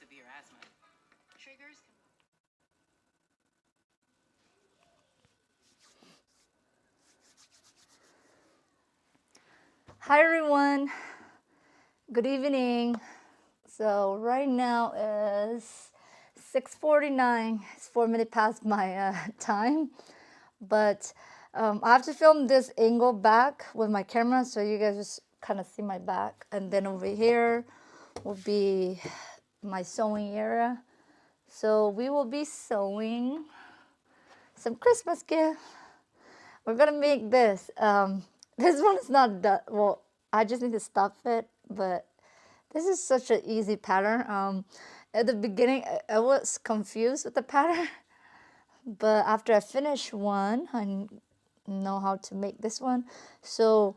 severe asthma. Triggers. Hi everyone, good evening. So right now is 6:49. It's 4 minutes past my time, but I have to film this angle back with my camera so you guys just kind of see my back. And then over here will be my sewing area. So we will be sewing some Christmas gift. We're gonna make this. This one is not done. Well, I just need to stuff it, but this is such an easy pattern. At the beginning, I was confused with the pattern, but after I finish one, I know how to make this one. So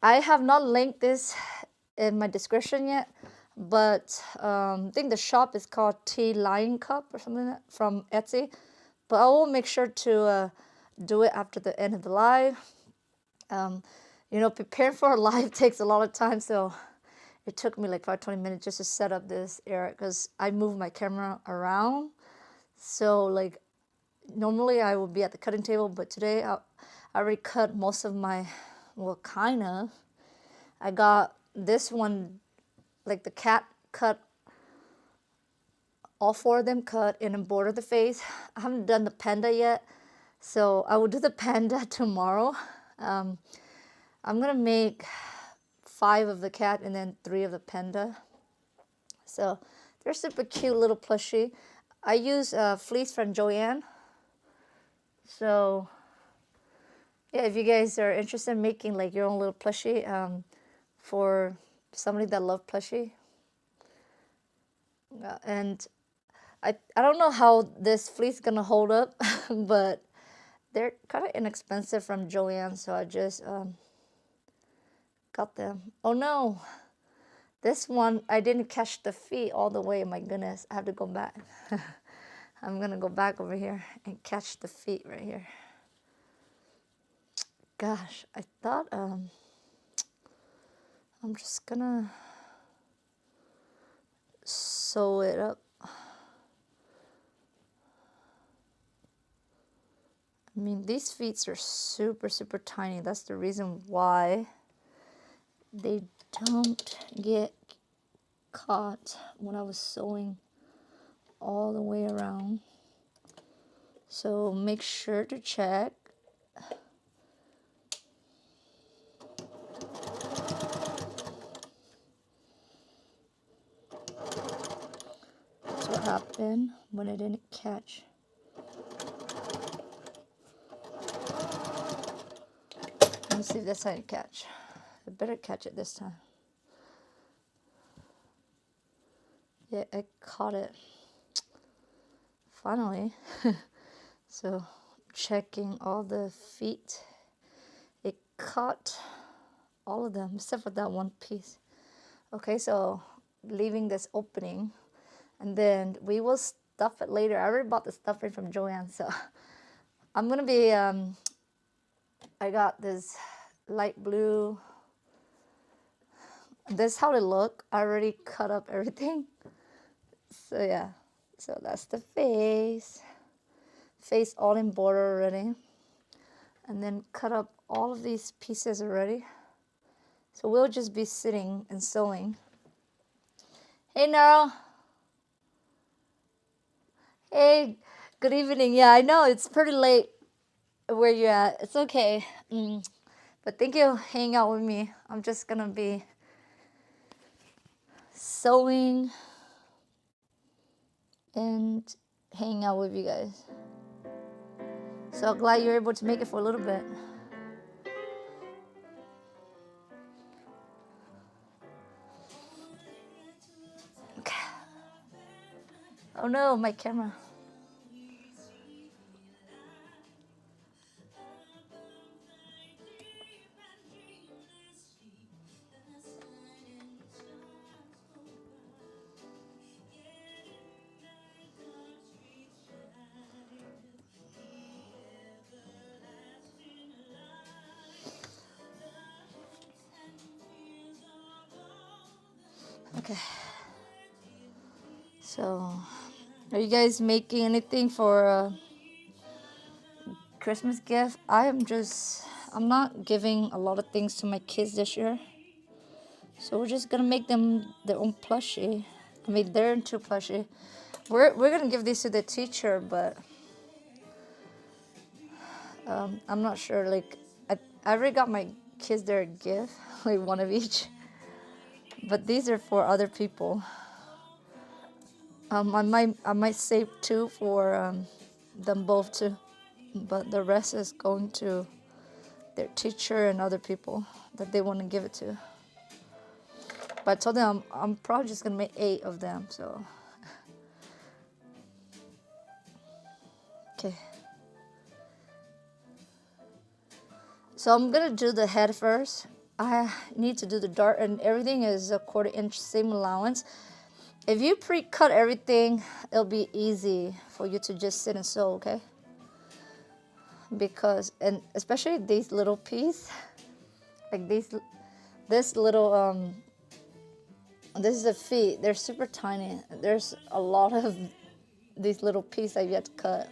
I have not linked this in my description yet, but I think the shop is called Tea Lion Cup or something like that, from Etsy. But I will make sure to do it after the end of the live. Preparing for a live takes a lot of time, so it took me like 20 minutes just to set up this area because I move my camera around. So like normally I would be at the cutting table, but today I already cut most of my, well, kind of. I got this one, like the cat cut, all four of them cut and embroidered the face. I haven't done the panda yet, so I will do the panda tomorrow. I'm gonna make 5 of the cat and then 3 of the panda. So they're super cute little plushie. I use fleece from Joanne. So yeah, if you guys are interested in making like your own little plushie for somebody that loves plushie. And I don't know how this fleece is gonna hold up, but they're kind of inexpensive from Joanne, so I just got them. Oh no, this one I didn't catch the feet all the way. My goodness, I have to go back. I'm gonna go back over here and catch the feet right here. Gosh, I thought I'm just gonna sew it up. I mean, these feet are super, super tiny. That's the reason why they don't get caught when I was sewing all the way around. So make sure to check. That's what happened when I didn't catch. Let me see if this I can catch. I better catch it this time. Yeah, I caught it. Finally. So checking all the feet. It caught all of them except for that one piece. Okay, so leaving this opening, and then we will stuff it later. I already bought the stuffing from Joanne, so I'm gonna be I got this light blue. This is how they look. I already cut up everything. So yeah, so that's the face all in border already, and then cut up all of these pieces already. So we'll just be sitting and sewing. Hey Naro. Hey, good evening. Yeah, I know it's pretty late where you're at. It's okay. But thank you for hanging out with me. I'm just gonna be sewing and hanging out with you guys. So glad you're able to make it for a little bit. Okay. Oh no, my camera. Okay. So, are you guys making anything for Christmas gift? I'm not giving a lot of things to my kids this year. So we're just gonna make them their own plushie. I mean, they're into plushie. We're gonna give these to the teacher, but I'm not sure. Like, I already got my kids their gift, like one of each. But these are for other people. I might save two for them both too, but the rest is going to their teacher and other people that they want to give it to. But I told them I'm probably just gonna make 8 of them. So okay. So I'm gonna do the head first. I need to do the dart, and everything is a 1/4 inch, same allowance. If you pre-cut everything, it'll be easy for you to just sit and sew, okay? Because, and especially these little pieces, like this little, this is the feet, they're super tiny. There's a lot of these little pieces that you have to cut.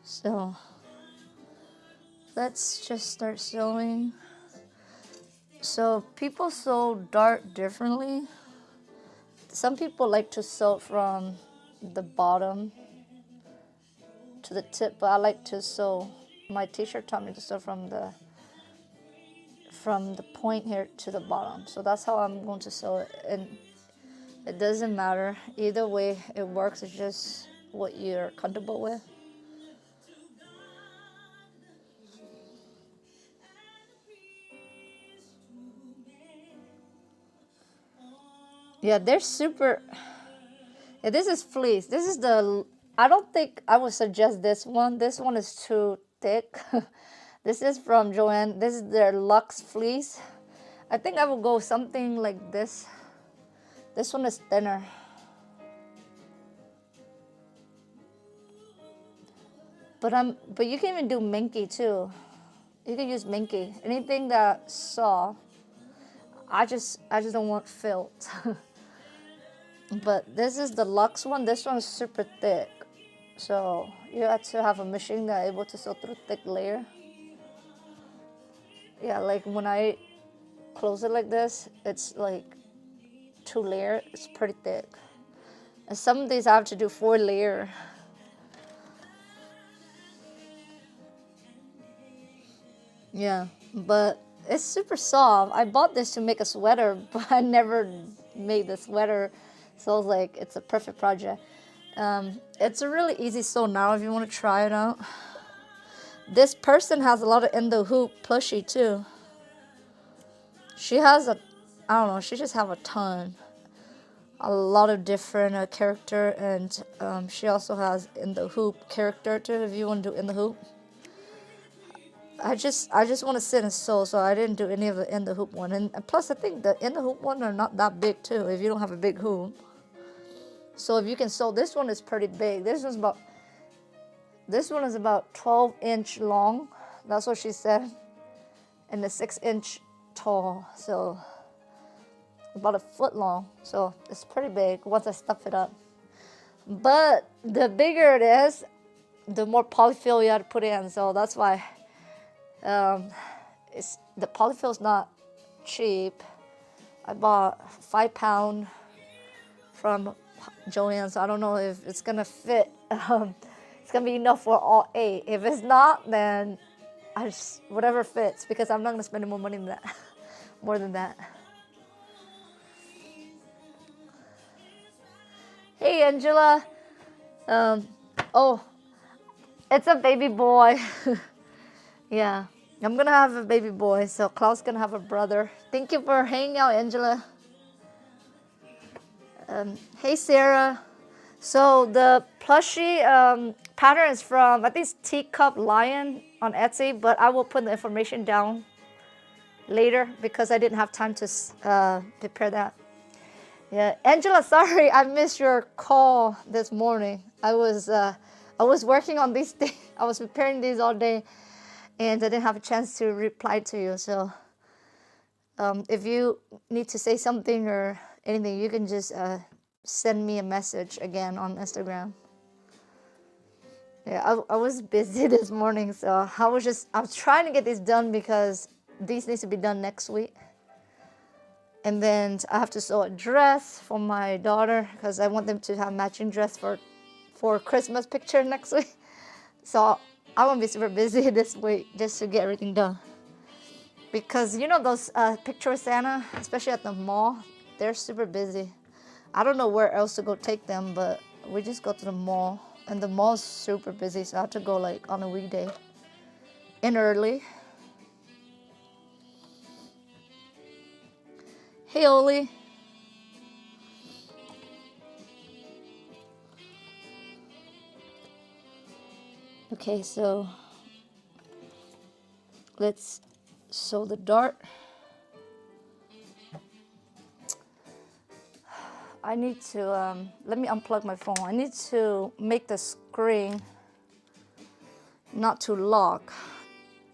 So, let's just start sewing. So people sew dart differently. Some people like to sew from the bottom to the tip, but I like to sew. My teacher taught me to sew from the point here to the bottom. So that's how I'm going to sew it, and it doesn't matter. Either way it works. It's just what you're comfortable with. Yeah, they're super. Yeah, this is fleece. This is the. I don't think I would suggest this one. This one is too thick. This is from Joanne. This is their Luxe fleece. I think I will go something like this. This one is thinner. But you can even do minky too. You can use minky. Anything that's soft. I just don't want felt. But this is the Luxe one. This one is super thick. So you have to have a machine that's able to sew through thick layer. Yeah, like when I close it like this, it's like 2 layer. It's pretty thick. And some of these I have to do 4 layer. Yeah, but it's super soft. I bought this to make a sweater, but I never made the sweater. So I was like, it's a perfect project. It's a really easy sew now if you want to try it out. This person has a lot of in the hoop plushie too. She has I don't know, she just have a ton. A lot of different character, and she also has in the hoop character too if you want to do in the hoop. I just want to sit and sew, so I didn't do any of the in the hoop one. And plus I think the in the hoop one are not that big too if you don't have a big hoop. So if you can sew, this one is pretty big. This one is about 12-inch long. That's what she said. And a 6-inch tall. So about 1 foot long. So it's pretty big once I stuff it up. But the bigger it is, the more polyfill you have to put in. So that's why the polyfill is not cheap. I bought 5 pound from Joanne, so I don't know if it's gonna fit. It's gonna be enough for all 8. If it's not, then I just whatever fits, because I'm not gonna spend more money than that, more than that. Hey Angela, oh, it's a baby boy. Yeah, I'm gonna have a baby boy, so Klaus gonna have a brother. Thank you for hanging out, Angela. Hey Sarah. So the plushie pattern is from, I think it's Teacup Lion on Etsy, but I will put the information down later because I didn't have time to prepare that. Yeah, Angela, sorry I missed your call this morning. I was working on these things. I was preparing these all day, and I didn't have a chance to reply to you. So if you need to say something or anything, you can just send me a message again on Instagram. Yeah, I was busy this morning, so I was trying to get this done because these needs to be done next week. And then I have to sew a dress for my daughter because I want them to have matching dress for Christmas picture next week. So I'm gonna be super busy this week just to get everything done. Because you know those picture of Santa, especially at the mall, they're super busy. I don't know where else to go take them, but we just go to the mall. And the mall is super busy, so I have to go like on a weekday and early. Hey, Oli. Okay, so let's sew the dart. I need to, let me unplug my phone. I need to make the screen not to lock.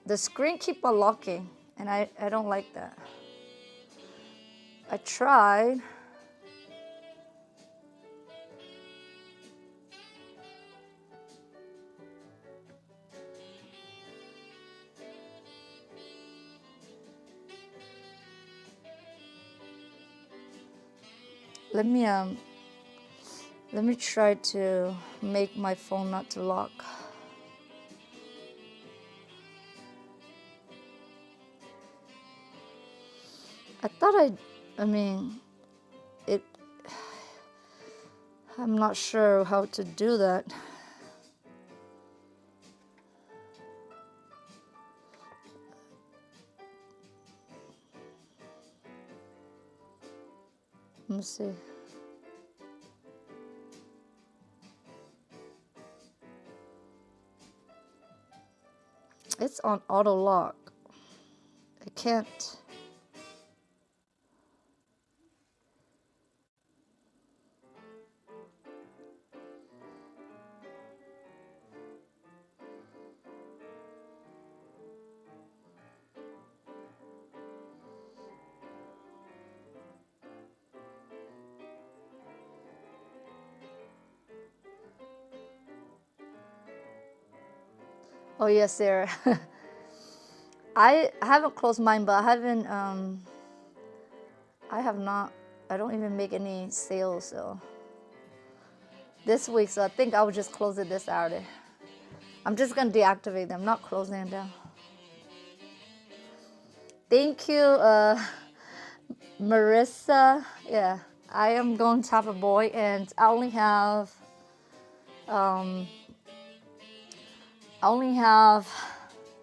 The screen keep on locking, and I don't like that. I tried. Let me try to make my phone not to lock. I thought I mean, I'm not sure how to do that. Let me see. It's on auto lock. I can't. Oh yes, Sarah. I haven't closed mine, but I have not. I don't even make any sales, so this week. So I think I will just close it this Saturday. I'm just gonna deactivate them, not closing them down. Thank you, Marissa. Yeah, I am going to have a boy, and I only have,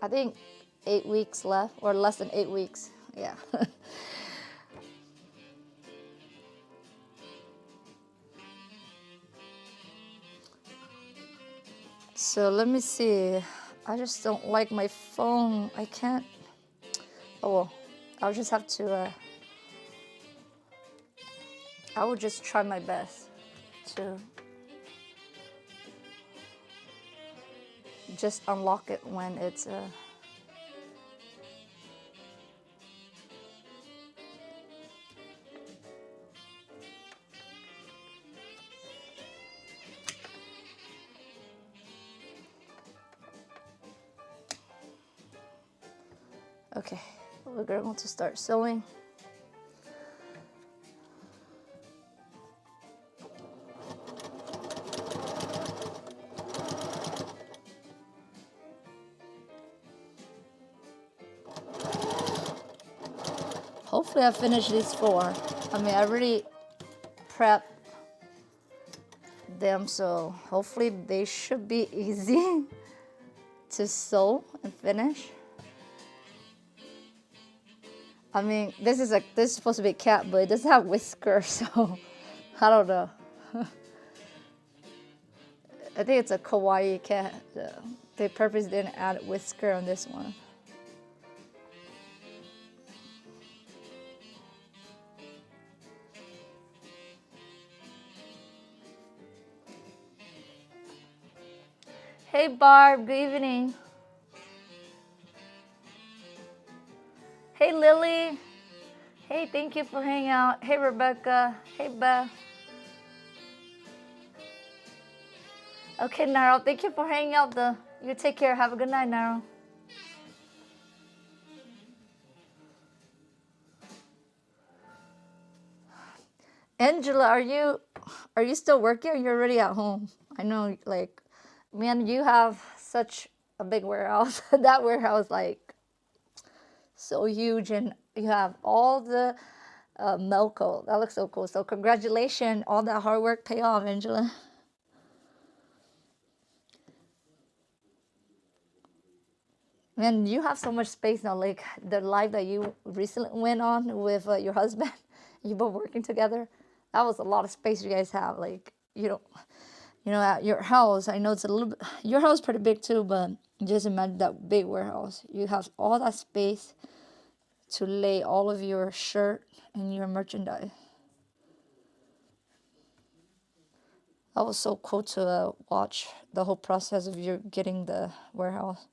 I think 8 weeks left, or less than 8 weeks. Yeah. So let me see. I just don't like my phone. I can't. Oh well, I'll just have to. I will just try my best to just unlock it when it's. Okay, we're going to start sewing. Hopefully I finish these 4. I mean, I already prepped them, so hopefully they should be easy to sew and finish. I mean, this is supposed to be a cat, but it doesn't have whiskers, so I don't know. I think it's a kawaii cat. So they purposely didn't add whisker on this one. Hey Barb, good evening. Hey Lily, Hey, thank you for hanging out. Hey, Rebecca. Hey, Beth. Okay, Naro, thank you for hanging out. You take care. Have a good night, Naro. Angela, are you still working or you're already at home? I know, like, man, you have such a big warehouse. That warehouse, like, so huge, and you have all the Melco. That looks so cool. So congratulations, all that hard work pay off, Angela. Man, you have so much space now. Like the life that you recently went on with your husband, you both working together. That was a lot of space you guys have. Like at your house. I know it's a little bit. Your house is pretty big too, but just imagine that big warehouse. You have all that space to lay all of your shirt and your merchandise. That was so cool to watch the whole process of you getting the warehouse.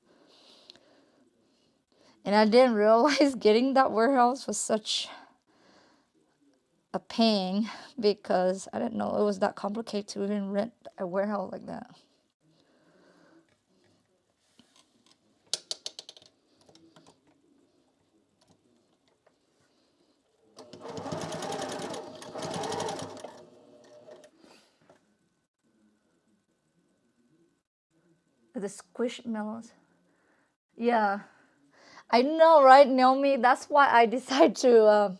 And I didn't realize getting that warehouse was such a pain because I didn't know it was that complicated to even rent a warehouse like that. The squishmallows. Yeah. I know, right, Naomi? That's why I decided to.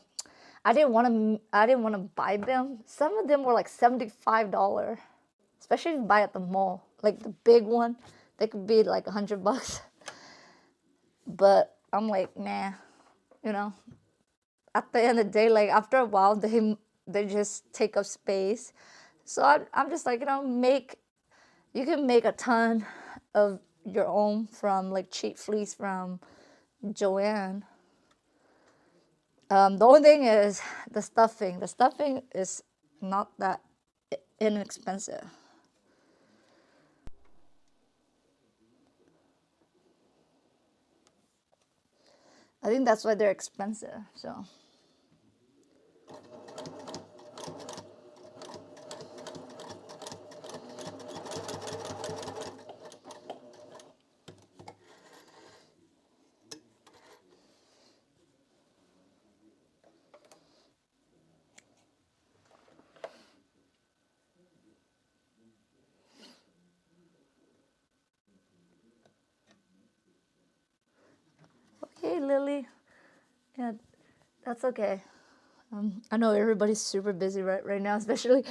I didn't want to. I didn't want to buy them. Some of them were like $75, especially if you buy at the mall. Like the big one, they could be like $100. But I'm like, nah. You know, at the end of the day, like after a while, they just take up space. So I'm just like, you can make a ton of your own from like cheap fleece from Joanne. The only thing is the stuffing. The stuffing is not that inexpensive. I think that's why they're expensive. So. Okay, Lily. Yeah, that's okay. I know everybody's super busy right now, especially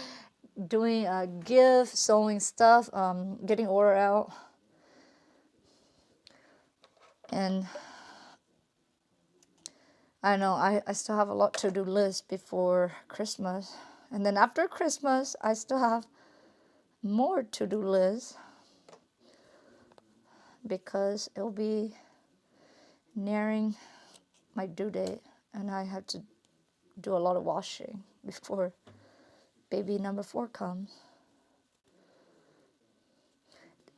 doing gift, sewing stuff, getting order out. And I know I still have a lot to do list before Christmas. And then after Christmas, I still have more to do list because it'll be nearing my due date and I have to do a lot of washing before baby number 4 comes.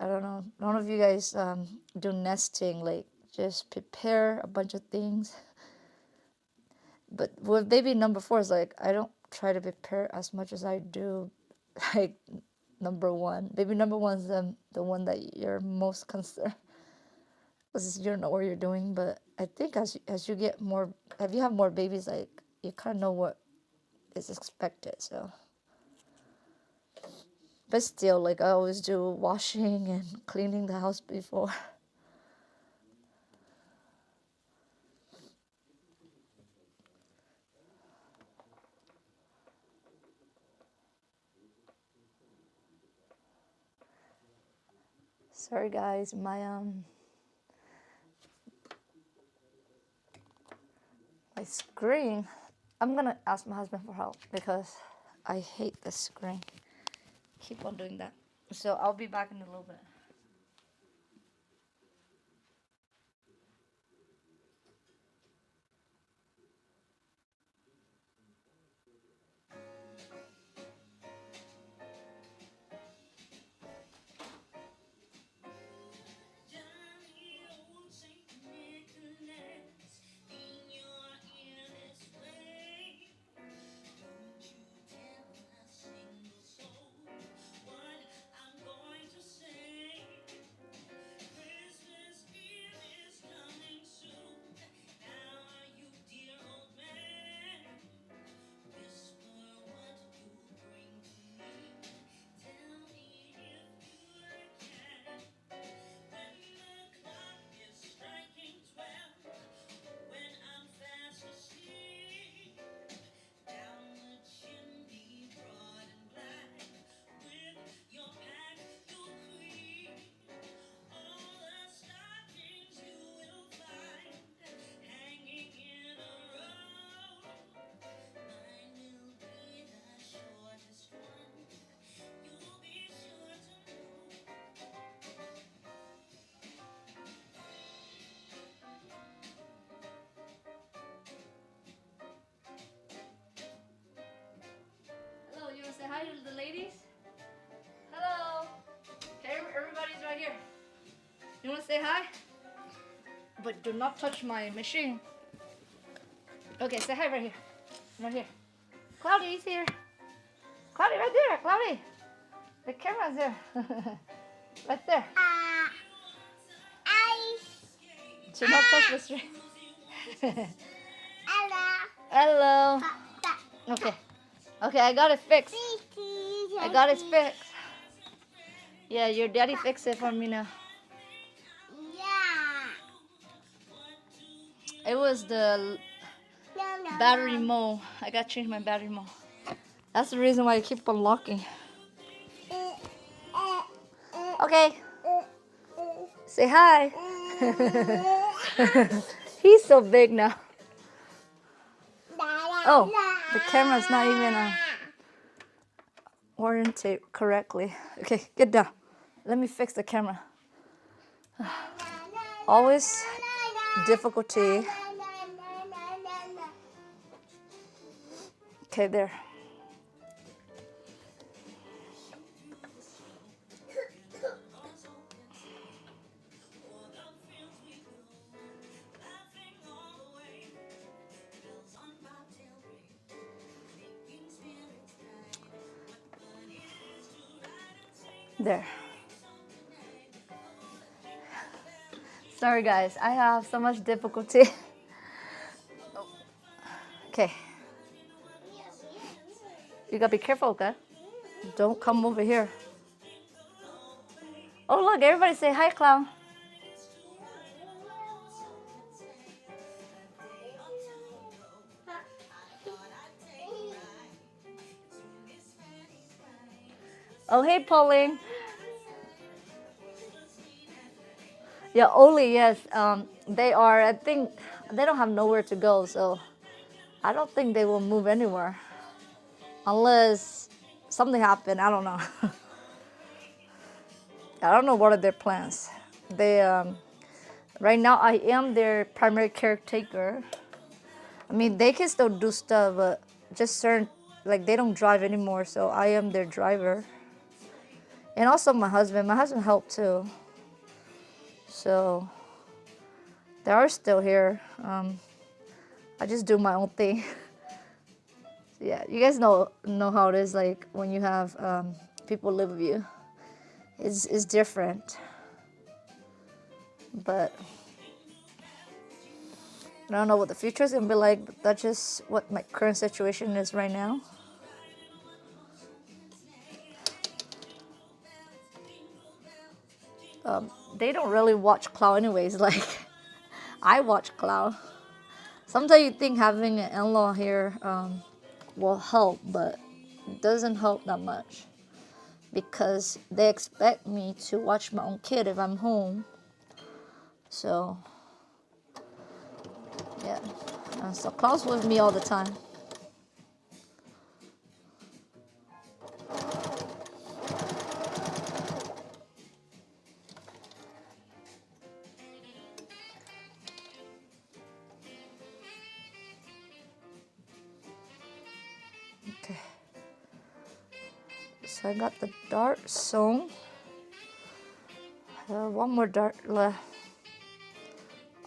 I don't know. None of you guys do nesting, like just prepare a bunch of things. But with baby number 4, it's like I don't try to prepare as much as I do like number 1. Baby number 1 is the one that you're most concerned because you don't know what you're doing. But I think as you get more, if you have more babies, like you kind of know what is expected. So, but still, like I always do washing and cleaning the house before. Sorry guys, my screen. I'm gonna ask my husband for help because I hate this screen. Keep on doing that. So I'll be back in a little bit. want to say hi? But do not touch my machine. Okay, say hi right here. Right here. Cloudy's here. Cloudy right there, Cloudy. The camera's there. Right there. Do not touch the string. Hello. Okay. Okay, I got it fixed. I got it fixed. Yeah, your daddy fixed it for me now. It was the battery mode. I gotta change my battery mode. That's the reason why I keep on locking. Okay. Say hi. He's so big now. Oh, the camera's not even oriented correctly. Okay, get down. Let me fix the camera. Always difficulty. Okay, there. There. Sorry guys, I have so much difficulty. Okay. You gotta be careful, okay? Don't come over here. Oh look, everybody say hi, Clown. Oh hey, Pauline. Yeah, Oli, yes. They are, I think, they don't have nowhere to go, so I don't think they will move anywhere. Unless something happened, I don't know. I don't know what are their plans. They, right now I am their primary caretaker. I mean, they can still do stuff, but just certain, like they don't drive anymore, so I am their driver. And also my husband helped too. So they are still here. I just do my own thing. Yeah, you guys know how it is like when you have people live with you. It's different. But I don't know what the future is gonna be like. But that's just what my current situation is right now. They don't really watch Cloud anyways. Like I watch Cloud. Sometimes you think having an in-law here will help, but it doesn't help that much because they expect me to watch my own kid if I'm home. So yeah, so Cloud's with me all the time. Okay, so I got the dart sewn. One more dart left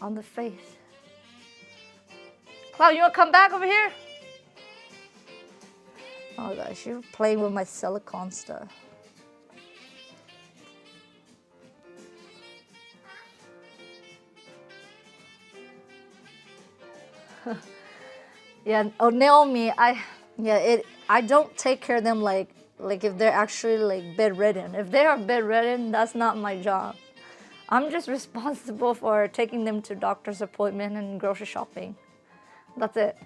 on the face. Cloud, you wanna come back over here? Oh gosh, you're playing with my silicone stuff. Yeah, oh Naomi, I don't take care of them like if they're actually like bedridden. If they are bedridden, that's not my job. I'm just responsible for taking them to doctor's appointment and grocery shopping. That's it.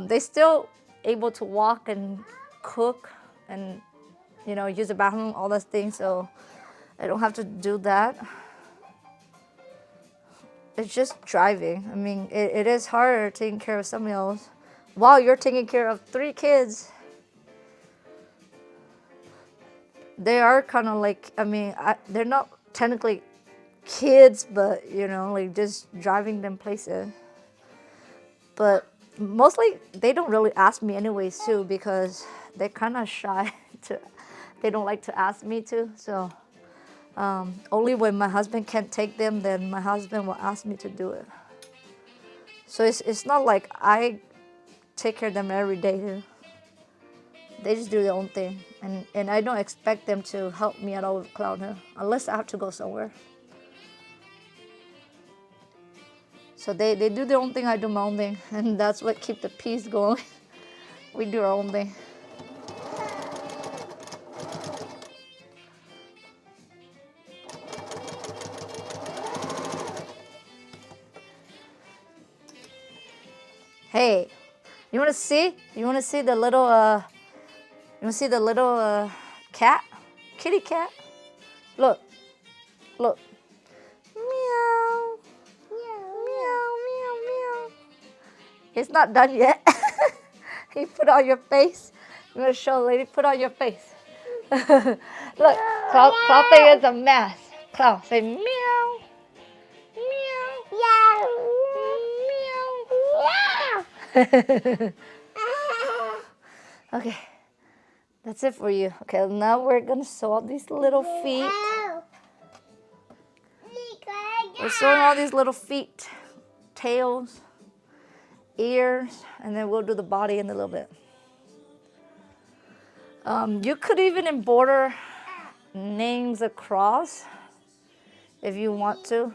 They still able to walk and cook and use the bathroom, all those things. So I don't have to do that. It's just driving. I mean, it is harder taking care of somebody else while you're taking care of 3 kids. They are kind of like, I mean, they're not technically kids, but like just driving them places. But mostly they don't really ask me anyways too, because they're kind of shy they don't like to ask me to. So Only when my husband can't take them, then my husband will ask me to do it. So it's not like I take care of them every day. They just do their own thing. And I don't expect them to help me at all with cloud hair, unless I have to go somewhere. So they do their own thing, I do my own thing. And that's what keeps the piece going. We do our own thing. Hey, you want to see? You want to see the little, you want to see the little cat? Kitty cat? Look. Look. Meow. Meow. Meow, meow, meow. It's not done yet. You put on your face. I'm going to show the lady, put on your face. Look, Cloud thing is a mess. Cloud, say meow. Meow. Meow. Meow. Okay, that's it for you. Okay, now we're gonna sew all these little feet. We're sewing all these little feet, tails, ears, and then we'll do the body in a little bit. You could even embroider names across if you want to.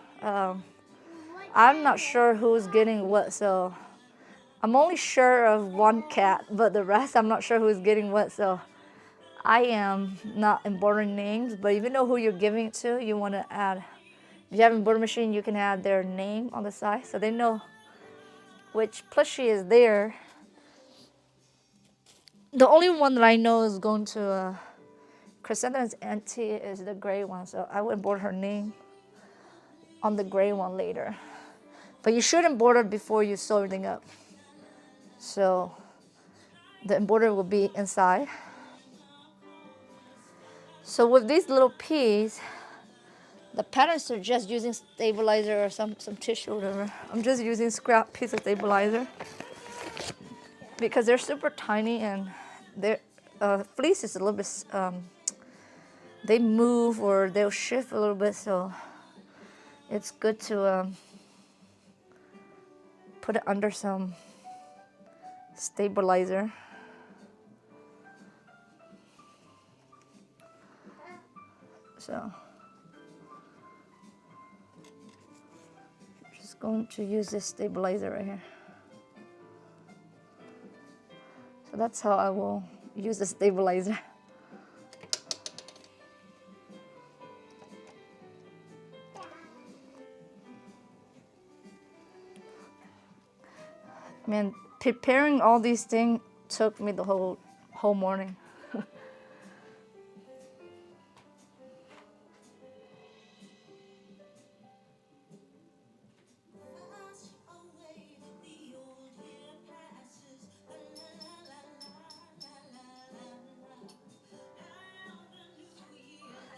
I'm not sure who's getting what, so I'm only sure of one cat, but the rest I'm not sure who's getting what, so I am not embroidering names, but if you know who you're giving it to, you want to add, if you have an embroidery machine, you can add their name on the side so they know which plushie is there. The only one that I know is going to Chrysanthemum's auntie is the gray one, so I will embroider her name on the gray one later. But you should embroider before you sew everything up. So the embroidery will be inside. So with these little pieces, the patterns are just using stabilizer or some tissue or whatever. I'm just using scrap piece of stabilizer because they're super tiny and their fleece is a little bit, they move or they'll shift a little bit, so it's good to put it under some stabilizer. So just going to use this stabilizer right here. So that's how I will use the stabilizer. Man, preparing all these things took me the whole morning.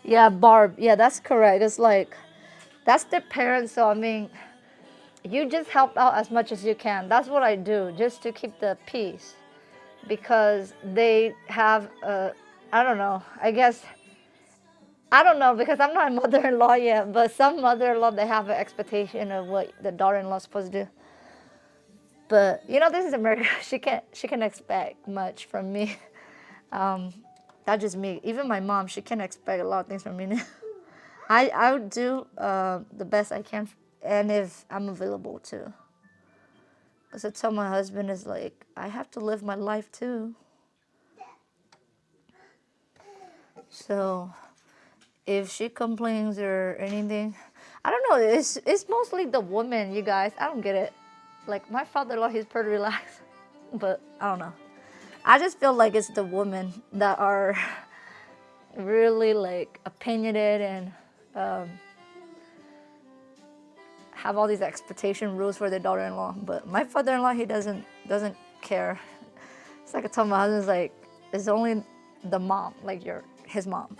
Yeah, Barb. Yeah, that's correct. It's like, that's their parents, so I mean, you just help out as much as you can. That's what I do, just to keep the peace. Because they have, I don't know, I guess, I don't know, because I'm not a mother-in-law yet, but some mother-in-law, they have an expectation of what the daughter-in-law is supposed to do. But, you know, this is America. She can't expect much from me. That's just me. Even my mom, she can't expect a lot of things from me now. I would do the best I can, and if I'm available too. Because I tell my husband is like, I have to live my life too. So if she complains or anything, I don't know, it's mostly the woman, you guys. I don't get it. Like my father-in-law, he's pretty relaxed, but I don't know. I just feel like it's the women that are really like opinionated and have all these expectation rules for their daughter-in-law. But my father-in-law, he doesn't care. It's like I told my husband, it's like, it's only the mom, like his mom.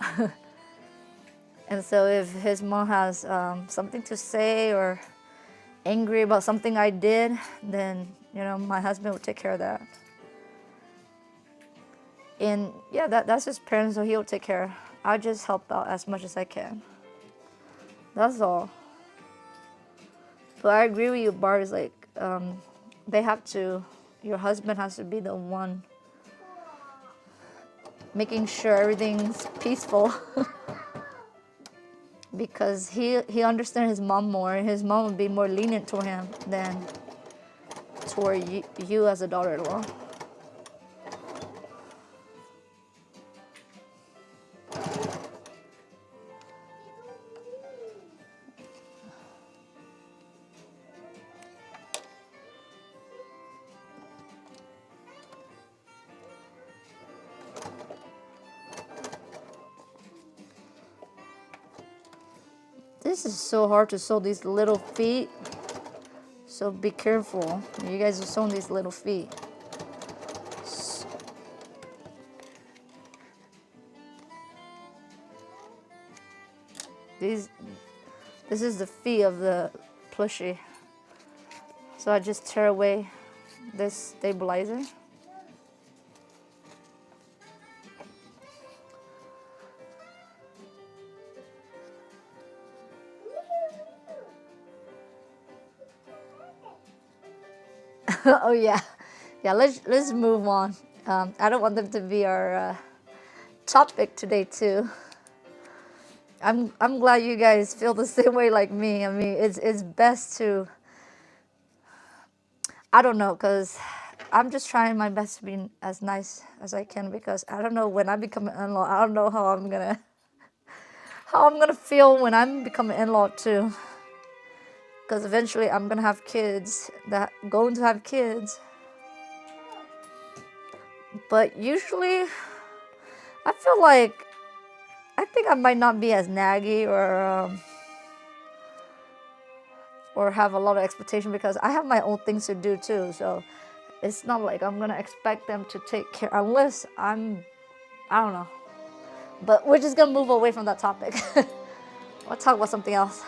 And so if his mom has something to say or angry about something I did, then, you know, my husband will take care of that. And yeah, that's his parents, so he'll take care. I'll just help out as much as I can. That's all. But I agree with you, Barb's like, they have to, your husband has to be the one making sure everything's peaceful. Because he understands his mom more. His mom would be more lenient toward him than toward you as a daughter-in-law. This is so hard to sew these little feet. So be careful. You guys are sewing these little feet. This is the feet of the plushie. So I just tear away this stabilizer. Oh yeah, yeah. Let's move on. I don't want them to be our topic today too. I'm glad you guys feel the same way like me. I mean, it's best to. I don't know, cause I'm just trying my best to be as nice as I can, because I don't know when I become an in-law. I don't know how I'm gonna feel when I'm become an in-law too. Because eventually I'm gonna have kids going to have kids. But usually, I feel like I think I might not be as naggy or have a lot of expectation, because I have my own things to do too. So it's not like I'm gonna expect them to take care unless I don't know. But we're just gonna move away from that topic. We'll talk about something else.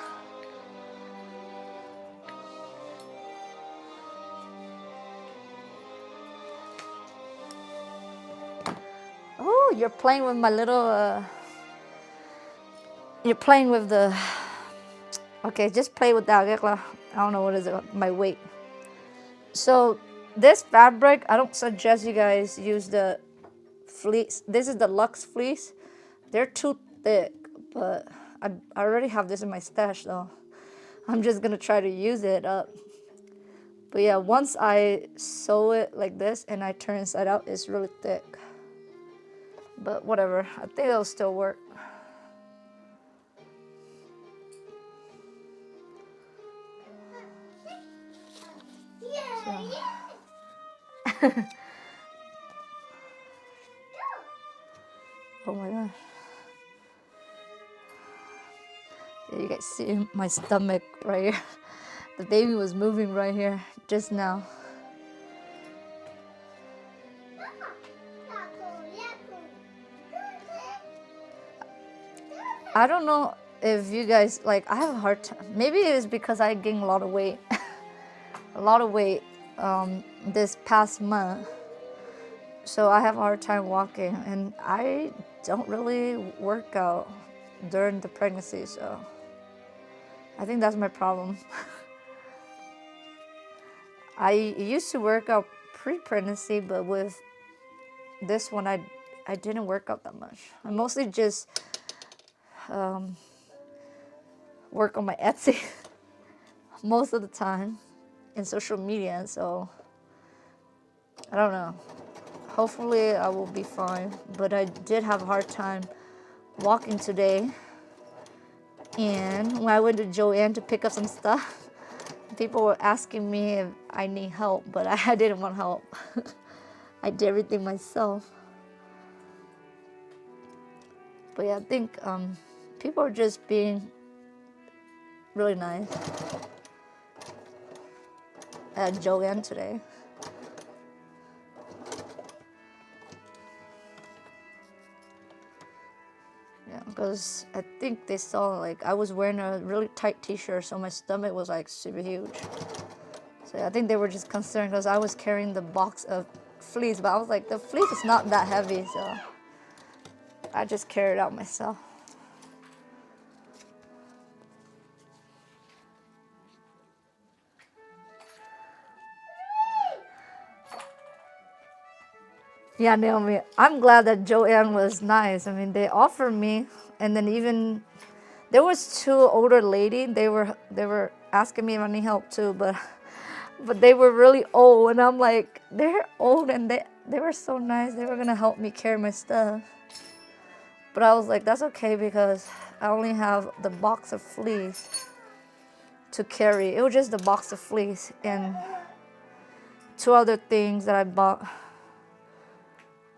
Oh, you're playing with my little. You're playing with the. Okay, just play with that. I don't know what is it. My weight. So this fabric, I don't suggest you guys use the fleece. This is the Luxe fleece. They're too thick, but I already have this in my stash, though. I'm just gonna try to use it up. But yeah, once I sew it like this and I turn inside out, it's really thick. But whatever, I think it'll still work. So. Oh my god. Yeah, you guys see my stomach right here. The baby was moving right here just now. I don't know if you guys, like, I have a hard time. Maybe it is because I gained a lot of weight. A lot of weight this past month. So I have a hard time walking. And I don't really work out during the pregnancy. So I think that's my problem. I used to work out pre-pregnancy, but with this one, I didn't work out that much. I mostly just work on my Etsy most of the time in social media. So I don't know. Hopefully I will be fine. But I did have a hard time walking today. And when I went to Joann to pick up some stuff, people were asking me if I need help, but I didn't want help. I did everything myself. But yeah, I think people are just being really nice at Joann today. Yeah, because I think they saw, like, I was wearing a really tight t-shirt, so my stomach was like super huge. So I think they were just concerned because I was carrying the box of fleece, but I was like, the fleece is not that heavy, so I just carried it out myself. Yeah, Naomi, I'm glad that Joanne was nice. I mean, they offered me, and then even there was two older lady. They were asking me if I need help too, but they were really old, and I'm like, they're old, and they were so nice. They were gonna help me carry my stuff, but I was like, that's okay because I only have the box of fleece to carry. It was just the box of fleece and two other things that I bought.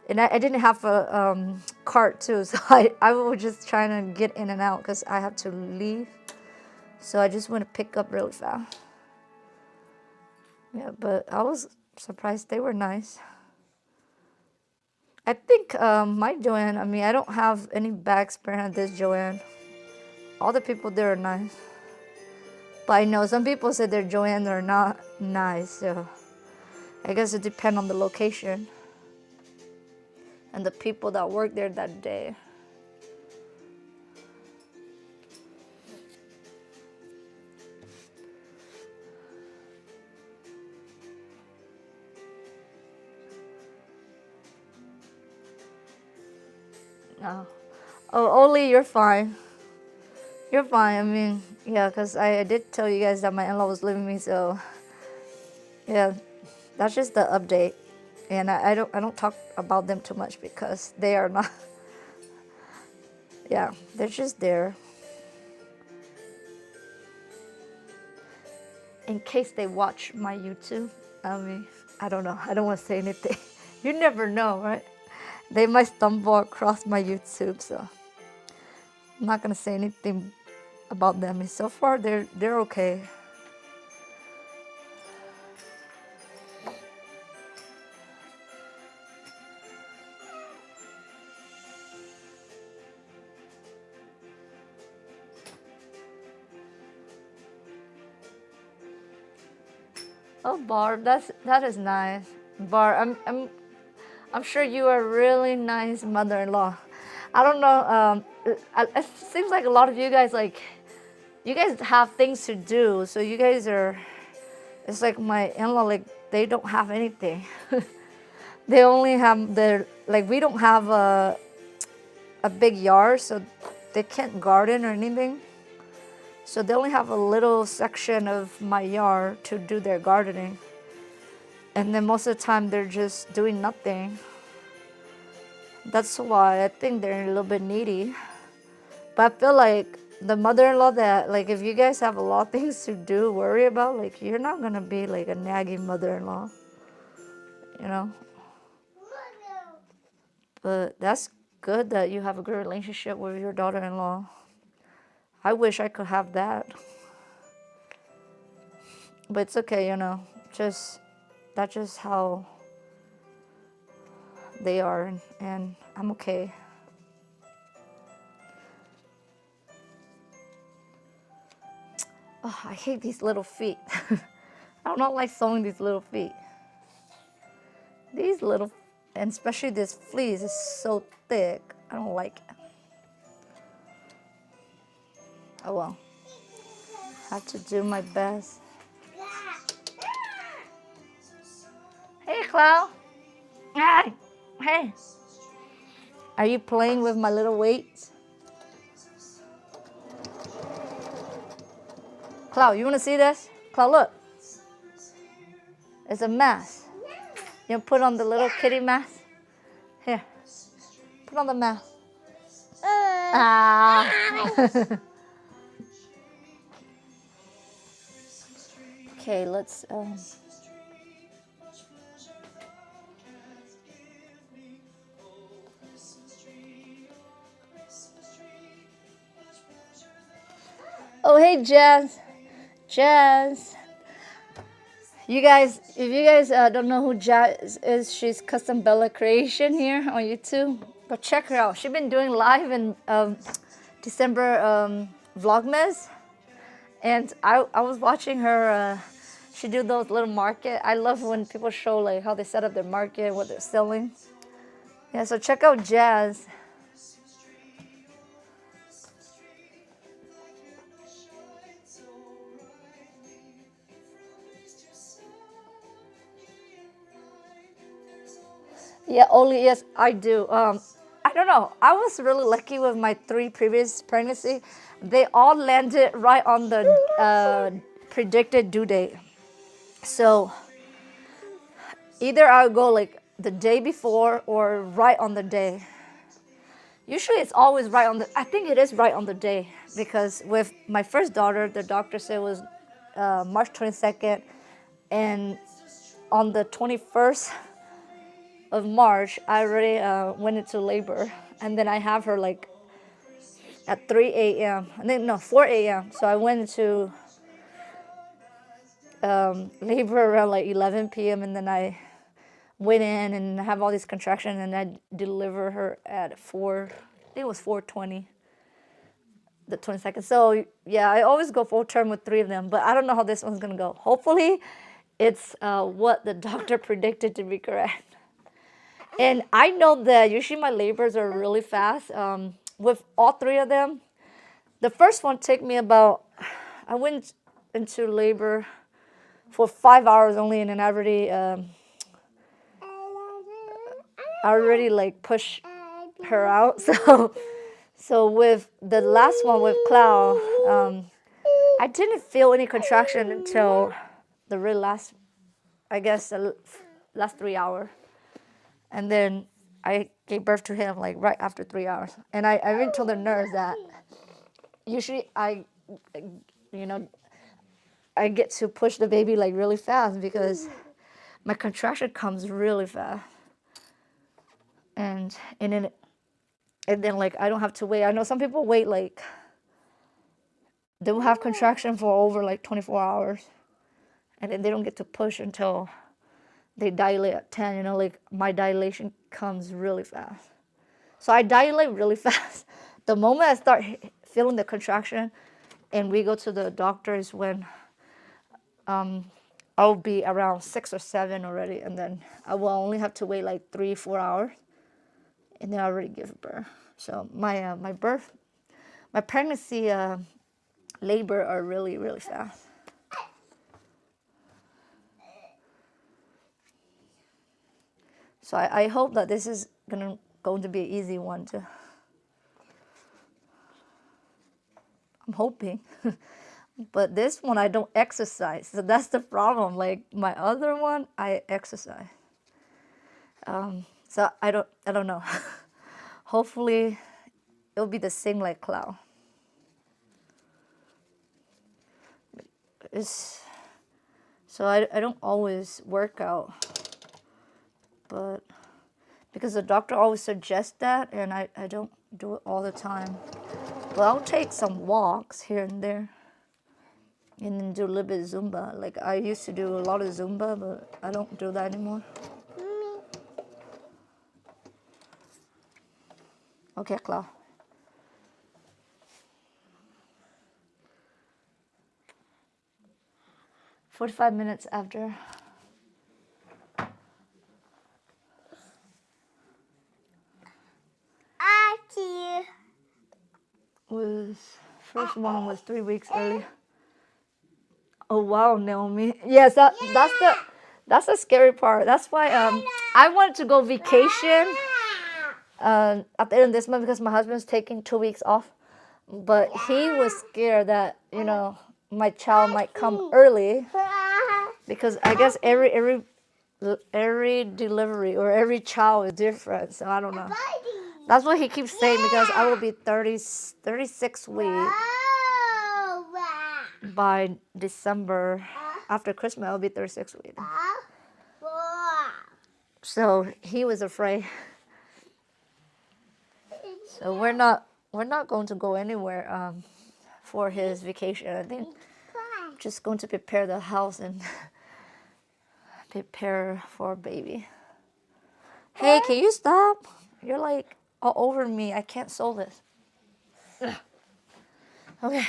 And I didn't have a cart too, so I was just trying to get in and out because I had to leave. So I just went to pick up really fast. Yeah, but I was surprised they were nice. I think my Joanne, I mean, I don't have any bad experience at this Joanne. All the people there are nice. But I know some people say their Joanne are not nice, so I guess it depends on the location and the people that work there that day. No. Oh, Oli, you're fine. You're fine. I mean, yeah, because I did tell you guys that my in-law was leaving me, so yeah, that's just the update. And I don't talk about them too much because they are not. Yeah, they're just there in case they watch my YouTube. I mean, I don't know. I don't want to say anything. You never know, right? They might stumble across my YouTube, so I'm not gonna say anything about them. And so far, they're okay. Oh, Barb, that is nice. Barb, I'm sure you are a really nice mother-in-law. I don't know. It seems like a lot of you guys you guys have things to do. So you guys are. It's like my in-law, like they don't have anything. They only have we don't have a big yard, so they can't garden or anything. So they only have a little section of my yard to do their gardening. And then most of the time they're just doing nothing. That's why I think they're a little bit needy. But I feel like the mother-in-law that, like, if you guys have a lot of things to do, worry about, like, you're not gonna be like a nagging mother-in-law, you know? But that's good that you have a good relationship with your daughter-in-law. I wish I could have that. But it's okay, you know. That's just how they are, and I'm okay. Oh, I hate these little feet. I do not like sewing these little feet. These little, and especially this fleece is so thick. I don't like it. Oh well. Have to do my best. Hey, Cloud. Hi. Hey. Are you playing with my little weights? Cloud, you want to see this? Cloud, look. It's a mask. You want to put on the little kitty mask? Here. Put on the mask. Ah. Okay, let's. Oh, hey, Jazz. Jazz. You guys, if you guys don't know who Jazz is, she's Custom Bella Creation here on YouTube. But check her out. She's been doing live in December Vlogmas. And I was watching her, she do those little market. I love when people show like how they set up their market, what they're selling. Yeah, so check out Jazz. Yeah, only yes, I do. I don't know. I was really lucky with my 3 previous pregnancy. They all landed right on the predicted due date. So either I'll go like the day before or right on the day. Usually it's always right on the, I think it is right on the day because with my first daughter, the doctor said it was March 22nd, and on the 21st of March, I already went into labor, and then I have her like at 3 a.m. I think no 4 a.m. So I went into labor around like 11 p.m. and then I went in and have all these contractions and I deliver her at 4. I think it was 4:20, the 22nd. So yeah, I always go full term with 3 of them, but I don't know how this one's gonna go. Hopefully, it's what the doctor predicted to be correct. And I know that usually my labors are really fast. With all 3 of them, the first one took me about, I went into labor for 5 hours only, and then I already like pushed her out. So with the last one with Cloud, I didn't feel any contraction until the real last, I guess, the last 3 hours. And then I gave birth to him like right after 3 hours. And I even told the nurse that usually you know, I get to push the baby like really fast because my contraction comes really fast. And then like I don't have to wait. I know some people wait like they will have contraction for over like 24 hours. And then they don't get to push until they dilate at 10, you know, like my dilation comes really fast. So I dilate really fast. The moment I start feeling the contraction and we go to the doctor is when I'll be around 6 or 7 already, and then I will only have to wait like 3-4 hours, and then I already give birth. So my pregnancy labor are really, really fast. So I hope that this is going to be an easy one too. I'm hoping. But this one I don't exercise, so that's the problem. Like my other one, I exercise. So I don't know. Hopefully, it'll be the same like Cloud. So I don't always work out, but because the doctor always suggests that, and I don't do it all the time. But I'll take some walks here and there. And then do a little bit of Zumba. Like I used to do a lot of Zumba, but I don't do that anymore. Okay, Clau. "45 minutes after." First one was 3 weeks early. Oh wow, Naomi. Yes, that's the scary part. That's why I wanted to go vacation at the end of this month because my husband's taking 2 weeks off. But he was scared that, you know, my child might come early because I guess every delivery or every child is different. So I don't know. That's what he keeps saying because I will be 36 weeks by December. After Christmas, I'll be 36 weeks. So he was afraid. So we're not going to go anywhere for his vacation. I think I'm just going to prepare the house and prepare for a baby. Hey, can you stop? You're like all over me. I can't sew this. Okay.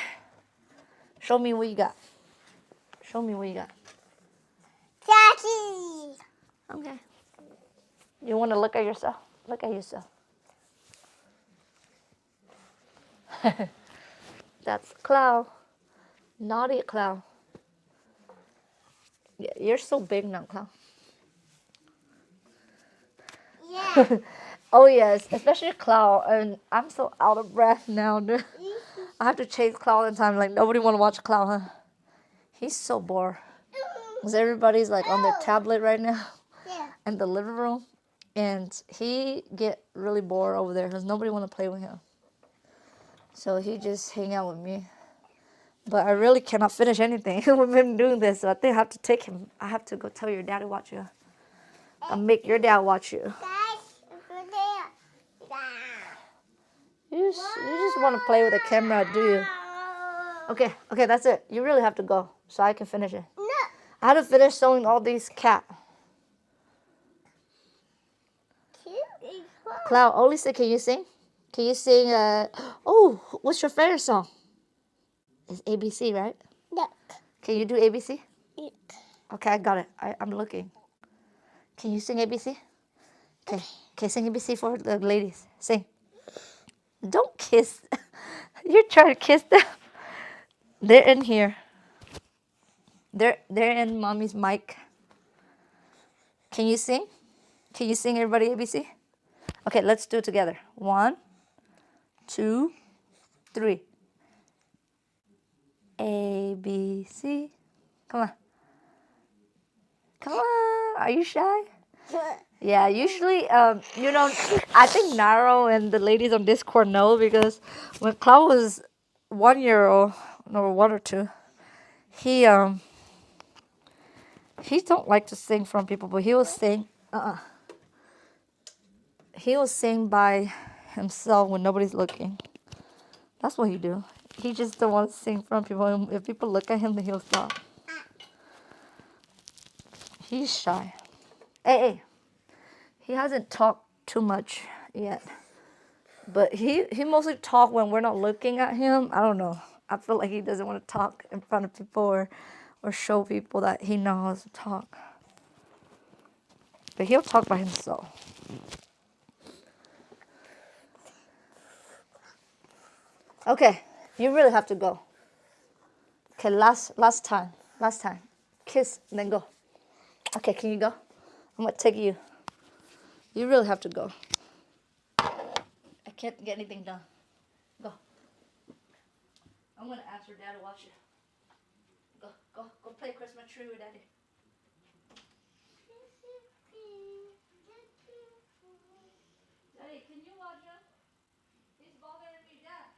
Show me what you got. Show me what you got. Daddy. Okay. You want to look at yourself? Look at yourself. That's Cloud. Naughty Cloud. Yeah, you're so big now, Cloud. Yeah. Oh yes, especially Cloud, and I'm so out of breath now. Dude. I have to chase Cloud all the time. Like nobody want to watch Cloud, huh? He's so bored. Cause everybody's like on their tablet right now in the living room, and he get really bored over there because nobody want to play with him. So he just hang out with me. But I really cannot finish anything. We've been doing this, so I think I have to take him. I have to go tell your daddy watch you. I'll make your dad watch you. You just want to play with the camera, do you? Okay, that's it. You really have to go so I can finish it. No. I had to finish sewing all these cat. Cloud, Olisa, can you sing? Can you sing, oh, what's your favorite song? It's ABC, right? Yeah. Can you do ABC? Yeah. Okay, I got it. I'm looking. Can you sing ABC? Okay, sing ABC for the ladies. Sing. Don't kiss. You're trying to kiss them. They're in here. They're in mommy's mic. Can you sing? Can you sing everybody ABC? Okay, let's do it together. 1, 2, 3. ABC. Come on. Come on. Are you shy? Yeah, usually, I think Naro and the ladies on Discord know because when Cloud was 1 year old, no, 1 or 2, he don't like to sing from people, but he will sing. He will sing by himself when nobody's looking. That's what he do. He just don't want to sing from people. And if people look at him, then he'll stop. He's shy. Hey. He hasn't talked too much yet. But he mostly talk when we're not looking at him. I don't know. I feel like he doesn't want to talk in front of people or show people that he knows to talk. But he'll talk by himself. Okay, you really have to go. Okay, last time. Kiss and then go. Okay, can you go? I'm gonna take you. You really have to go. I can't get anything done. Go. I'm gonna ask your dad to watch you. Go play Christmas tree with daddy. Daddy, can you watch him? He's bothering me, Dad.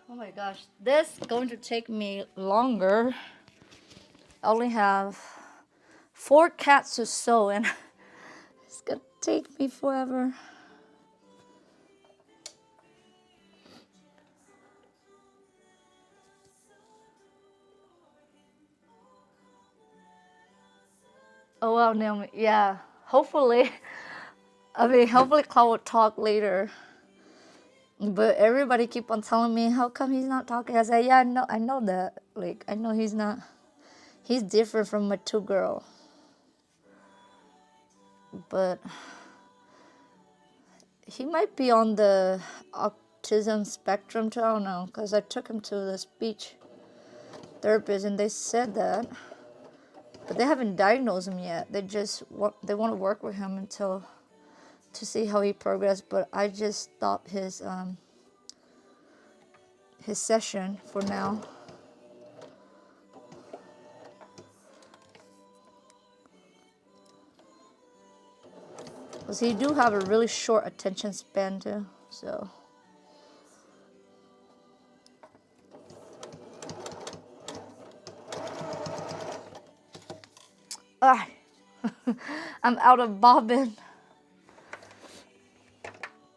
Oh my gosh, this is going to take me longer. I only have 4 cats to sew and it's gonna take me forever. Oh wow, Naomi, yeah. Hopefully Cloud will talk later. But everybody keep on telling me, how come he's not talking? I say, yeah, I know that. Like, I know he's not. He's different from my 2 girl. But he might be on the autism spectrum too. I don't know, because I took him to the speech therapist and they said that. But they haven't diagnosed him yet. They want to work with him to see how he progresses. But I just stopped his session for now. Because he do have a really short attention span too, so. I'm out of bobbin.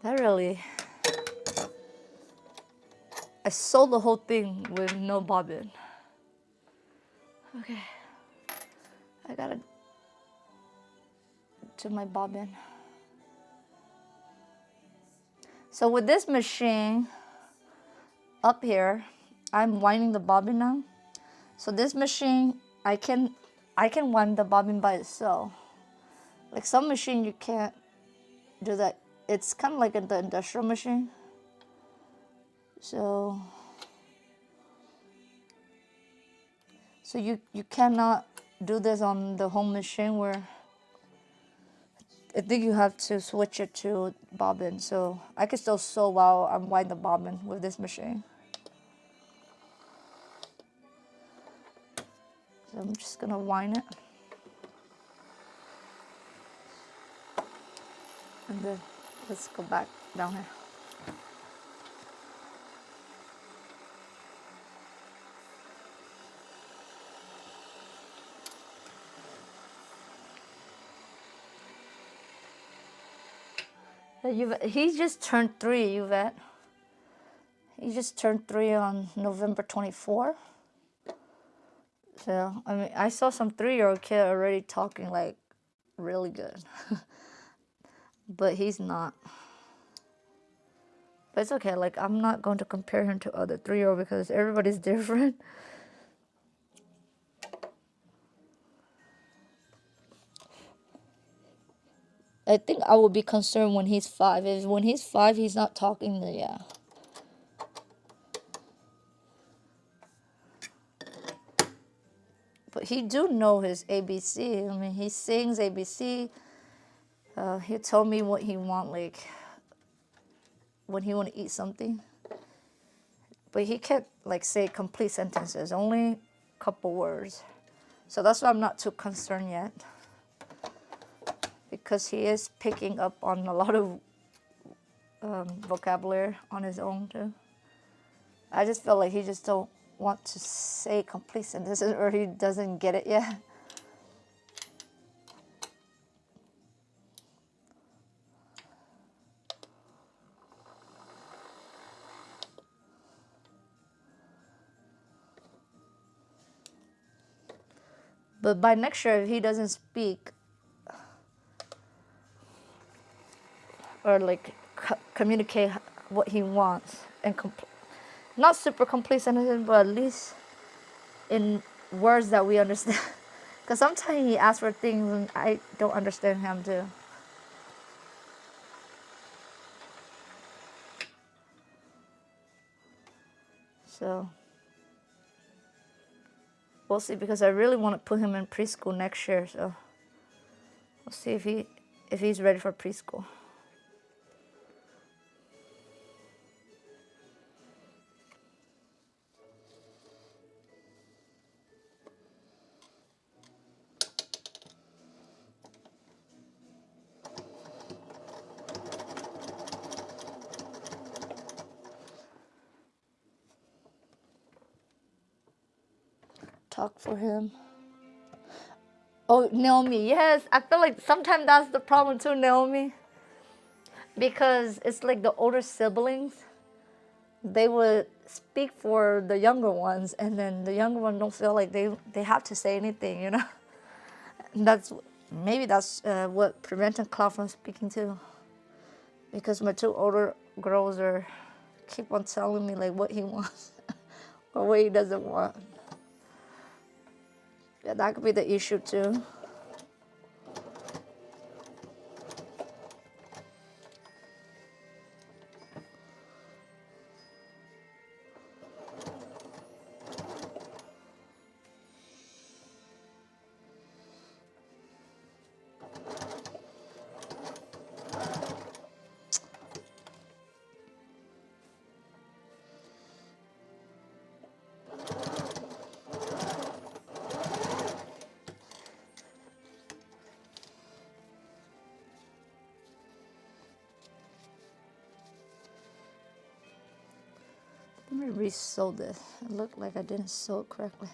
That really. I sold the whole thing with no bobbin. Okay. I gotta do my bobbin. So with this machine up here, I'm winding the bobbin now. So this machine, I can wind the bobbin by itself. Like some machine you can't do that. It's kind of like the industrial machine. So you cannot do this on the home machine where I think you have to switch it to bobbin. So I can still sew while I'm winding the bobbin with this machine. So I'm just gonna wind it. And then let's go back down here. He just turned 3, Yvette. He just turned 3 on November 24. So, I mean, I saw some 3-year-old kid already talking like really good. But he's not. But it's okay, like I'm not going to compare him to other 3-year-old because everybody's different. I think I will be concerned when he's 5. If when he's 5 he's not talking, then yeah. But he do know his ABC. I mean, he sings ABC. He told me what he want, like when he want to eat something. But he can't like say complete sentences, only a couple words. So that's why I'm not too concerned yet. Because he is picking up on a lot of vocabulary on his own too. I just feel like he just don't want to say complete sentences or he doesn't get it yet. But by next year, if he doesn't speak or like communicate what he wants and not super complete sentences, but at least in words that we understand. Because sometimes he asks for things and I don't understand him too. So we'll see, because I really want to put him in preschool next year. So we'll see if he's ready for preschool. Talk for him. Oh, Naomi, yes. I feel like sometimes that's the problem too, Naomi. Because it's like the older siblings, they would speak for the younger ones, and then the younger ones don't feel like they have to say anything, you know. And maybe that's what preventing Cloud from speaking too. Because my 2 older girls keep on telling me like what he wants or what he doesn't want. Yeah, that could be the issue too. Let me re-sew this. It looked like I didn't sew it correctly.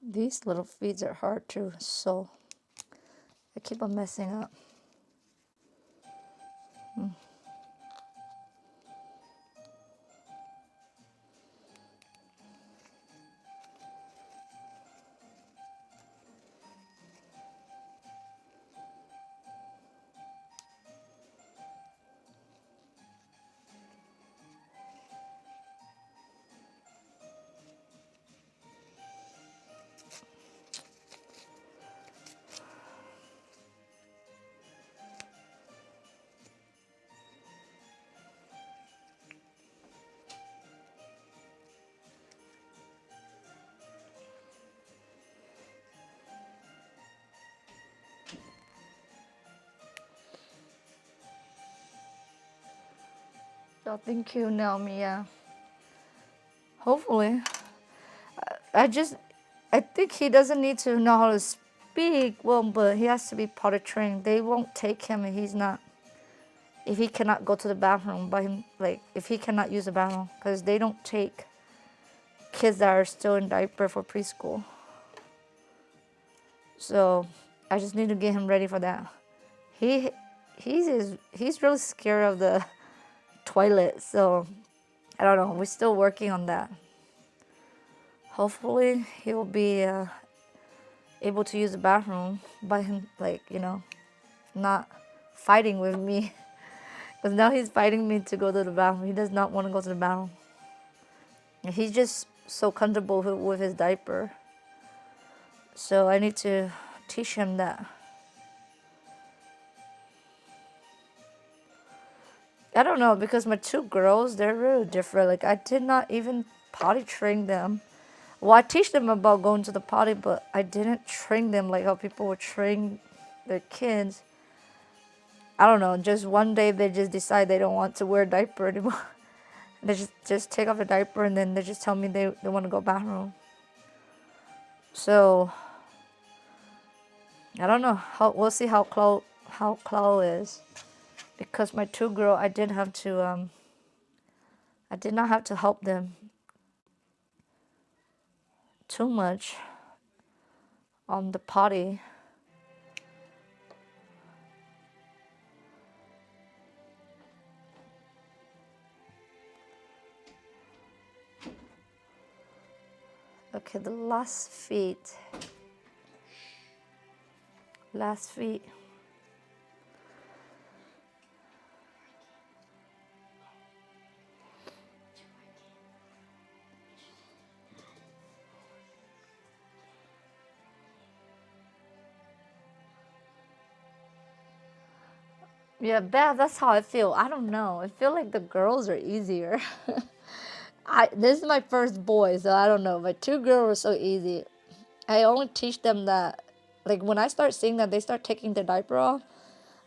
These little feet are hard to sew. I keep on messing up. So thank you, Naomi. Yeah. Hopefully. I think he doesn't need to know how to speak well, but he has to be potty trained. They won't take him if he cannot go to the bathroom by him, like if he cannot use the bathroom, because they don't take kids that are still in diaper for preschool. So I just need to get him ready for that. He's really scared of the toilet, so I don't know. We're still working on that. Hopefully he'll be able to use the bathroom by him, like, not fighting with me. Because now he's fighting me to go to the bathroom. He does not want to go to the bathroom. And he's just so comfortable with his diaper. So I need to teach him that. I don't know, because my two girls, they're really different. Like, I did not even potty train them. Well, I teach them about going to the potty, but I didn't train them like how people would train their kids. I don't know, just one day they just decide they don't want to wear a diaper anymore. They just take off the diaper and then they just tell me they want to go bathroom. So I don't know. We'll see how Chloe is. Because my two girls, I did not have to help them too much on the potty. Okay, the last feet. Last feet. Yeah, Beth, that's how I feel. I don't know. I feel like the girls are easier. This is my first boy, so I don't know. My two girls were so easy. I only teach them that, like, when I start seeing that they start taking their diaper off,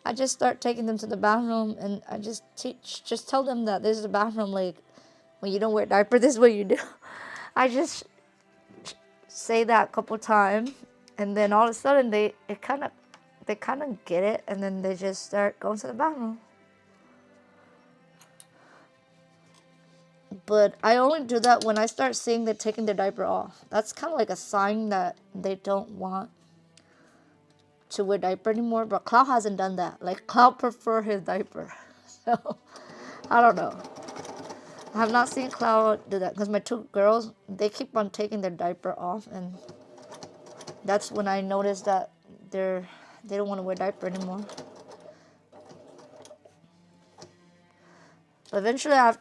I just start taking them to the bathroom, and I just tell them that this is the bathroom. Like, when you don't wear a diaper, this is what you do. I just say that a couple times, and then all of a sudden they kind of get it, and then they just start going to the bathroom. But I only do that when I start seeing they're taking their diaper off. That's kind of like a sign that they don't want to wear diaper anymore. But Cloud hasn't done that. Like, Cloud prefer his diaper. So I don't know. I have not seen Cloud do that, because my two girls, they keep on taking their diaper off, and that's when I noticed that they don't want to wear diaper anymore. Eventually, I have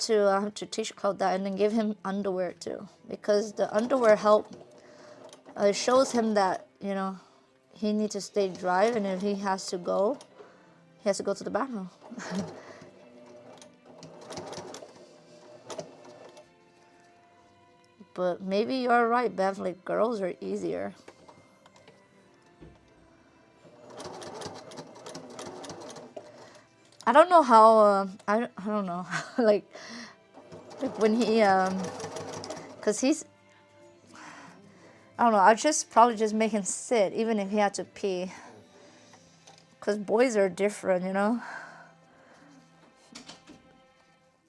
to teach Cloud that, and then give him underwear too, because the underwear it shows him that he needs to stay dry, and if he has to go to the bathroom. But maybe you're right, Bev. Like, girls are easier. I don't know how. I don't know. like when he cause he's. I don't know. I'll probably just make him sit, even if he had to pee. Cause boys are different,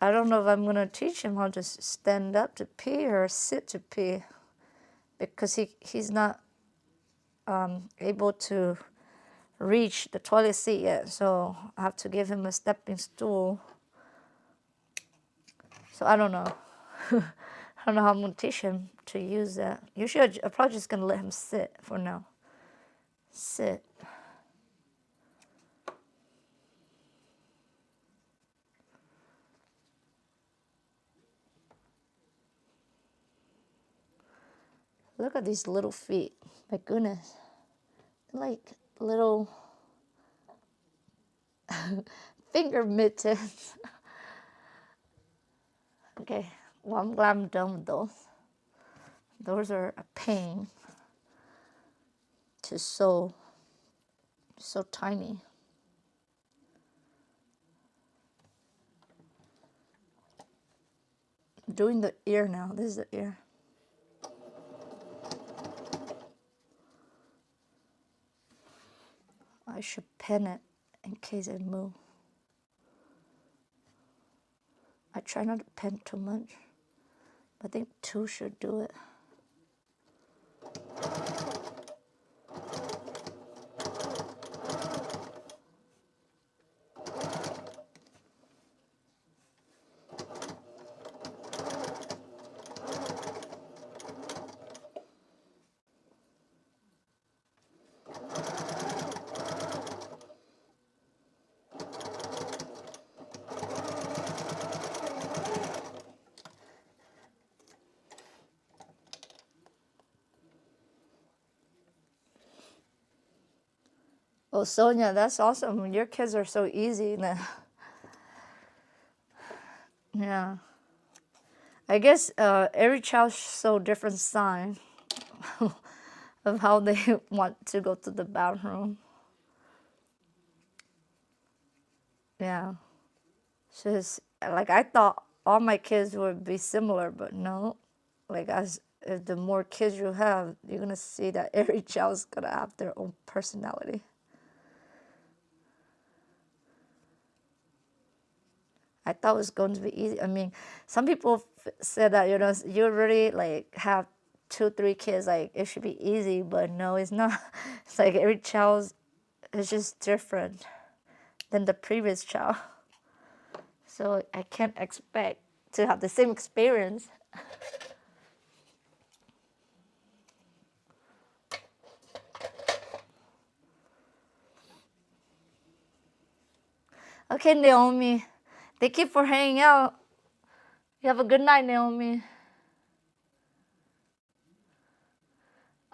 I don't know if I'm gonna teach him how to stand up to pee or sit to pee. because he's not able to reach the toilet seat yet, so I have to give him a stepping stool. So I don't know. I don't know how I'm going to teach him to use that. Usually I'm probably just going to let him sit for now. Sit. Look at these little feet. My goodness. They're like little finger mittens. Okay, well, I'm glad I'm done with those. Those are a pain to sew. So tiny. Doing the ear now. This is the ear. I should pin it in case it moves. I try not to pin too much. I think 2 should do it. Oh, Sonia, that's awesome. Your kids are so easy now. Yeah. I guess every child show different sign of how they want to go to the bathroom. Yeah. Just like I thought all my kids would be similar, but no. Like as the more kids you have, you're gonna see that every child's gonna have their own personality. I thought it was going to be easy. I mean, some people said that, you already like have 2, 3 kids, like it should be easy, but no, it's not. It's like every child is just different than the previous child. So I can't expect to have the same experience. Okay, Naomi. Thank you for hanging out. You have a good night, Naomi.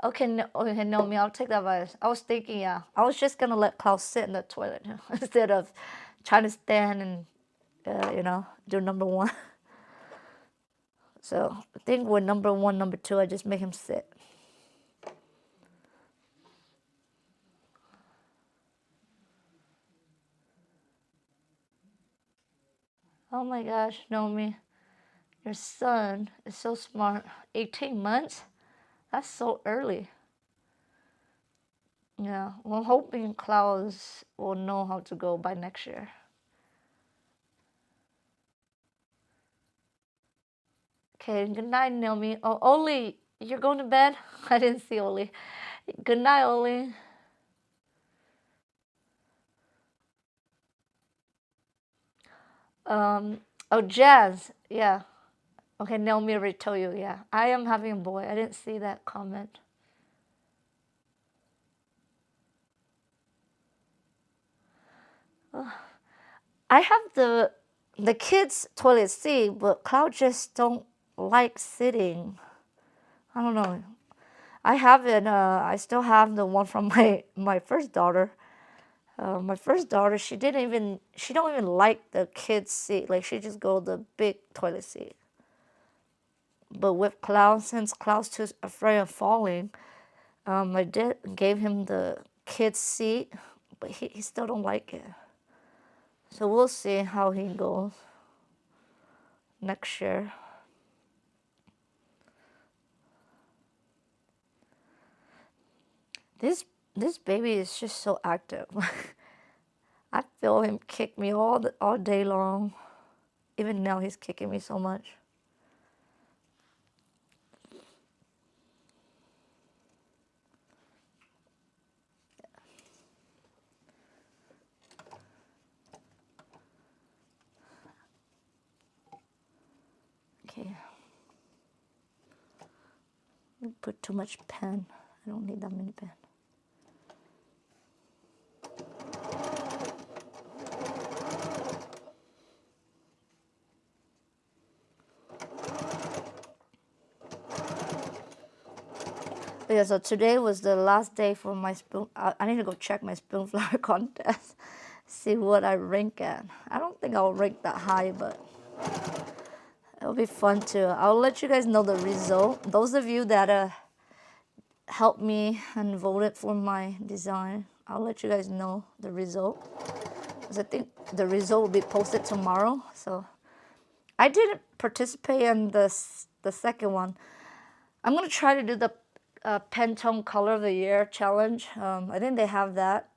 Okay, Naomi, I'll take that advice. I was thinking, yeah, I was just gonna let Klaus sit in the toilet instead of trying to stand and, do number 1. So I think with number 1, number 2, I just make him sit. Oh my gosh, Naomi, your son is so smart. 18 months? That's so early. Yeah, well, I'm hoping Klaus will know how to go by next year. Okay, good night, Naomi. Oh, Oli, you're going to bed? I didn't see Oli. Good night, Oli. Oh, Jazz, yeah. Okay, Naomi already told you, yeah. I am having a boy. I didn't see that comment. I have the kids' toilet seat, but Cloud just don't like sitting. I don't know. I have it. I still have the one from my first daughter. My first daughter, she don't even like the kids' seat. Like she just go the big toilet seat. But with Cloud, since Cloud's too afraid of falling, I gave him the kids' seat, but he still don't like it. So we'll see how he goes next year. This baby is just so active. I feel him kick me all day long. Even now he's kicking me so much. Put too much pen. I don't need that many pen. Yeah, so today was the last day for my spoon. I need to go check my spoon flower contest. See what I rank at. I don't think I'll rank that high, but it'll be fun too. I'll let you guys know the result. Those of you that helped me and voted for my design, I'll let you guys know the result. Because I think the result will be posted tomorrow. So I didn't participate in the second one. I'm going to try to do the Pantone Color of the Year challenge. I think they have that.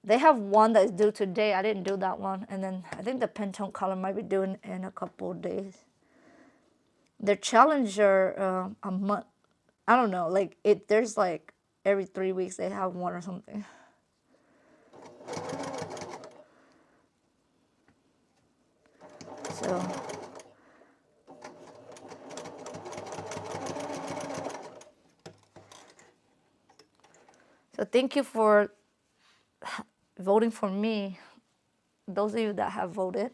They have one that is due today. I didn't do that one. And then I think the Pantone Color might be doing in a couple of days. Their challenge are a month. I don't know. Like there's like every 3 weeks they have one or something. So thank you for voting for me, those of you that have voted.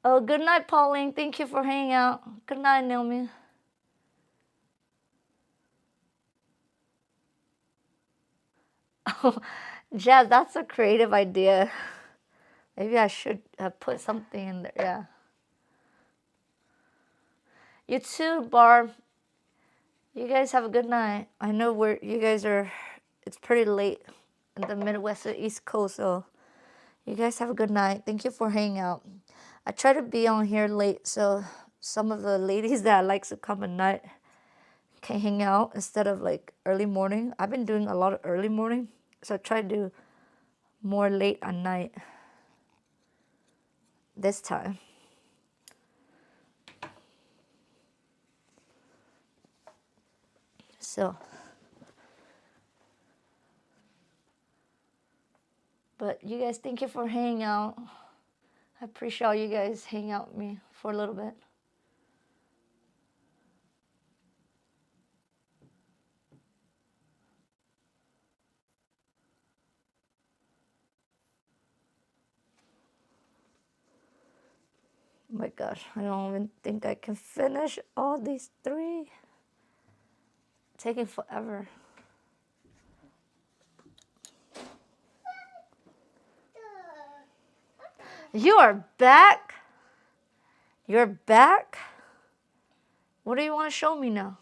Oh, good night, Pauline. Thank you for hanging out. Good night, Naomi. Oh, Jazz, that's a creative idea. Maybe I should put something in there. Yeah. You too, Barb. You guys have a good night. I know you guys are, it's pretty late in the Midwest or East Coast, so you guys have a good night. Thank you for hanging out. I try to be on here late, so some of the ladies that likes to come at night can hang out instead of like early morning. I've been doing a lot of early morning, so I try to do more late at night this time. So, but you guys, thank you for hanging out. I appreciate all you guys hang out with me for a little bit. Oh my gosh, I don't even think I can finish all these 3. It's taking forever. You are back? You're back? What do you want to show me now?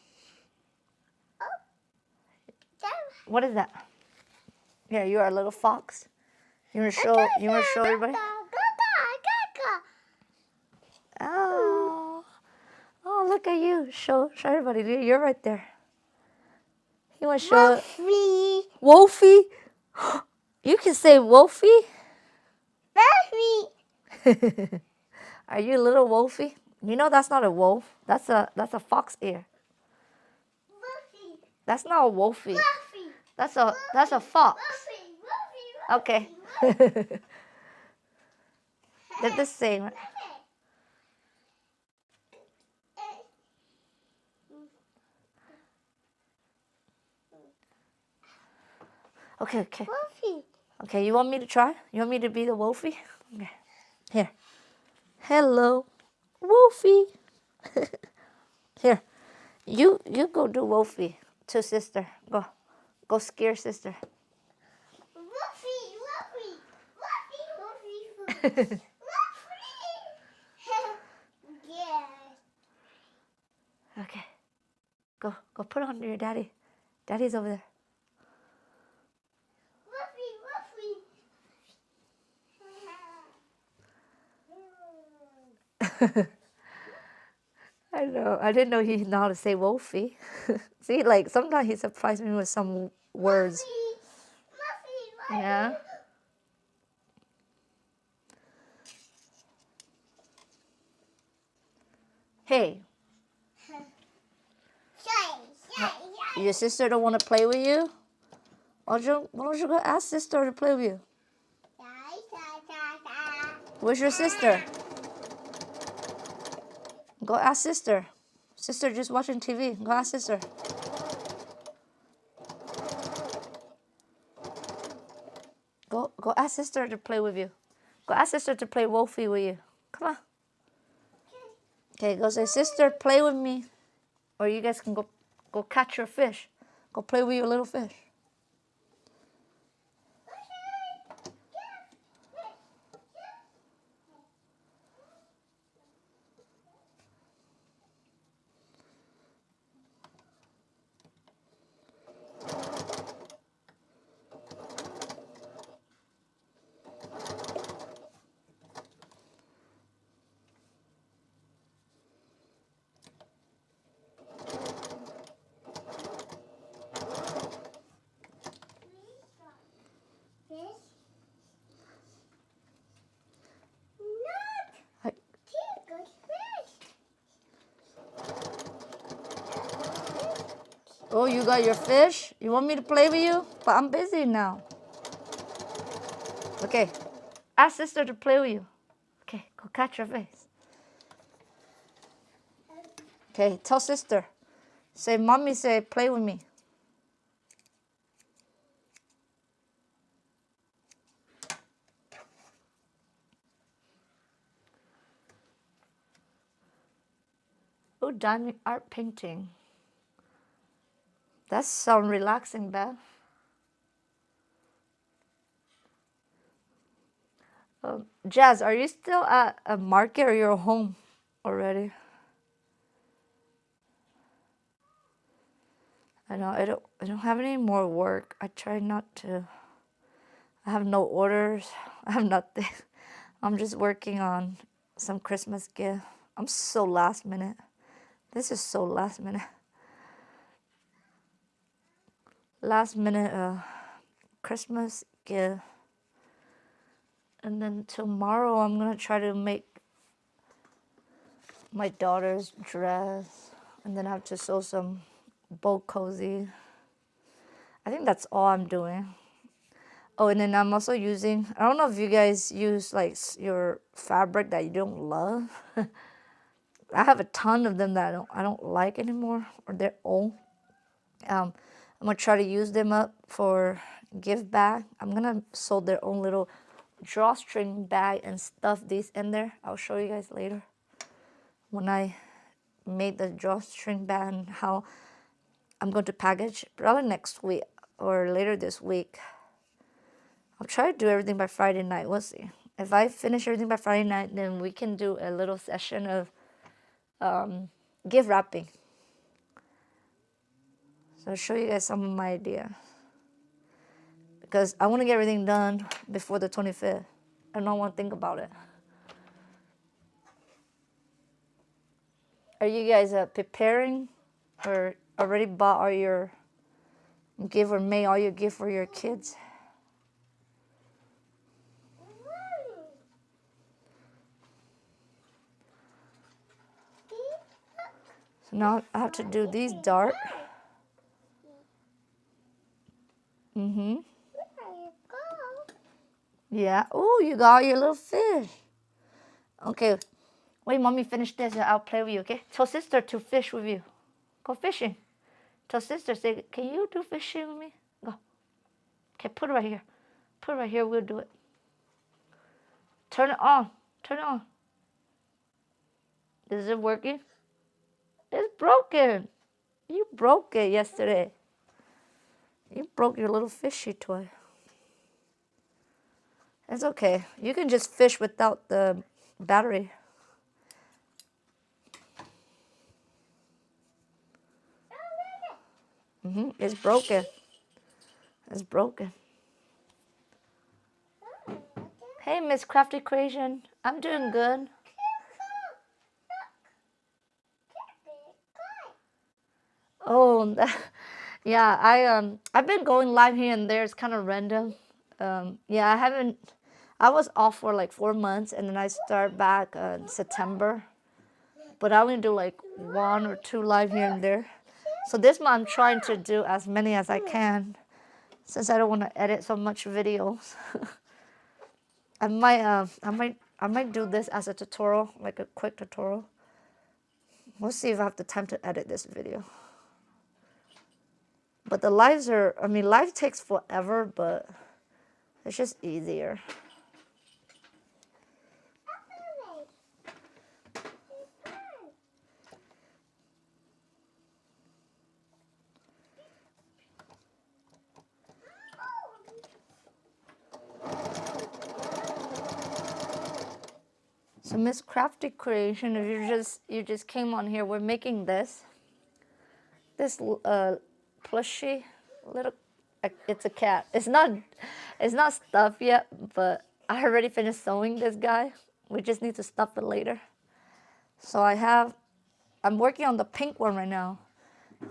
What is that? Yeah, you are a little fox. You want to show everybody? Oh, look at you. Show everybody. You're right there. You want to show Wolfie. Wolfie? You can say Wolfie? Wolfie. Are you a little Wolfie? You know that's not a wolf. That's a fox ear. Wolfie. That's not a Wolfie. Wolfie. That's a fox. Wolfie. Okay. They're the same. Okay. Wolfie. Okay, you want me to try? You want me to be the Wolfie? Okay. Here. Hello, Wolfie. Here. You go do Wolfie to sister. Go scare sister. Wolfie. Yeah. Okay. Go put on your daddy. Daddy's over there. I know. I didn't know he know how to say Wolfie. See, like sometimes he surprised me with some words. Yeah. Hey. Your sister don't want to play with you? Why don't you go ask sister to play with you? Where's your sister? Go ask sister. Sister just watching TV. Go ask sister. Go ask sister to play with you. Go ask sister to play Wolfie with you. Come on. Okay, go say, sister, play with me. Or you guys can go catch your fish. Go play with your little fish. Oh, you got your fish? You want me to play with you? But I'm busy now. Okay. Ask sister to play with you. Okay, go catch your fish. Okay, tell sister. Say, mommy say, play with me. Oh, diamond art painting. That sounds relaxing, Beth. Jazz, are you still at a market or you're home already? I know I don't have any more work. I try not to. I have no orders. I have nothing. I'm just working on some Christmas gift. I'm so last minute. This is so last minute. Last minute Christmas gift. And then tomorrow I'm gonna try to make my daughter's dress. And then I have to sew some bow cozy. I think that's all I'm doing. Oh, and then I'm also using, I don't know if you guys use like your fabric that you don't love. I have a ton of them that I don't like anymore, or they're old. I'm gonna try to use them up for gift bag. I'm gonna sew their own little drawstring bag and stuff these in there. I'll show you guys later when I made the drawstring bag and how I'm going to package. Probably next week or later this week. I'll try to do everything by Friday night. We'll see. If I finish everything by Friday night, then we can do a little session of gift wrapping. So I'll show you guys some of my ideas. Because I want to get everything done before the 25th. I don't want to think about it. Are you guys preparing or already bought all your gift or made all your gift for your kids? So now I have to do these dark. Yeah. Oh, you got your little fish. Okay. Wait, mommy, finish this and I'll play with you, okay? Tell sister to fish with you. Go fishing. Tell sister, say, can you do fishing with me? Go. Okay, put it right here. Put it right here, we'll do it. Turn it on. Turn it on. Is it working? It's broken. You broke it yesterday. You broke your little fishy toy. It's okay. You can just fish without the battery. It's broken. It's broken. Hey, Miss Crafty Creation. I'm doing good. Oh, yeah. I've been going live here and there. It's kind of random. Yeah, I was off for like 4 months, and then I start back in September. But I only do like 1 or 2 live here and there. So this month I'm trying to do as many as I can, since I don't want to edit so much videos. I might do this as a tutorial, like a quick tutorial. We'll see if I have the time to edit this video. But the lives are, I mean, live takes forever, but it's just easier. So Miss Crafty Creation, if you just came on here, we're making this plushie little. It's a cat. It's not stuffed yet, but I already finished sewing this guy. We just need to stuff it later. So I'm working on the pink one right now,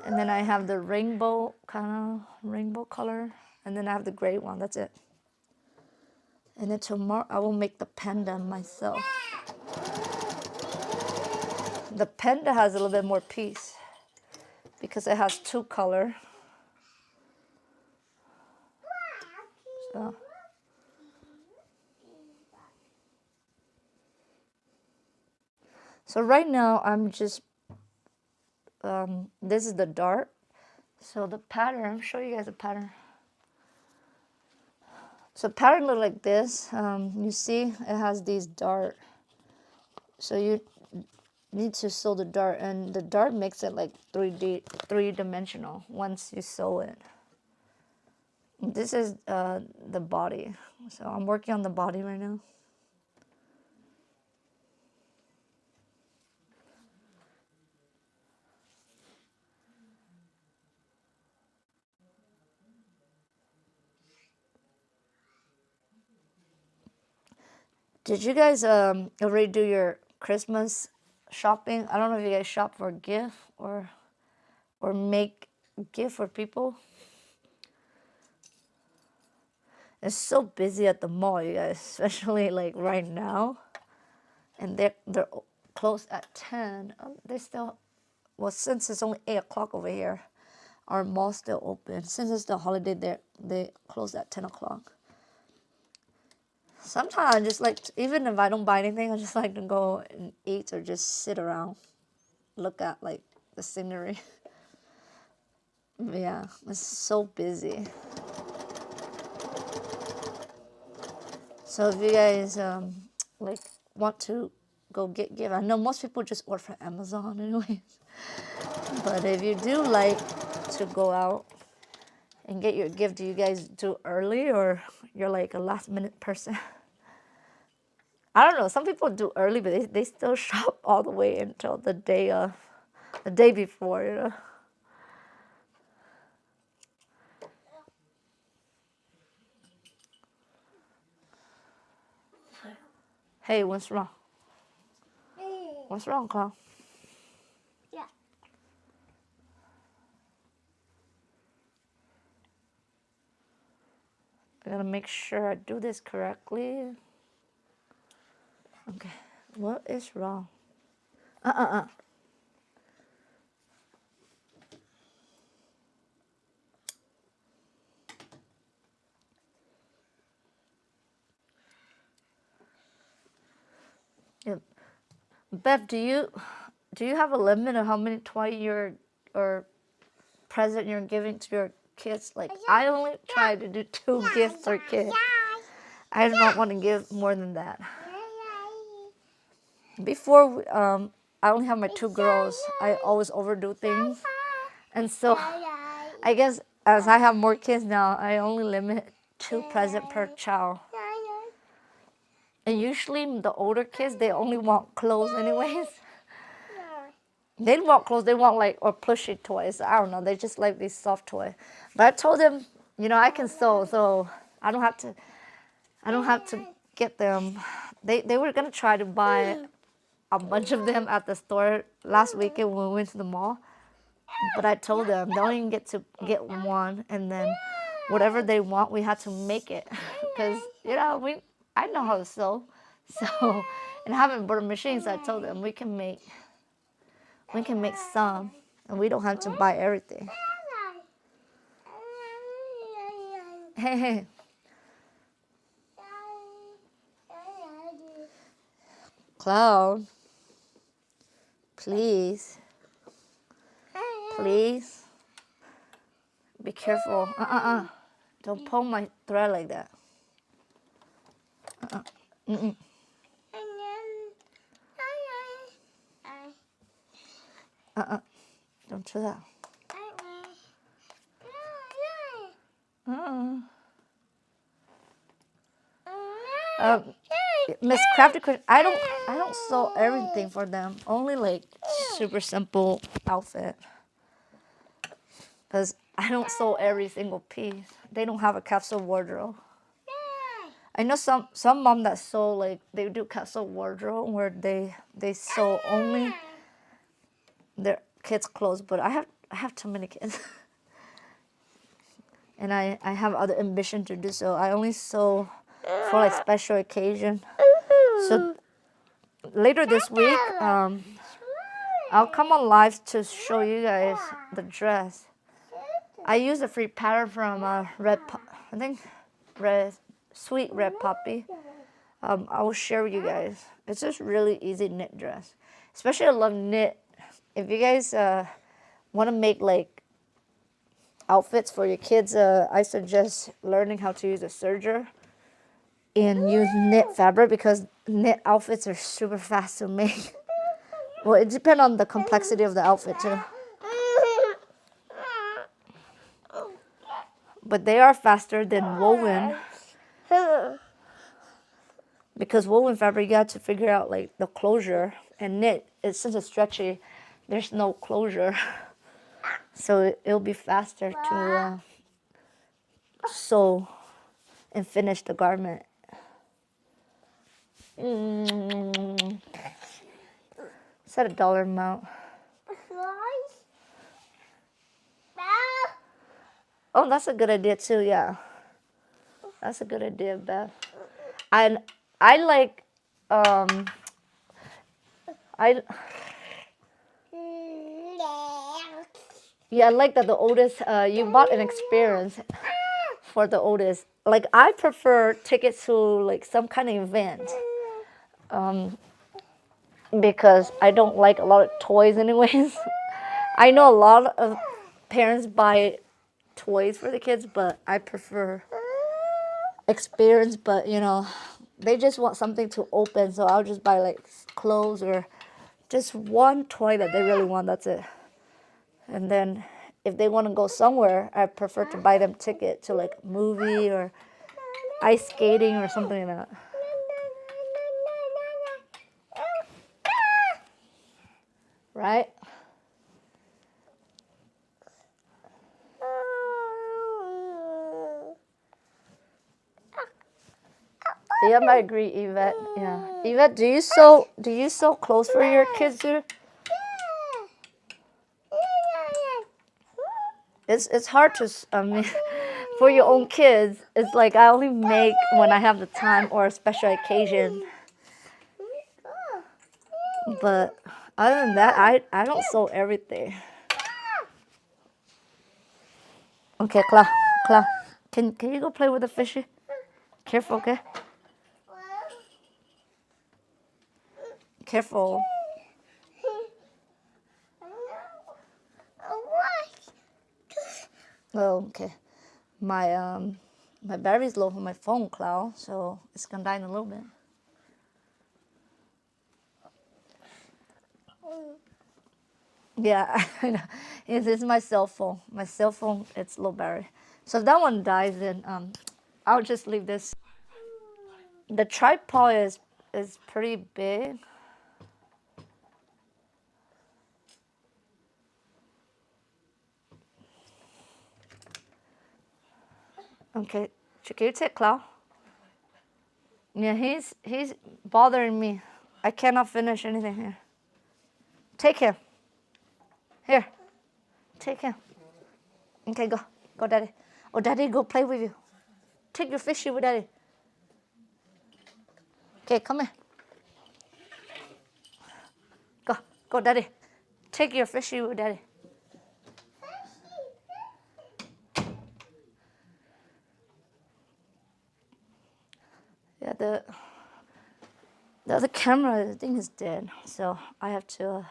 and then I have the rainbow color, and then I have the gray one. That's it. And then tomorrow I will make the panda myself. The panda has a little bit more piece because it has 2 color. So right now I'm just, this is the dart. So the pattern, I'll show you guys the pattern. So pattern look like this. You see it has these dart. So you need to sew the dart, and the dart makes it like 3-dimensional once you sew it. This is the body. So I'm working on the body right now. Did you guys already do your Christmas shopping? I don't know if you guys shop for a gift or make a gift for people. It's so busy at the mall, you guys, especially like right now. And they're closed at 10. They still, well, since it's only 8 o'clock over here, our mall's still open. Since it's the holiday, they close at 10 o'clock. Sometimes I just like, even if I don't buy anything, I just like to go and eat or just sit around, look at like the scenery. Yeah, it's so busy. So if you guys like want to go get gift, I know most people just order from Amazon anyways. But if you do like to go out and get your gift, do you guys do early or you're like a last minute person? I don't know. Some people do early, but they still shop all the way until the day before, you know. Hey, what's wrong? What's wrong, Clown? Yeah. I gotta make sure I do this correctly. Okay, what is wrong? Yep. Bev, do you have a limit of how many toy or present you're giving to your kids? Like I only try to do 2 gifts per kid. I do not want to give more than that. Before, I only have my 2 girls. I always overdo things. And so, I guess as I have more kids now, I only limit 2 presents per child. And usually, the older kids, they only want clothes anyways. They don't want clothes, they want like, or plushie toys. I don't know, they just like these soft toys. But I told them, you know, I can sew, so I don't have to get them. They were gonna try to buy a bunch of them at the store last weekend when we went to the mall. But I told them they only get to get one, and then whatever they want, we had to make it. Because, you know, I know how to sew. So, and I haven't bought a machine, so I told them we can make some. and we don't have to buy everything. Hey, hey. Cloud, please, please, be careful. Don't pull my thread like that. Don't do that. Miss Crafty, I don't sew everything for them. Only like super simple outfit. Because I don't sew every single piece. They don't have a capsule wardrobe. I know some mom that sew, like they do capsule wardrobe where they sew only their kids' clothes, but I have too many kids. And I have other ambition to do so. I only sew for like special occasion. So later this week, I'll come on live to show you guys the dress. I use a free pattern from Sweet Red Poppy. I will share with you guys. It's just really easy knit dress. Especially I love knit. If you guys want to make like outfits for your kids, I suggest learning how to use a serger and use knit fabric because knit outfits are super fast to make. Well, it depends on the complexity of the outfit too. But they are faster than woven. Because woven fabric, you got to figure out like the closure, and knit, since it's stretchy, there's no closure. So it'll be faster to sew and finish the garment. Set a dollar amount. Oh, that's a good idea too, yeah. That's a good idea, Beth. And I like, yeah, I like that the oldest, you bought an experience for the oldest. Like, I prefer tickets to, like, some kind of event. Because I don't like a lot of toys anyways. I know a lot of parents buy toys for the kids, but I prefer experience. But, you know, they just want something to open, so I'll just buy, like, clothes or just one toy that they really want, that's it. And then if they want to go somewhere, I prefer to buy them ticket to like a movie or ice skating or something like that. Right? Yeah, I agree, Yvette. Yeah, Yvette, do you sew clothes for your kids too? It's hard to, I mean, for your own kids, it's like I only make when I have the time or a special occasion. But other than that, I don't sew everything. Okay, Cla, can you go play with the fishy? Careful, okay? Careful. Oh, okay. My battery's low on my phone, Cloud, so it's gonna die in a little bit. Yeah, I know. This is my cell phone. My cell phone, it's low battery. So if that one dies, then I'll just leave this. The tripod is pretty big. Okay, can you take Cloud? Yeah, he's bothering me. I cannot finish anything here. Take him. Here. Take him. Okay, go, Daddy. Oh, Daddy, go play with you. Take your fishy with Daddy. Okay, come here. Go, Daddy. Take your fishy with Daddy. Yeah, the other camera, the thing is dead, so I have to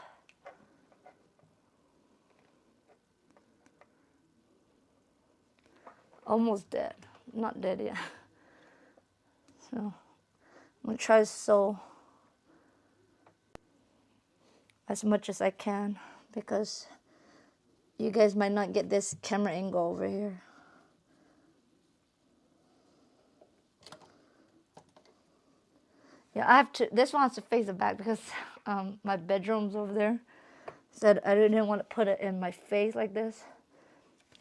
almost dead, not dead yet. So I'm gonna try to sew as much as I can because you guys might not get this camera angle over here. Yeah, I have to, this one has to face the back because my bedroom's over there. Said I didn't want to put it in my face like this.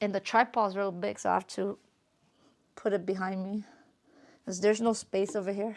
And the tripod's real big, so I have to put it behind me because there's no space over here.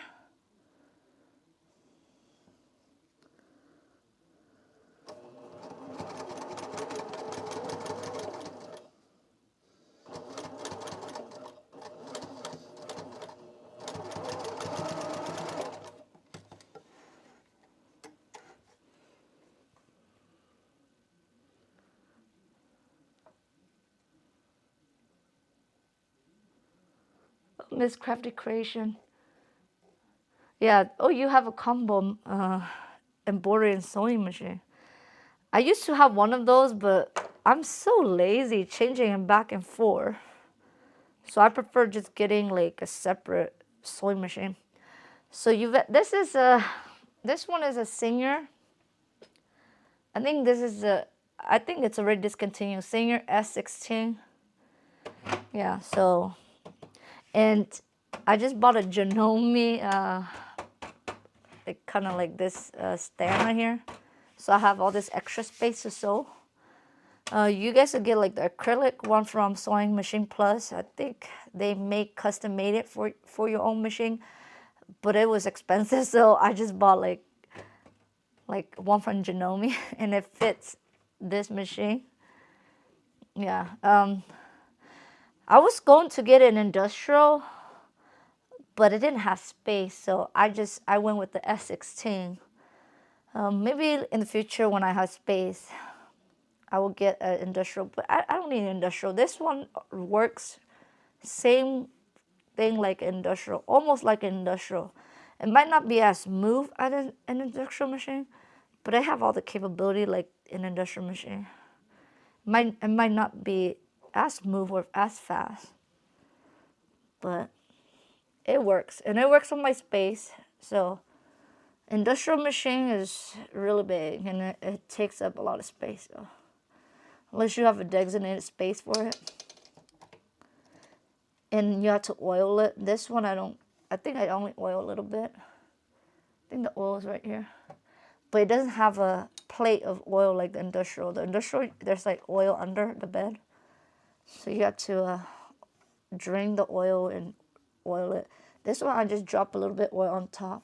Miss Crafty Creation. Yeah. Oh, you have a combo embroidery and sewing machine. I used to have one of those, but I'm so lazy changing them back and forth. So I prefer just getting like a separate sewing machine. So this is this one is a Singer. I think this is I think it's already discontinued. Singer S16. Yeah. So, and I just bought a Janome, kind of like this stand right here. So I have all this extra space to sew. You guys will get like the acrylic one from Sewing Machine Plus. I think they make custom made it for your own machine, but it was expensive, so I just bought like one from Janome, and it fits this machine. Yeah. I was going to get an industrial, but it didn't have space, so I went with the S16. Maybe in the future when I have space, I will get an industrial, but I don't need an industrial. This one works same thing like industrial, almost like an industrial. It might not be as smooth as an industrial machine, but I have all the capability like an industrial machine. It might not be as smooth or as fast, but it works, and it works on my space. So industrial machine is really big, and it takes up a lot of space. So unless you have a designated space for it, and you have to oil it. This one I think I only oil a little bit. I think the oil is right here, but it doesn't have a plate of oil like the industrial. The industrial, there's like oil under the bed, so you have to drain the oil and oil it. This one I just drop a little bit oil on top.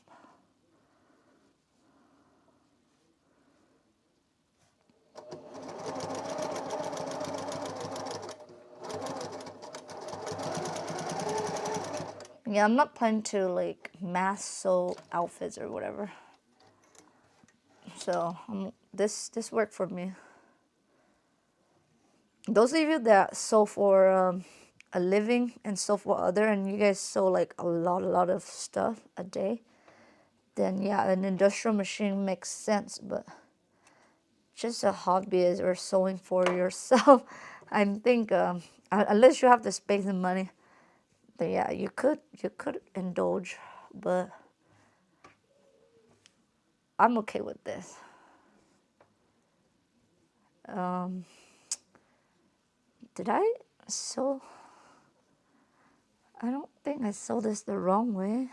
Yeah, I'm not planning to like mass sew outfits or whatever. So this worked for me. Those of you that sew for a living and sew for other, and you guys sew like a lot of stuff a day, then yeah, an industrial machine makes sense. But just a hobbyist or sewing for yourself, I think unless you have the space and money, then yeah, you could indulge, but I'm okay with this. Did I sew? I don't think I sewed this the wrong way.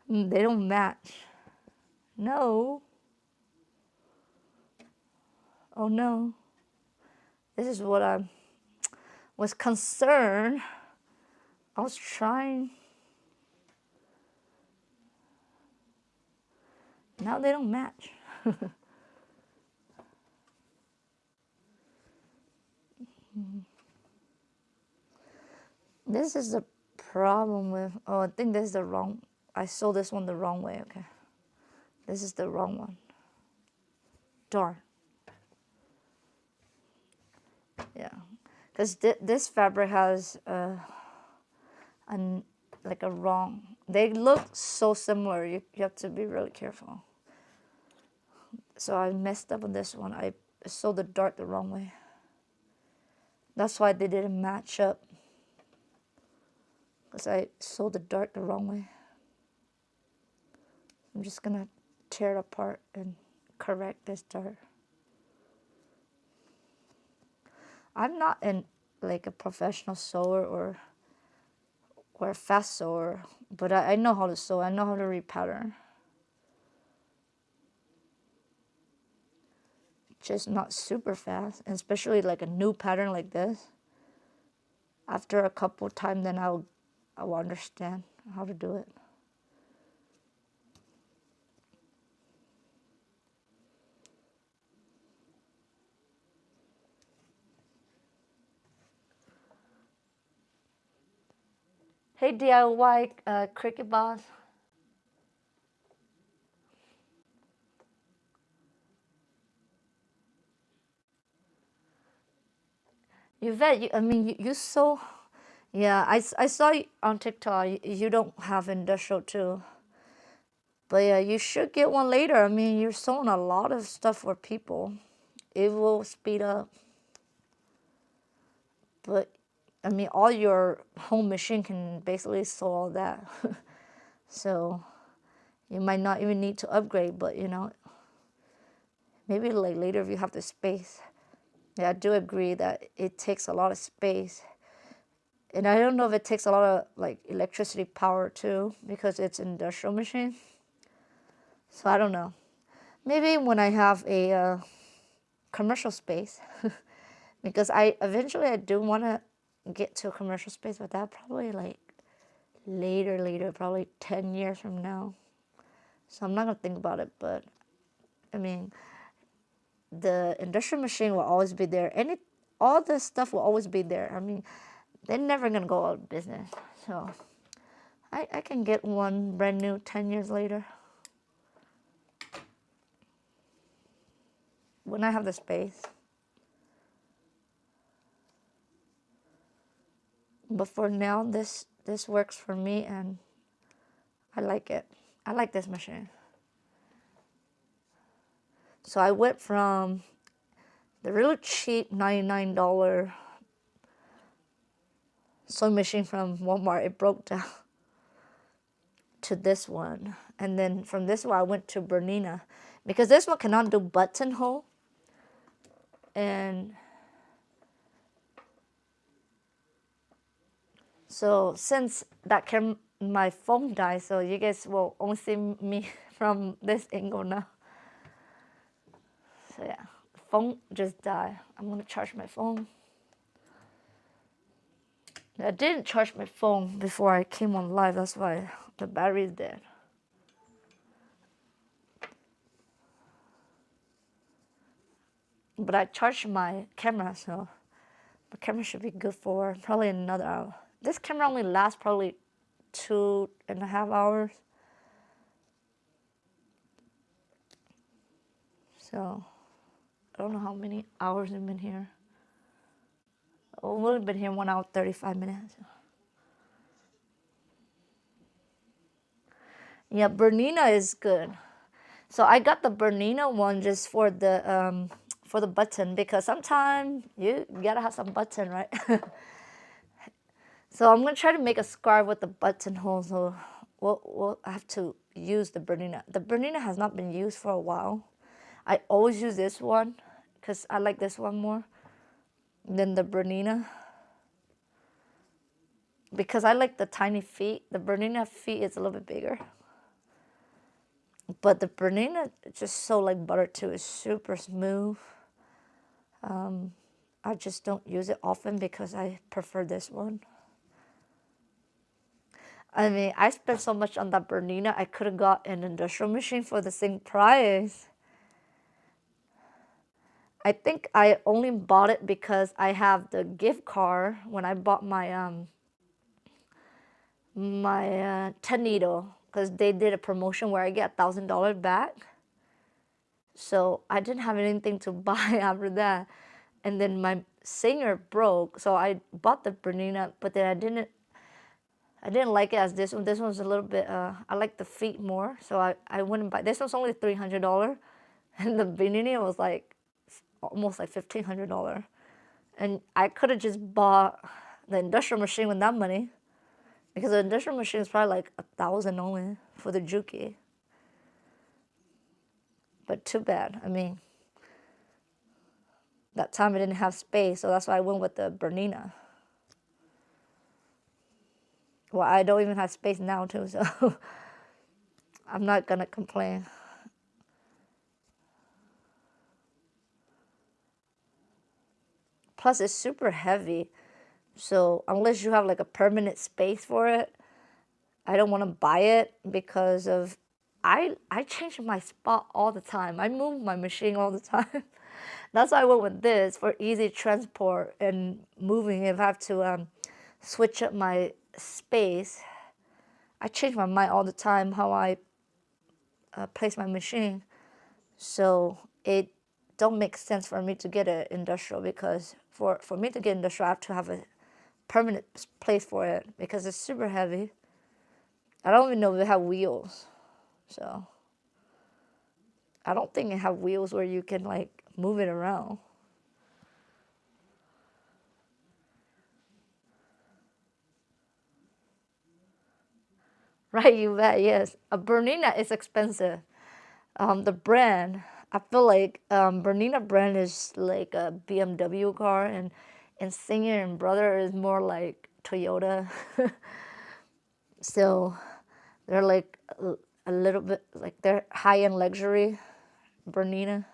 They don't match. No. Oh no. This is what I was concerned. I was trying. Now they don't match. This is the problem with, oh, I think this is the wrong, I sewed this one the wrong way, okay. This is the wrong one. Darn. Yeah, because this fabric has like a wrong. They look so similar. You have to be really careful. So I messed up on this one. I sewed the dart the wrong way. That's why they didn't match up. Because I sewed the dart the wrong way. I'm just gonna tear it apart and correct this dart. I'm not like a professional sewer or a fast sewer, but I know how to sew. I know how to repattern. Just not super fast, and especially like a new pattern like this. After a couple times, then I'll understand how to do it. Hey DIY Cricket Boss. Yvette, you sew. Yeah, I saw you on TikTok. You don't have industrial too. But yeah, you should get one later. I mean, you're sewing a lot of stuff for people. It will speed up. But I mean, all your home machine can basically sew all that. So you might not even need to upgrade, but you know, maybe like later if you have the space. Yeah, I do agree that it takes a lot of space. And I don't know if it takes a lot of like electricity power too, because it's an industrial machine. So I don't know. Maybe when I have a commercial space, because I do want to get to a commercial space, but that probably like later, probably 10 years from now. So I'm not gonna think about it, but I mean, the industrial machine will always be there. All this stuff will always be there. I mean, they're never gonna go out of business. So I can get one brand new 10 years later when I have the space. But for now, this works for me, and I like it. I like this machine. So I went from the really cheap $99 sewing machine from Walmart. It broke down to this one, and then from this one I went to Bernina, because this one cannot do buttonhole, and so since that my phone died, so you guys will only see me from this angle now. So yeah, the phone just died. I'm gonna charge my phone. I didn't charge my phone before I came on live, that's why the battery is dead. But I charged my camera, so my camera should be good for probably another hour. This camera only lasts probably 2.5 hours. So I don't know how many hours I've been here. We've only been here 1 hour 35 minutes. Yeah, Bernina is good. So I got the Bernina one just for the button, because sometimes you gotta have some button, right? So I'm gonna try to make a scarf with the buttonhole. So we'll have to use the Bernina. The Bernina has not been used for a while. I always use this one because I like this one more than the Bernina, because I like the tiny feet. The Bernina feet is a little bit bigger. But the Bernina just so like butter too. It's super smooth. I just don't use it often because I prefer this one. I mean, I spent so much on that Bernina, I could have got an industrial machine for the same price. I think I only bought it because I have the gift card when I bought my my 10 needle, because they did a promotion where I get $1,000 back. So I didn't have anything to buy after that. And then my singer broke, so I bought the Bernina, but then I didn't like it as this one. This one's a little bit, I like the feet more. So I wouldn't buy, this one's only $300. And the beanie was like, almost like $1,500. And I could have just bought the industrial machine with that money. Because the industrial machine is probably like $1,000 only for the Juki. But too bad. I mean, that time I didn't have space, so that's why I went with the Bernina. Well, I don't even have space now too, so I'm not gonna complain. Plus, it's super heavy, so unless you have like a permanent space for it, I don't want to buy it because of I change my spot all the time. I move my machine all the time. That's why I went with this for easy transport and moving. If I have to switch up my space, I change my mind all the time how I place my machine. So it don't make sense for me to get an industrial because for me to get industrial, I have to have a permanent place for it because it's super heavy. I don't even know if it have wheels. So I don't think it have wheels where you can like move it around. Right, you bet, yes. A Bernina is expensive. The brand, I feel like Bernina brand is like a BMW car, and Singer and Brother is more like Toyota. So they're like a little bit like they're high-end luxury, Bernina.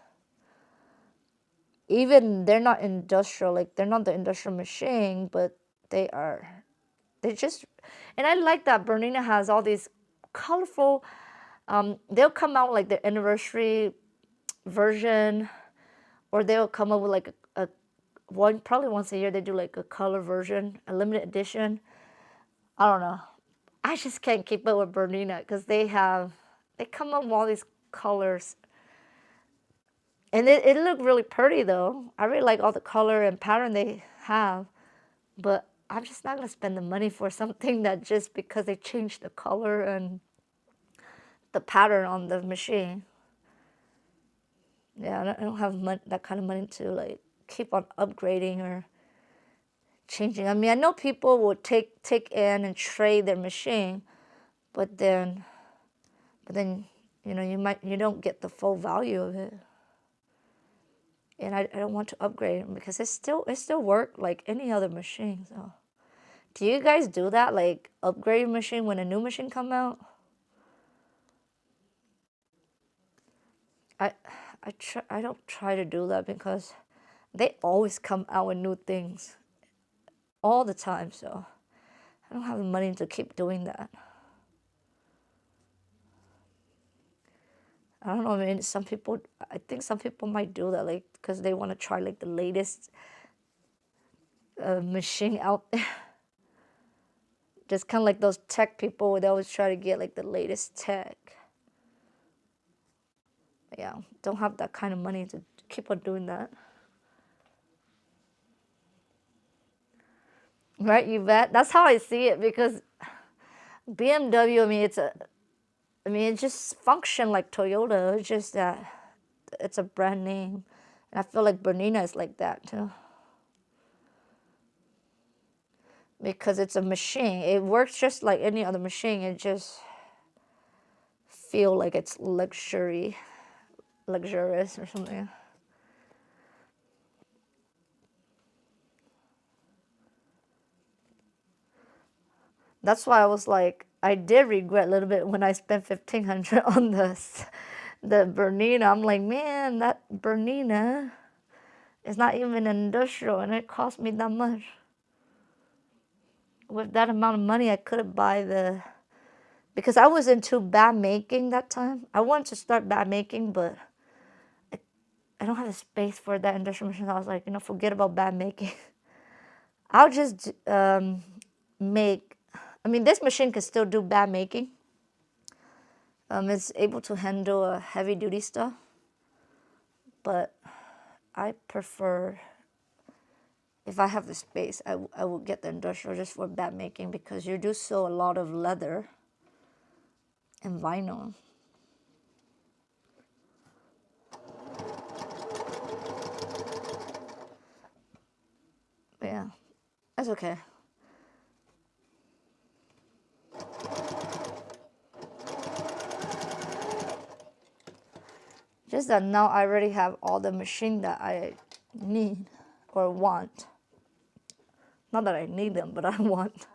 Even they're not industrial, like they're not the industrial machine, but they are. They just, and I like that Bernina has all these colorful. They'll come out like their anniversary version, or they'll come up with like a one probably once a year they do like a color version, a limited edition. I don't know. I just can't keep up with Bernina because they come up with all these colors. And it looked really pretty though. I really like all the color and pattern they have. But I'm just not gonna spend the money for something that just because they changed the color and the pattern on the machine. Yeah, I don't have that kind of money to like keep on upgrading or changing. I mean, I know people will take in and trade their machine, but then you know you don't get the full value of it. And I don't want to upgrade them because it still work like any other machine. So, do you guys do that? Like upgrade your machine when a new machine come out? I don't try to do that because they always come out with new things all the time. So I don't have the money to keep doing that. I don't know. I mean, I think some people might do that, like because they want to try like the latest machine out there. Just kind of like those tech people, they always try to get like the latest tech. But yeah, don't have that kind of money to keep on doing that. Right, you bet. That's how I see it because BMW, I mean, it just function like Toyota. It's just that it's a brand name. And I feel like Bernina is like that too. Because it's a machine. It works just like any other machine. It just feel like it's luxurious or something. That's why I was like, I did regret a little bit when I spent $1,500 on the Bernina. I'm like, man, that Bernina is not even industrial, and it cost me that much. With that amount of money, I could have buy because I was into bag making that time. I wanted to start bag making, but I don't have the space for that industrial machine. I was like, forget about bag making. I'll just make. I mean, this machine can still do bag making. It's able to handle heavy duty stuff, but I prefer if I have the space, I will get the industrial just for bag making, because you do sew a lot of leather and vinyl. But yeah, that's okay. Just that now I already have all the machine that I need or want. Not that I need them, but I want.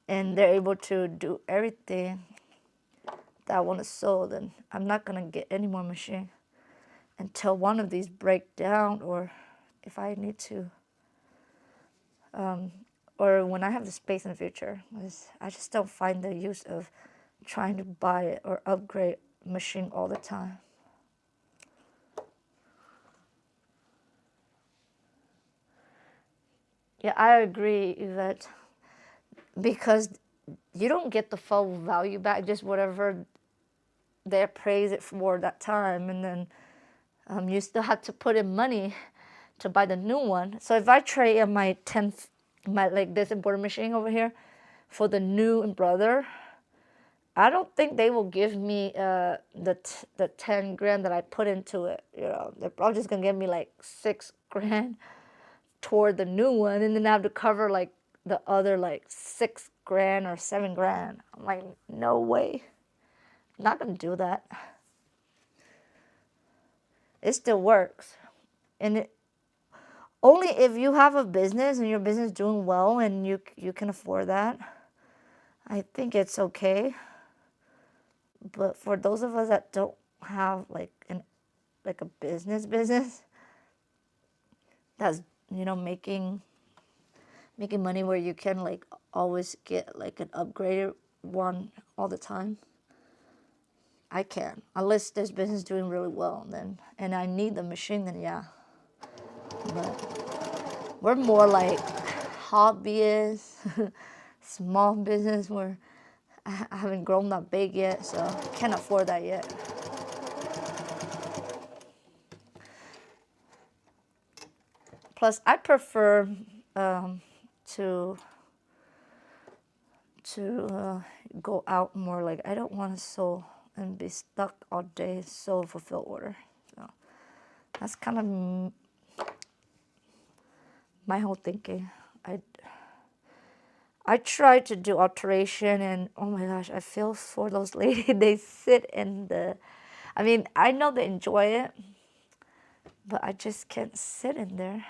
And they're able to do everything that I want to sew. Then I'm not going to get any more machine until one of these break down, or if I need to. Or when I have the space in the future. I just don't find the use of trying to buy it or upgrade machine all the time. Yeah, I agree that, because you don't get the full value back, just whatever they appraise it for that time, and then you still have to put in money to buy the new one. So if I trade in my like this embroidery machine over here for the new embroider, I don't think they will give me the 10 grand that I put into it. You know, they're probably just gonna give me like 6 grand toward the new one, and then I have to cover like the other like 6 grand or 7 grand. I'm like, no way, not gonna do that. It still works, and only if you have a business and your business is doing well and you can afford that, I think it's okay. But for those of us that don't have like a business, that's, you know, making money where you can like always get like an upgraded one all the time. I can't, unless this business is doing really well, then, and I need the machine, then yeah. But we're more like hobbyists, small business, where I haven't grown that big yet, so can't afford that yet. Plus, I prefer to go out more. Like, I don't want to sew and be stuck all day, sew, fulfill order. So that's kind of my whole thinking. I try to do alteration, and oh my gosh, I feel for those ladies. They sit in I mean, I know they enjoy it, but I just can't sit in there.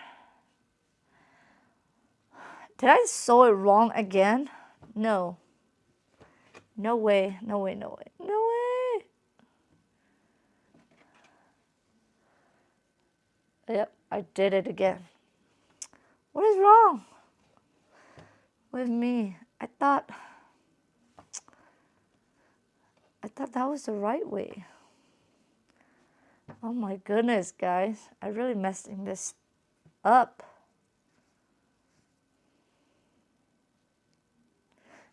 Did I sew it wrong again? No. No way, no way, no way, no way. Yep, I did it again. What is wrong with me? I thought that was the right way. Oh my goodness, guys. I really messing this up.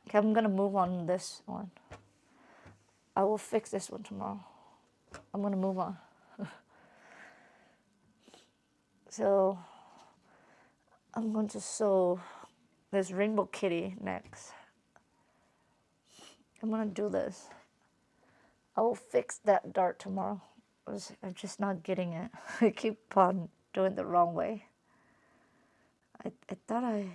Okay, I'm gonna move on this one. I will fix this one tomorrow. I'm gonna move on. So I'm going to sew this rainbow kitty next. I'm gonna do this. I will fix that dart tomorrow. I'm just not getting it. I keep on doing the wrong way. I thought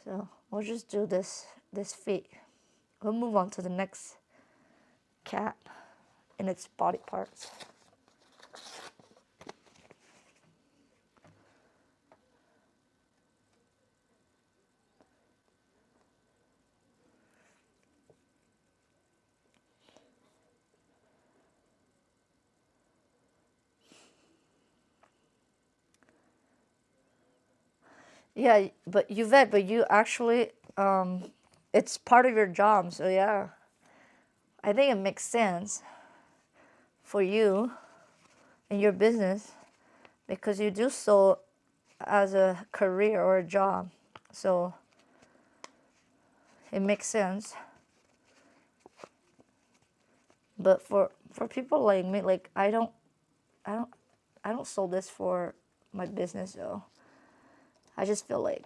so we'll just do this feet. We'll move on to the next cat and its body parts. Yeah, but Yvette, but you actually, it's part of your job, so yeah. I think it makes sense for you and your business, because you do so as a career or a job, so it makes sense. But for people like me, like I don't I don't sell this for my business though. I just feel like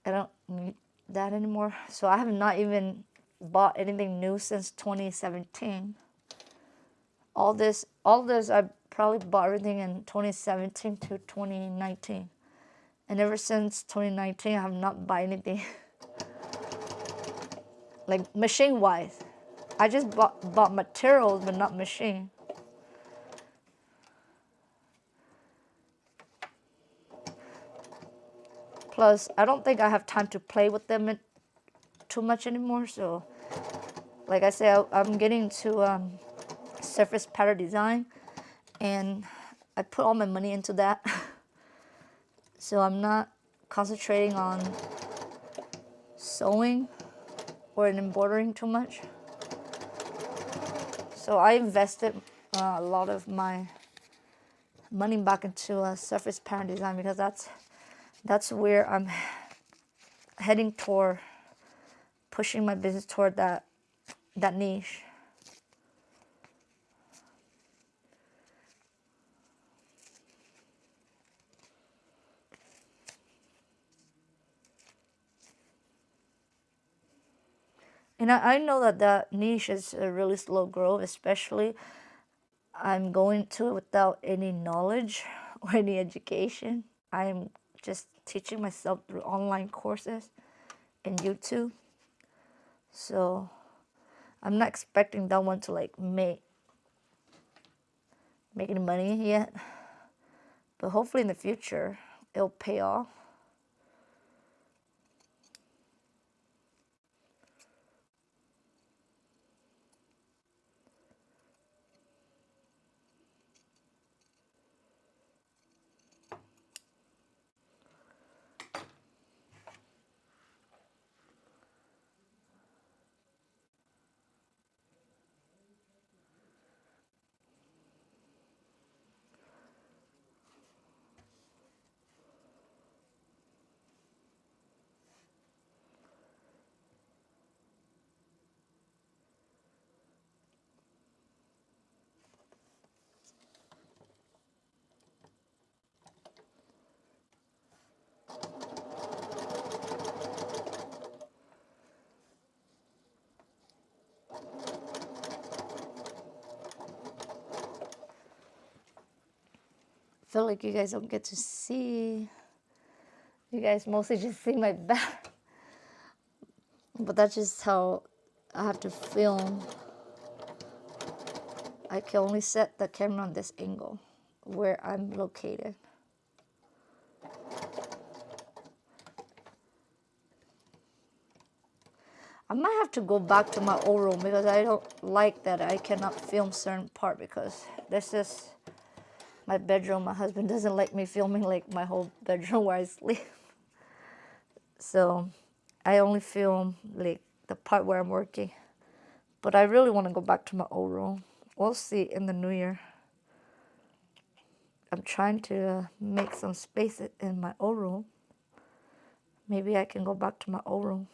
I don't need that anymore. So I have not even bought anything new since 2017. All this, I probably bought everything in 2017 to 2019. And ever since 2019, I have not bought anything. Like machine-wise. I just bought materials, but not machine. Plus, I don't think I have time to play with them too much anymore. So, like I said, I'm getting to surface pattern design, and I put all my money into that. So I'm not concentrating on sewing or embroidering too much. So I invested a lot of my money back into surface pattern design because that's where I'm heading toward, pushing my business toward that niche. And I know that niche is a really slow growth, especially I'm going to it without any knowledge or any education. I'm just teaching myself through online courses and YouTube. So I'm not expecting that one to like make any money yet. But hopefully in the future, it'll pay off. I feel like you guys don't get to see. You guys mostly just see my back. But that's just how I have to film. I can only set the camera on this angle where I'm located. I might have to go back to my old room because I don't like that I cannot film certain part because this is my bedroom. My husband doesn't like me filming like my whole bedroom where I sleep. So I only film like the part where I'm working. But I really want to go back to my old room. We'll see in the new year. I'm trying to make some space in my old room. Maybe I can go back to my old room.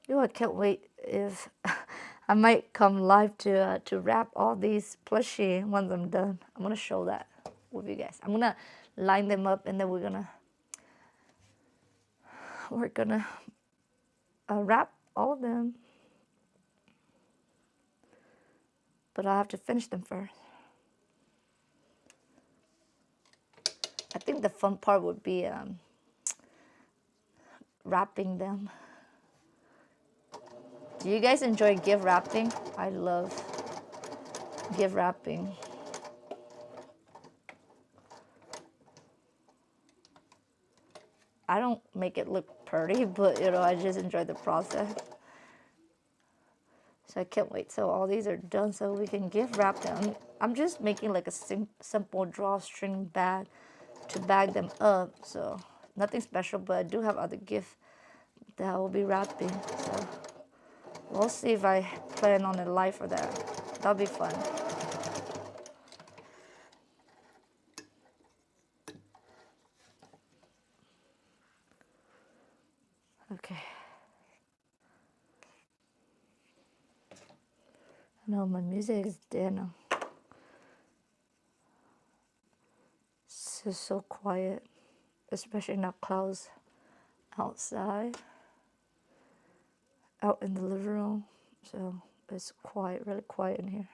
You know, I can't wait if I might come live to wrap all these plushie once I'm done. I'm gonna show that with you guys. I'm gonna line them up and then we're gonna wrap all of them. But I have to finish them first. I think the fun part would be wrapping them. Do you guys enjoy gift wrapping? I love gift wrapping. I don't make it look pretty, but you know, I just enjoy the process. So I can't wait till all these are done so we can gift wrap them. I'm just making like a simple drawstring bag to bag them up. So nothing special, but I do have other gifts that I will be wrapping. So we'll see if I plan on a live for that. That'll be fun. Okay. No, my music is dead now. It's just so quiet, especially now clouds outside, out in the living room. So it's quiet, really quiet in here.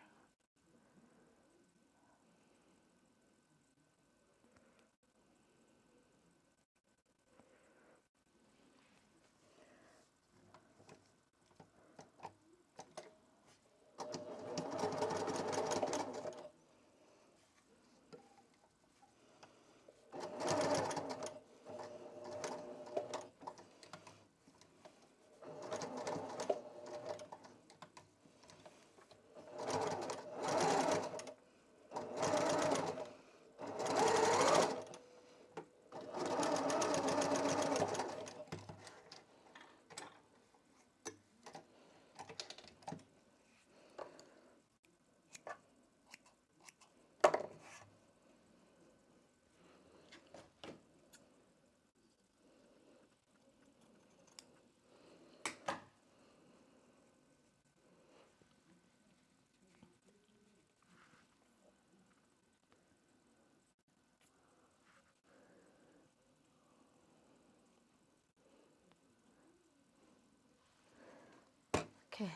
Okay,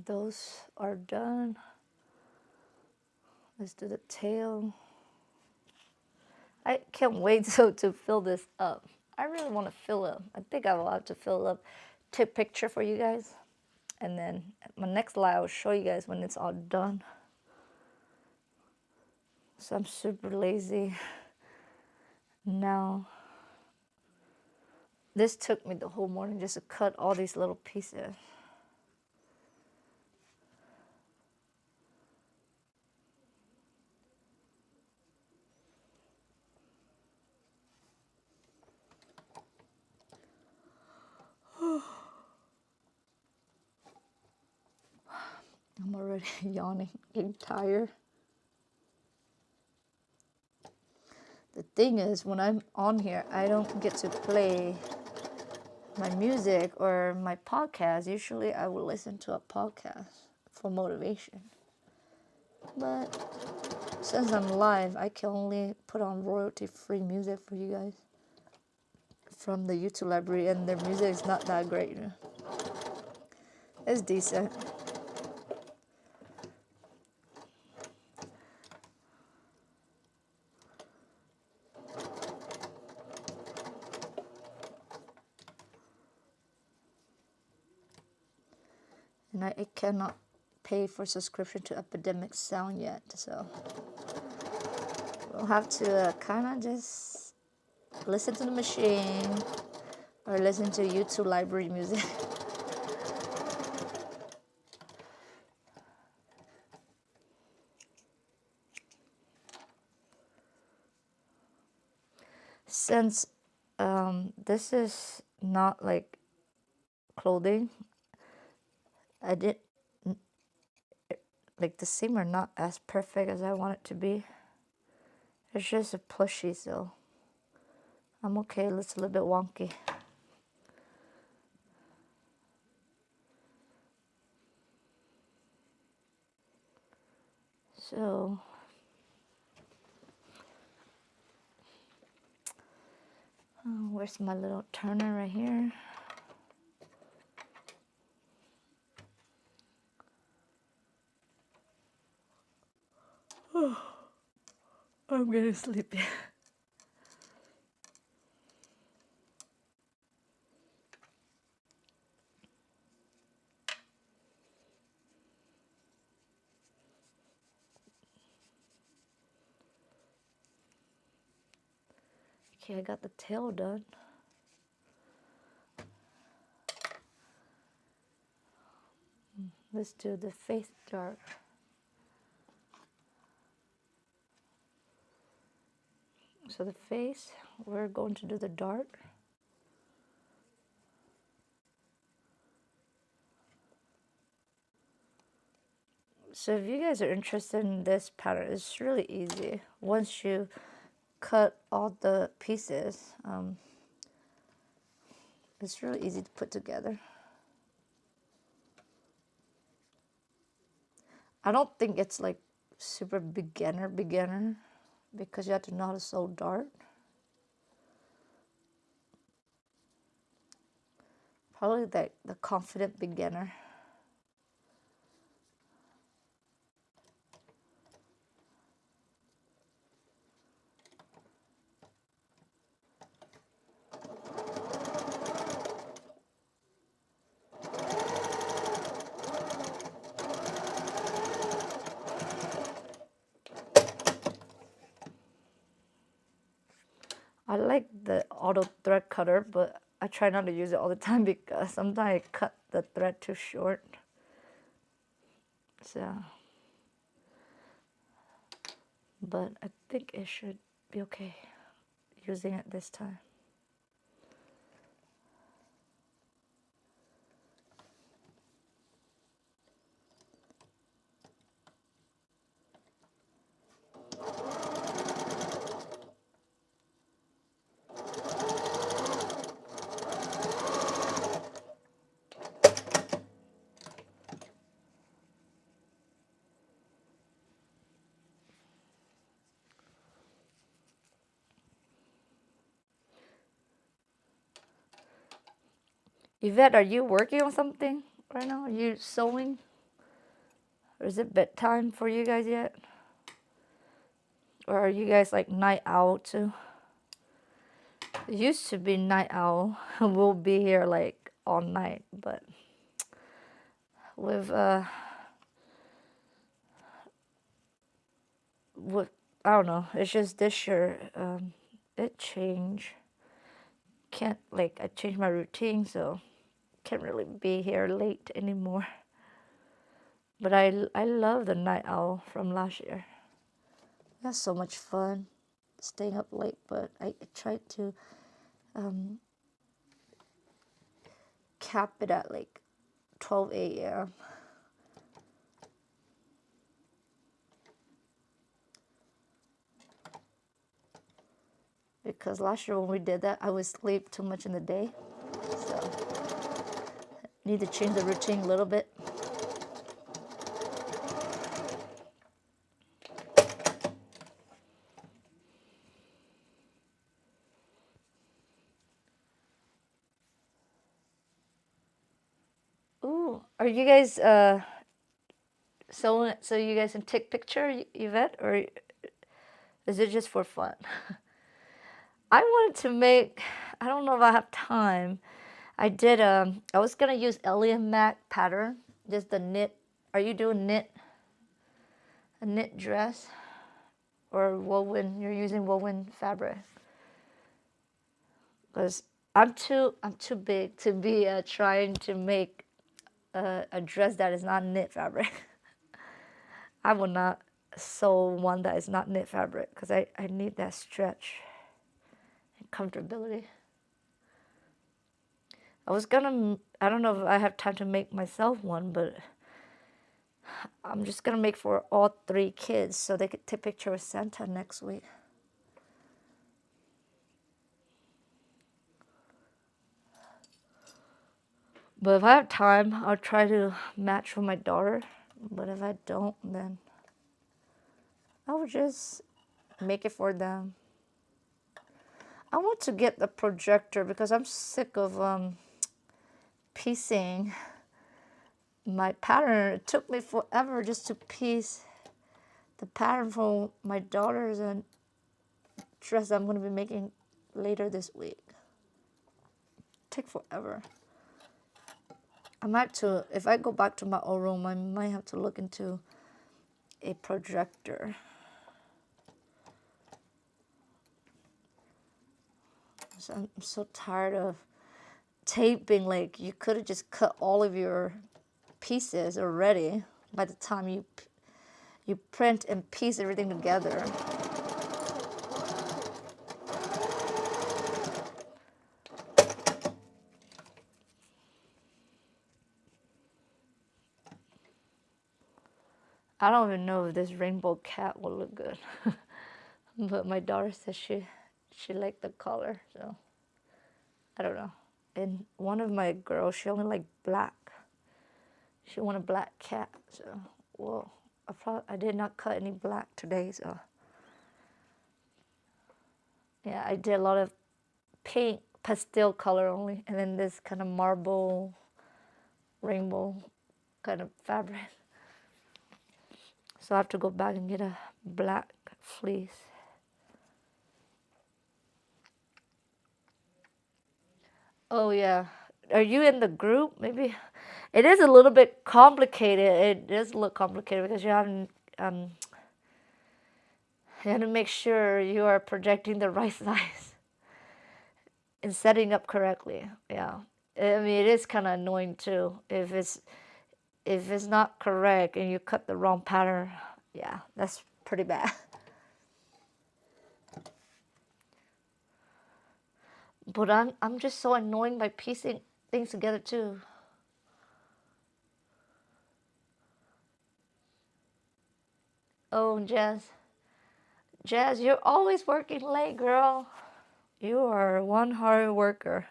those are done. Let's do the tail. I can't wait to fill this up. I really want to fill up. I think I will have to fill up, take a picture for you guys. And then my next live, I'll show you guys when it's all done. So I'm super lazy now. This took me the whole morning just to cut all these little pieces. I'm already yawning, getting tired. The thing is, when I'm on here, I don't get to play my music or my podcast. Usually I will listen to a podcast for motivation. But since I'm live, I can only put on royalty-free music for you guys from the YouTube library, and their music is not that great. It's decent. And I cannot pay for subscription to Epidemic Sound yet, so we'll have to kind of just listen to the machine or listen to YouTube library music. Since this is not like clothing, I did like the seam are not as perfect as I want it to be. It's just a plushie, so I'm okay. It's a little bit wonky. So where's my little turner right here? I'm getting sleepy. Okay, I got the tail done. Let's do the face dark. So the face, we're going to do the dark. So if you guys are interested in this pattern, it's really easy. Once you cut all the pieces, it's really easy to put together. I don't think it's like super beginner because you have to know how to sew dart. Probably the confident beginner. I like the auto thread cutter, but I try not to use it all the time because sometimes I cut the thread too short. So, but I think it should be okay using it this time. Yvette, are you working on something right now? Are you sewing? Or is it bedtime for you guys yet? Or are you guys like night owl too? It used to be night owl. We'll be here like all night, but with I don't know. It's just this year it changed. Can't like I changed my routine, so can't really be here late anymore. But I love the night owl from last year. That's so much fun staying up late, but I tried to cap it at like 12 a.m. Because last year when we did that, I would sleep too much in the day. So need to change the routine a little bit. Ooh, are you guys so you guys can take picture, Yvette, or is it just for fun? I wanted to make, I don't know if I have time. I did I was gonna use Alien Mac pattern, just the knit. Are you doing knit? A knit dress or woven? You're using woven fabric? Because I'm too big to be trying to make a dress that is not knit fabric. I will not sew one that is not knit fabric because I need that stretch and comfortability. I was gonna, I don't know if I have time to make myself one, but I'm just gonna make for all 3 kids so they could take a picture with Santa next week. But if I have time, I'll try to match with my daughter. But if I don't, then I will just make it for them. I want to get the projector because I'm sick of piecing my pattern. It took me forever just to piece the pattern for my daughter's dress I'm going to be making later this week. Take forever. I might to, if I go back to my old room, I might have to look into a projector. So I'm so tired of taping. Like, you could have just cut all of your pieces already by the time you print and piece everything together. I don't even know if this rainbow cat will look good. But my daughter says she liked the color, so I don't know. And one of my girls, she only liked black. She wanted a black cat, so well, I did not cut any black today, so yeah, I did a lot of pink pastel color only, and then this kind of marble rainbow kind of fabric. So I have to go back and get a black fleece. Oh yeah, are you in the group? Maybe it is a little bit complicated. It does look complicated because um, you have to make sure you are projecting the right size and setting up correctly. Yeah, I mean it is kind of annoying too if it's not correct and you cut the wrong pattern. Yeah, that's pretty bad. But I'm just so annoying by piecing things together too. Oh, Jazz, you're always working late, girl. You are one hard worker.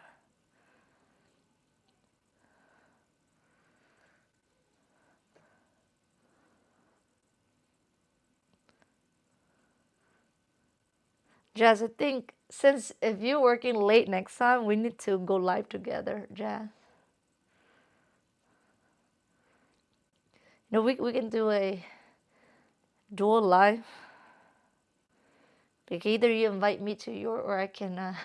Jazz, I think since if you're working late next time, we need to go live together, Jazz. You know, we can do a dual live. Like either you invite me to your, or I can.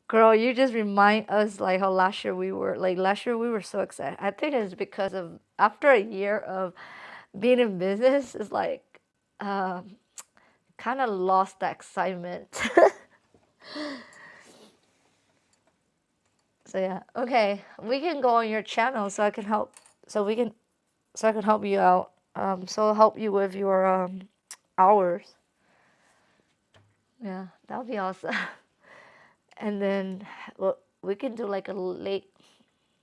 Girl, you just remind us like how last year we were. Like last year we were so excited. I think it's because of after a year of being in business, it's like kind of lost that excitement. So yeah, okay, we can go on your channel so I can help. So I can help you out. So I'll help you with your hours. Yeah, that'll be awesome. And then, well, we can do like a late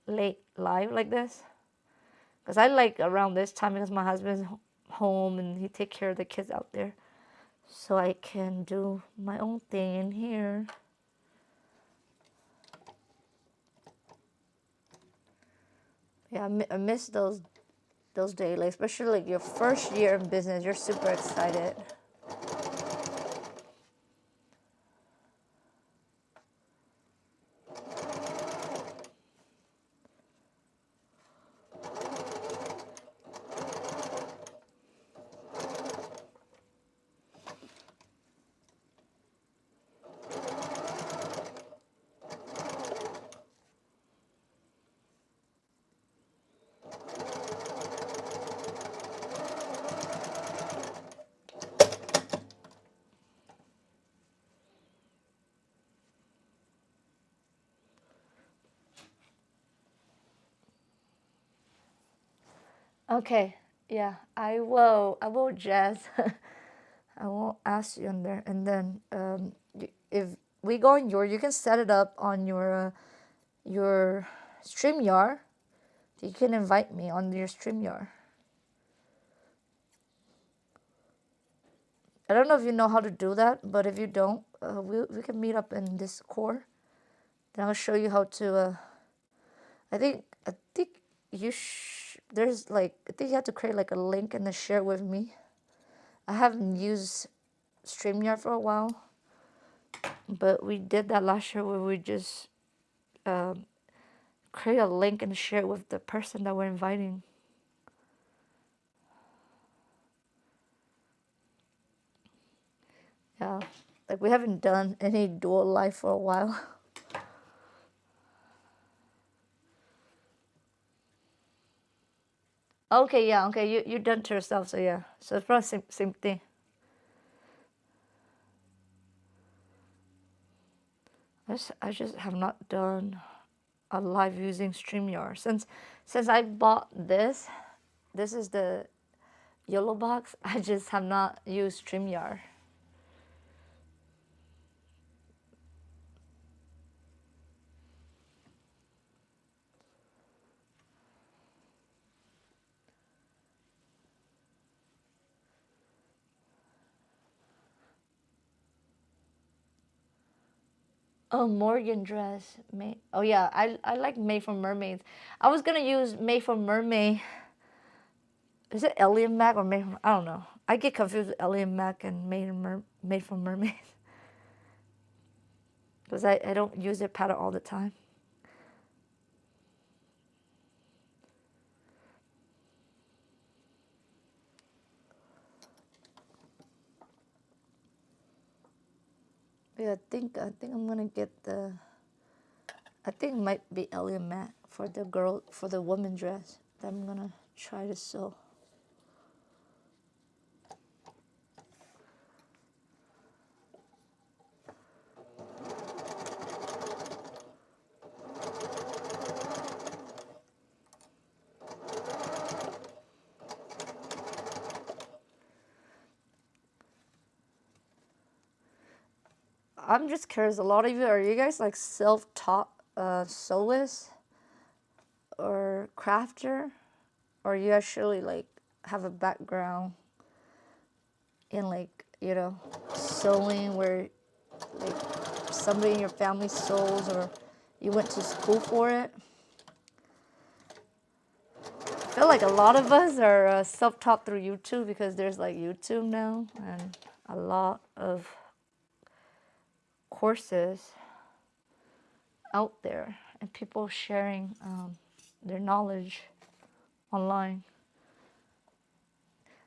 live like this. Cause I like around this time because my husband's home and he take care of the kids out there, so I can do my own thing in here. Yeah, I miss those days, like especially like your first year in business. You're super excited. Okay, yeah, I will. I will, Jazz. I will ask you in there, and then if we go on you can set it up on your StreamYard. You can invite me on your StreamYard. I don't know if you know how to do that, but if you don't, we can meet up in Discord. Then I'll show you how to. I think there's like I think you have to create like a link and then share it with me. I haven't used StreamYard for a while, but we did that last year where we just create a link and share it with the person that we're inviting. Yeah, like we haven't done any dual live for a while. Okay, yeah, okay, you're done to yourself, so yeah, so it's probably same thing. I just have not done live using StreamYard. Since I bought this is the yellow box. I just have not used StreamYard. Oh, Morgan dress. Oh yeah, I like Made for Mermaids. I was gonna use Made for Mermaid. Is it Alien Mac or Made for, I don't know. I get confused with Alien Mac and Made for Mermaids. Because I don't use their pattern all the time. Yeah, I think I'm gonna get the. I think it might be Alien Mac for the woman dress that I'm gonna try to sew. I'm just curious. A lot of you, are you guys like self-taught sewist or crafter, or you actually like have a background in like sewing, where like somebody in your family sews, or you went to school for it? I feel like a lot of us are self-taught through YouTube, because there's like YouTube now and a lot of courses out there and people sharing their knowledge online.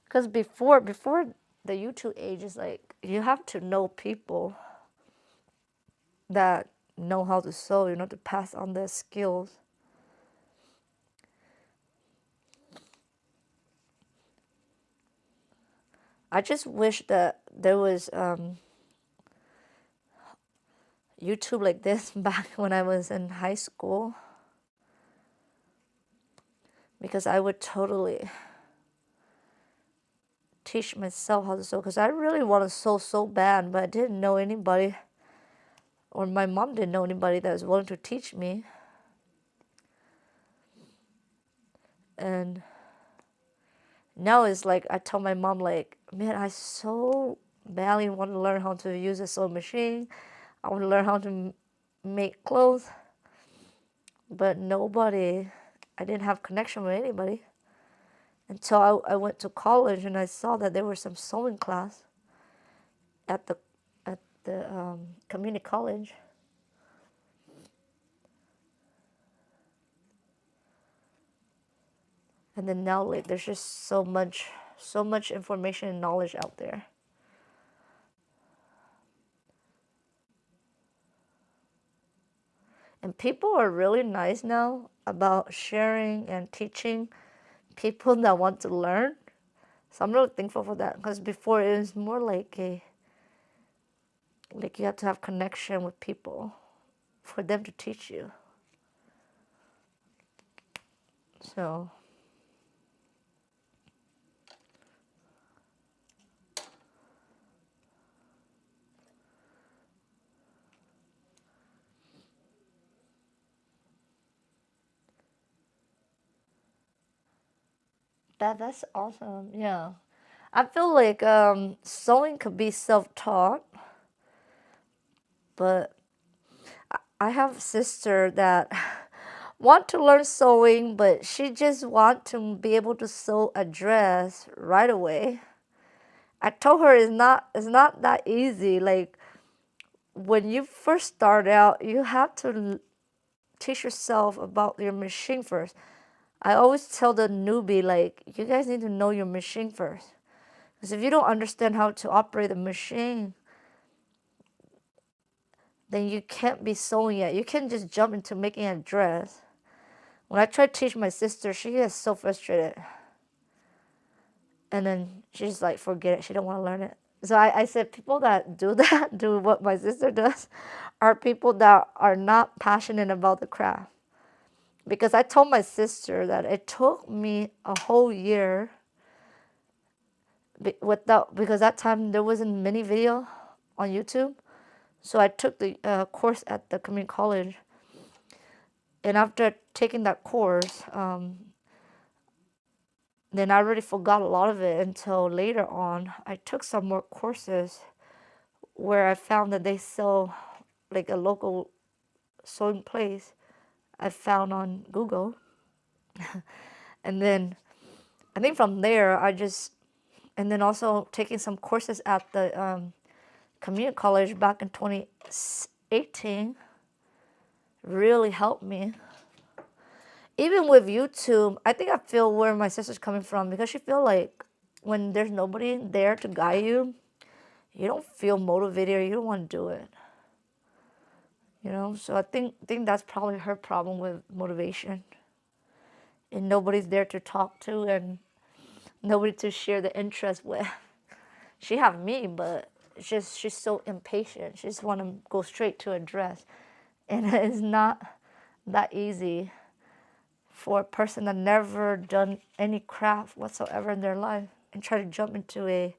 Because before the YouTube age, is like you have to know people that know how to sew, to pass on their skills. I just wish that there was YouTube like this back when I was in high school, because I would totally teach myself how to sew, because I really want to sew so bad, but I didn't know anybody, or my mom didn't know anybody that was willing to teach me. And now it's like I tell my mom, like, man, I so badly want to learn how to use a sewing machine. I want to learn how to make clothes, but I didn't have connection with anybody until I went to college, and I saw that there was some sewing class at the community college. And then now, like, there's just so much information and knowledge out there. And people are really nice now about sharing and teaching people that want to learn. So I'm really thankful for that, because before it was more like you have to have connection with people for them to teach you. So that's awesome. Yeah. I feel like sewing could be self-taught, but I have a sister that want to learn sewing, but she just want to be able to sew a dress right away. I told her it's not that easy. Like, when you first start out, you have to teach yourself about your machine first. I always tell the newbie, like, you guys need to know your machine first. Because if you don't understand how to operate the machine, then you can't be sewing it. You can't just jump into making a dress. When I tried to teach my sister, she gets so frustrated. And then she's like, forget it. She don't want to learn it. So I said, people that do that, do what my sister does, are people that are not passionate about the craft. because I told my sister that it took me a whole year without, because that time there wasn't many video on YouTube. So I took the course at the community college, and after taking that course, then I already forgot a lot of it until later on. I took some more courses where I found that they sell like a local sewing place I found on Google. And then I think from there, and then also taking some courses at the community college back in 2018 really helped me. Even with YouTube, I think I feel where my sister's coming from, because she feel like when there's nobody there to guide you, you don't feel motivated, or you don't want to do it. You know, so I think that's probably her problem with motivation. And nobody's there to talk to, and nobody to share the interest with. She have me, but it's just she's so impatient. She just want to go straight to a dress, and it's not that easy for a person that never done any craft whatsoever in their life and try to jump into a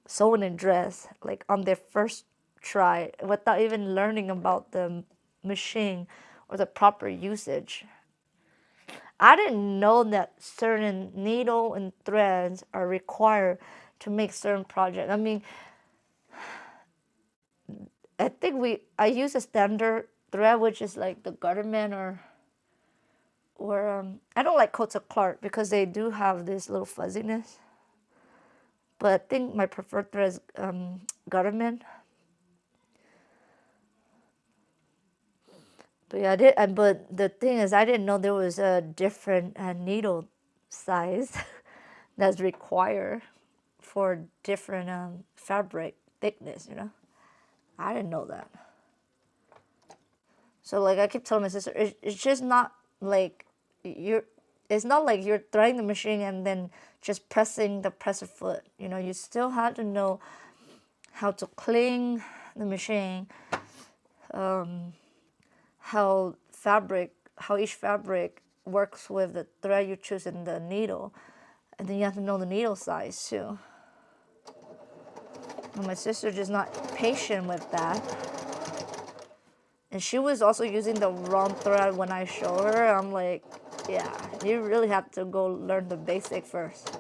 sewing a dress like on their first try without even learning about the machine or the proper usage. I didn't know that certain needle and threads are required to make certain projects. I mean, I use a standard thread, which is like the Garterman or I don't like Coats of Clark because they do have this little fuzziness. But I think my preferred thread is Garterman. But yeah, but the thing is, I didn't know there was a different needle size that's required for different fabric thickness. You know, I didn't know that. So like I keep telling my sister, it's just not like it's not like you're threading the machine and then just pressing the presser foot. You know, you still have to know how to clean the machine, how each fabric works with the thread you choose in the needle, and then you have to know the needle size too. And my sister just not patient with that. And she was also using the wrong thread when I showed her. I'm like, yeah, you really have to go learn the basic first.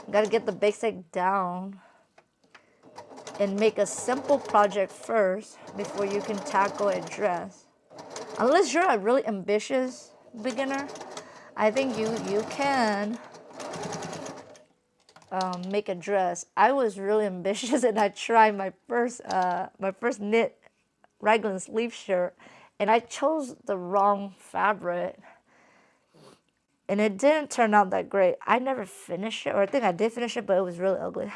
You gotta get the basic down and make a simple project first before you can tackle a dress. Unless you're a really ambitious beginner, I think you can make a dress. I was really ambitious and I tried my first knit raglan sleeve shirt, and I chose the wrong fabric, and it didn't turn out that great. I never finished it, or I think I did finish it, but it was really ugly.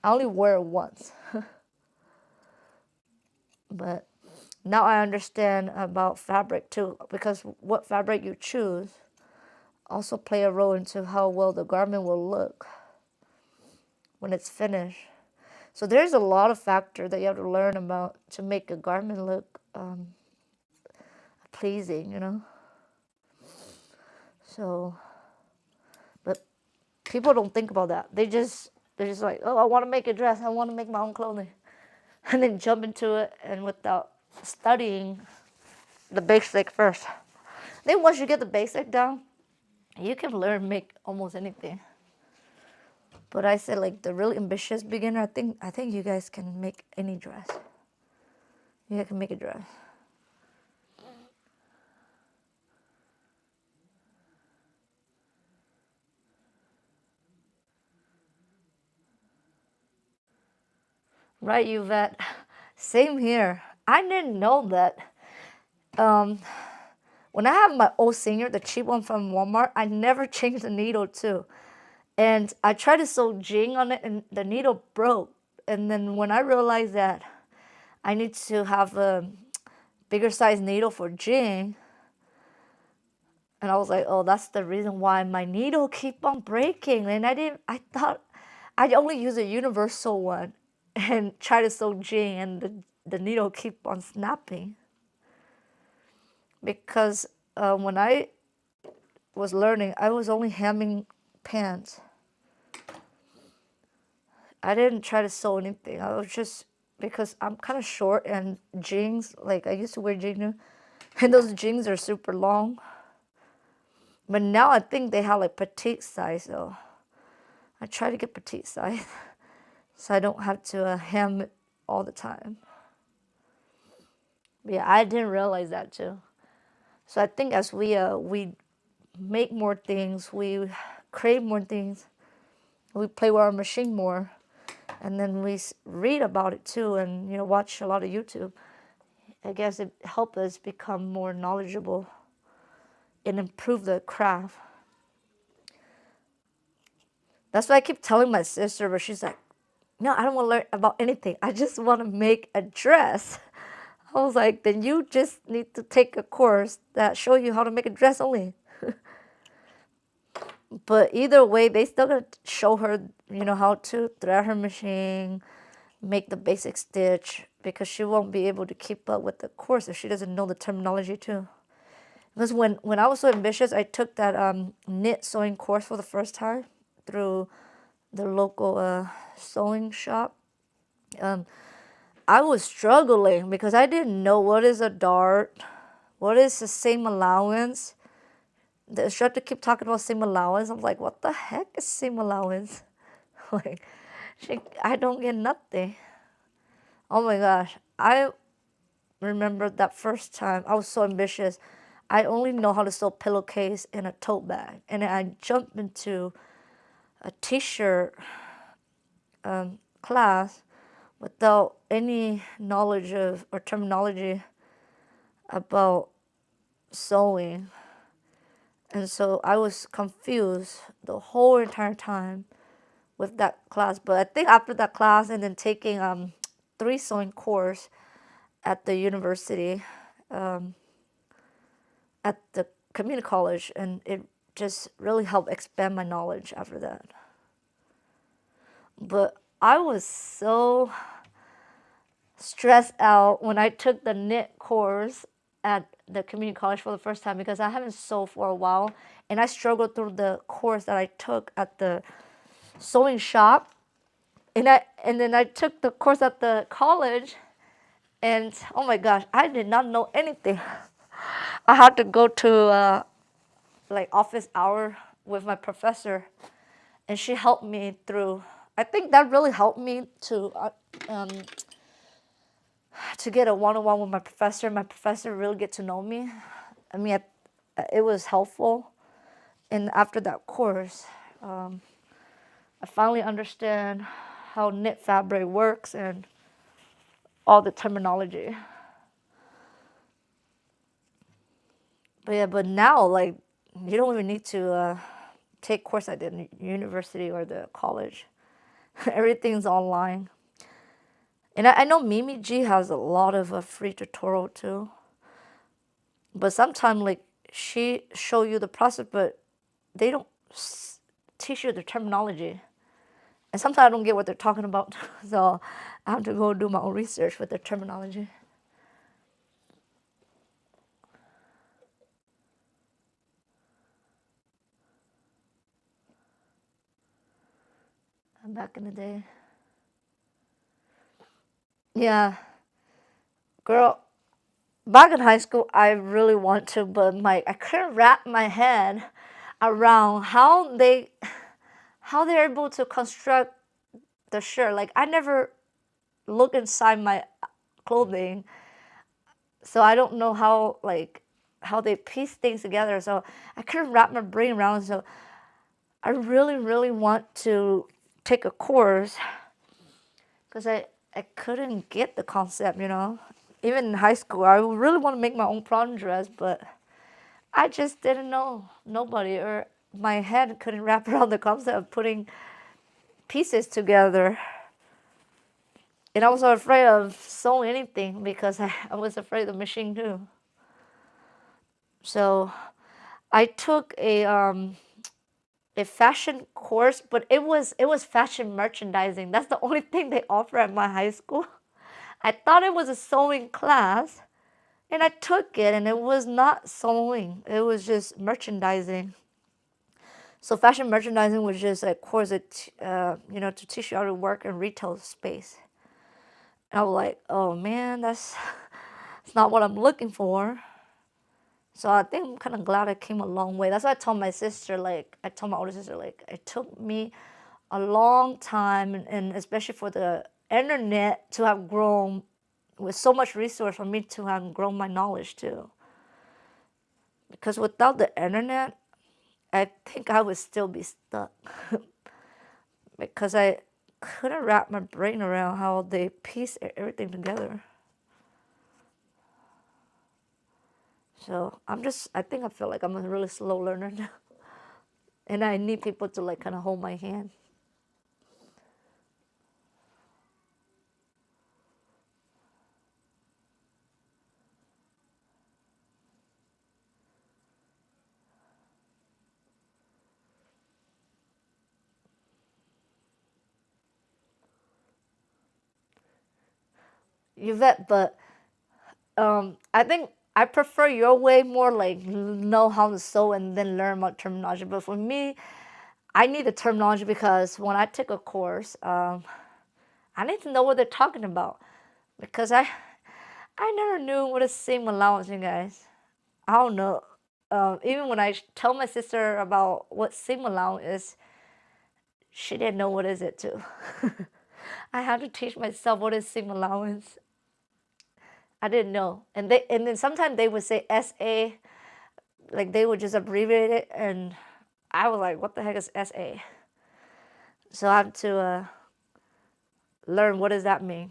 I only wore it once. But now I understand about fabric too, because what fabric you choose also play a role into how well the garment will look when it's finished. So there's a lot of factors that you have to learn about to make a garment look pleasing, you know. So, but people don't think about that. They're just like, oh, I want to make a dress. I want to make my own clothing, and then jump into it, and without studying the basic first. Then once you get the basic down, you can learn make almost anything. But I said, like, the really ambitious beginner, I think you guys can make any dress. You can make a dress. Right, Yvette? Same here. I didn't know that. When I have my old senior, the cheap one from Walmart, I never changed the needle too. And I tried to sew jing on it, and the needle broke. And then when I realized that I need to have a bigger size needle for jing, and I was like, oh, that's the reason why my needle keep on breaking. And I thought I'd only use a universal one and try to sew jing, and the needle keep on snapping. because when I was learning, I was only hemming pants. I didn't try to sew anything. I was just, because I'm kind of short, and jeans, like I used to wear jeans, and those jeans are super long. But now I think they have like petite size, so I try to get petite size so I don't have to hem it all the time. But yeah, I didn't realize that too. So I think as we make more things, we create more things, we play with our machine more, and then we read about it too, and watch a lot of YouTube. I guess it helps us become more knowledgeable and improve the craft. That's why I keep telling my sister, but she's like, no, I don't want to learn about anything. I just want to make a dress. I was like, then you just need to take a course that show you how to make a dress only. But either way, they still gonna show her, how to thread her machine, make the basic stitch, because she won't be able to keep up with the course if she doesn't know the terminology too. Because when I was so ambitious, I took that knit sewing course for the first time through the local sewing shop. I was struggling because I didn't know what is a dart, what is the seam allowance. The instructor kept talking about seam allowance. I'm like, what the heck is seam allowance? Like, I don't get nothing. Oh my gosh. I remember that first time, I was so ambitious. I only know how to sew pillowcase and a tote bag. And I jumped into a t-shirt class without any knowledge of or terminology about sewing. And so I was confused the whole entire time with that class. But I think after that class and then taking 3 sewing course at the university, at the community college, and it just really helped expand my knowledge after that. But I was so stressed out when I took the knit course at the community college for the first time, because I haven't sewed for a while, and I struggled through the course that I took at the sewing shop, and then I took the course at the college, and oh my gosh, I did not know anything. I had to go to like office hour with my professor, and she helped me through. I think that really helped me to get a one-on-one with my professor. My professor really get to know me. I mean, it was helpful. And after that course, I finally understand how knit fabric works and all the terminology. But yeah, but now, like, you don't even need to take course at the university or the college. Everything's online. And I know Mimi G has a lot of free tutorial too. But sometimes, like, she show you the process, but they don't teach you the terminology. And sometimes I don't get what they're talking about. So I have to go do my own research with the terminology. Back in the day. Yeah. Girl, back in high school, I really want to, but I couldn't wrap my head around how they're able to construct the shirt. Like, I never look inside my clothing, so I don't know how they piece things together. So I couldn't wrap my brain around. So I really, really want to take a course, because I couldn't get the concept, Even in high school, I really want to make my own prom dress, but I just didn't know. Nobody, or my head couldn't wrap around the concept of putting pieces together. And I was so afraid of sewing anything because I was afraid of the machine too. So I took a fashion course, but it was fashion merchandising. That's the only thing they offer at my high school. I thought it was a sewing class, And I took it, and it was not sewing. It was just merchandising. So fashion merchandising was just a course that, to teach you how to work in retail space. And I was like, oh man, that's not what I'm looking for. So I think I'm kind of glad I came a long way. That's why I told my sister, like, I told my older sister, like, it took me a long time, and especially for the internet to have grown with so much resource for me to have grown my knowledge too. Because without the internet, I think I would still be stuck. Because I couldn't wrap my brain around how they piece everything together. So I think I feel like I'm a really slow learner now. And I need people to like kind of hold my hand. Yvette, but I think I prefer your way more, like know how to sew and then learn about terminology. But for me, I need the terminology because when I take a course, I need to know what they're talking about because I never knew what a seam allowance, you guys. I don't know. Even when I tell my sister about what seam allowance is, she didn't know what is it too. I had to teach myself what is seam allowance. I didn't know, and then sometimes they would say SA, like they would just abbreviate it, and I was like, "What the heck is SA?" So I have to learn what does that mean.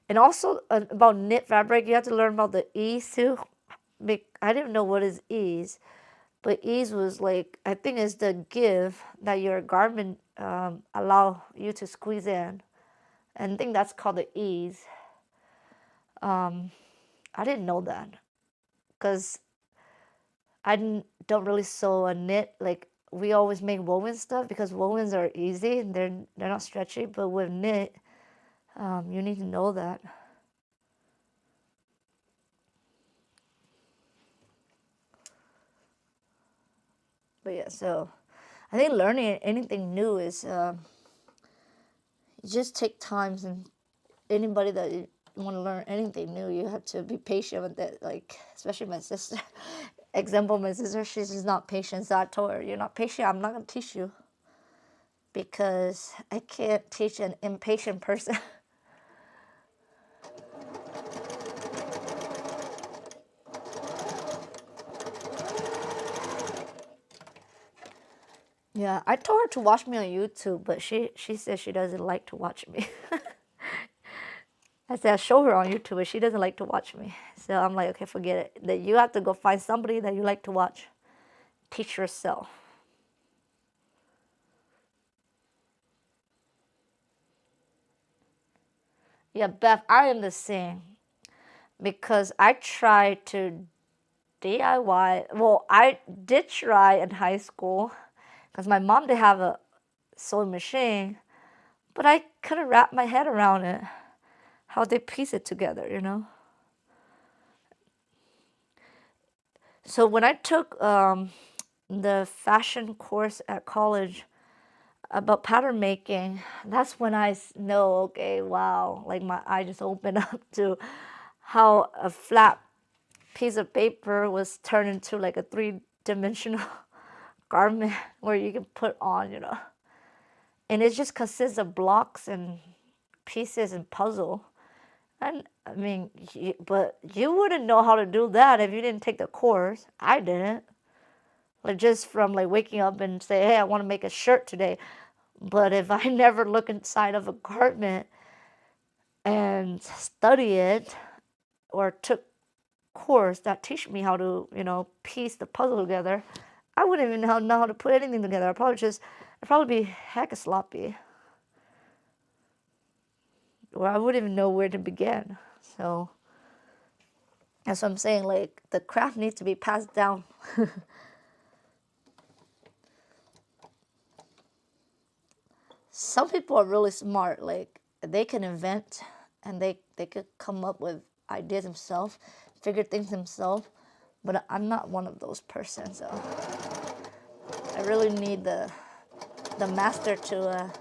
And also about knit fabric, you have to learn about the ease too. I didn't know what is ease, but ease was like I think it's the give that your garment allow you to squeeze in, and I think that's called the ease. I didn't know that because don't really sew a knit. Like we always make woven stuff because wovens are easy and they're not stretchy. But with knit, you need to know that. But yeah, so I think learning anything new is just take times, and anybody that you want to learn anything new, you have to be patient with it. Like especially my sister. Example, my sister, she's just not patient. So I told her, "You're not patient. I'm not gonna teach you because I can't teach an impatient person." Yeah, I told her to watch me on YouTube, but she says she doesn't like to watch me. I said I show her on YouTube, but she doesn't like to watch me. So I'm like, okay, forget it. That you have to go find somebody that you like to watch. Teach yourself. Yeah, Beth, I am the same because I tried to DIY. Well, I did try in high school because my mom did have a sewing machine, but I couldn't wrap my head around it, how they piece it together. So when I took the fashion course at college about pattern making, that's when I know, okay, wow, like my eye just opened up to how a flat piece of paper was turned into like a three-dimensional garment where you can put on. And it just consists of blocks and pieces and puzzle. And I mean, but you wouldn't know how to do that if you didn't take the course. I didn't. Like just from like waking up and say, hey, I want to make a shirt today. But if I never look inside of a garment and study it or took course that teach me how to, piece the puzzle together, I wouldn't even know how to put anything together. I'd probably be heck sloppy. Or I wouldn't even know where to begin. So that's what I'm saying. Like the craft needs to be passed down. Some people are really smart. Like they can invent and they could come up with ideas themselves, figure things themselves. But I'm not one of those persons, so I really need the master to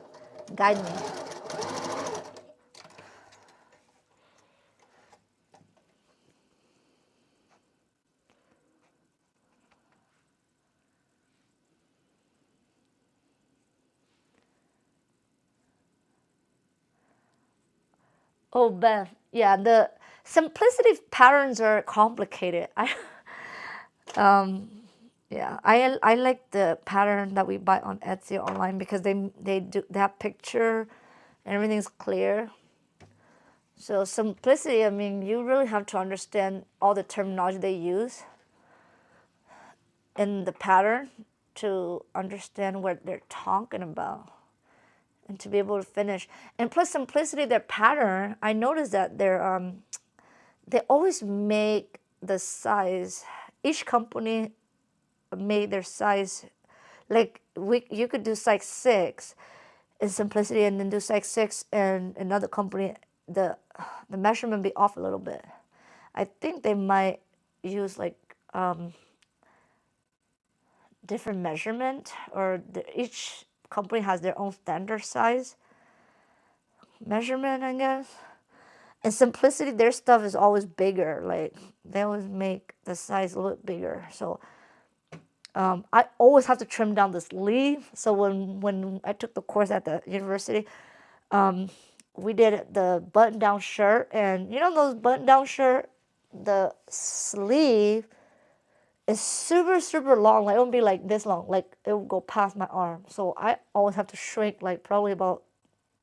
guide me. Oh, Beth, yeah, the simplicity patterns are complicated. Yeah, I like the pattern that we buy on Etsy online because they have picture and everything's clear. So simplicity, I mean, you really have to understand all the terminology they use in the pattern to understand what they're talking about and to be able to finish. And plus simplicity, their pattern, I noticed that they always make the size. Each company made their size, like you could do size 6 in simplicity and then do size 6 and another company, the measurement be off a little bit. I think they might use like different measurement, or each company has their own standard size measurement, I guess. In simplicity, their stuff is always bigger. Like they always make the size a little bit bigger. So I always have to trim down the sleeve. So when I took the course at the university, we did the button-down shirt, and you know those button-down shirt, the sleeve is super long. Like it won't be like this long. Like it will go past my arm. So I always have to shrink like probably about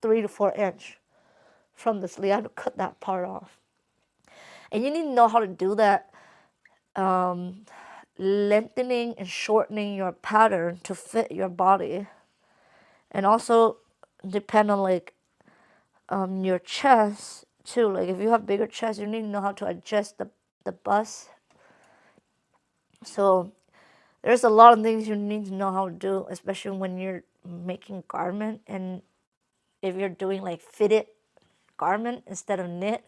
3 to 4 inch from the sleeve. I have to cut that part off. And you need to know how to do that, lengthening and shortening your pattern to fit your body, and also depend on like your chest too. Like if you have bigger chest, you need to know how to adjust the bust. So there's a lot of things you need to know how to do, especially when you're making garment, and if you're doing like fitted garment instead of knit.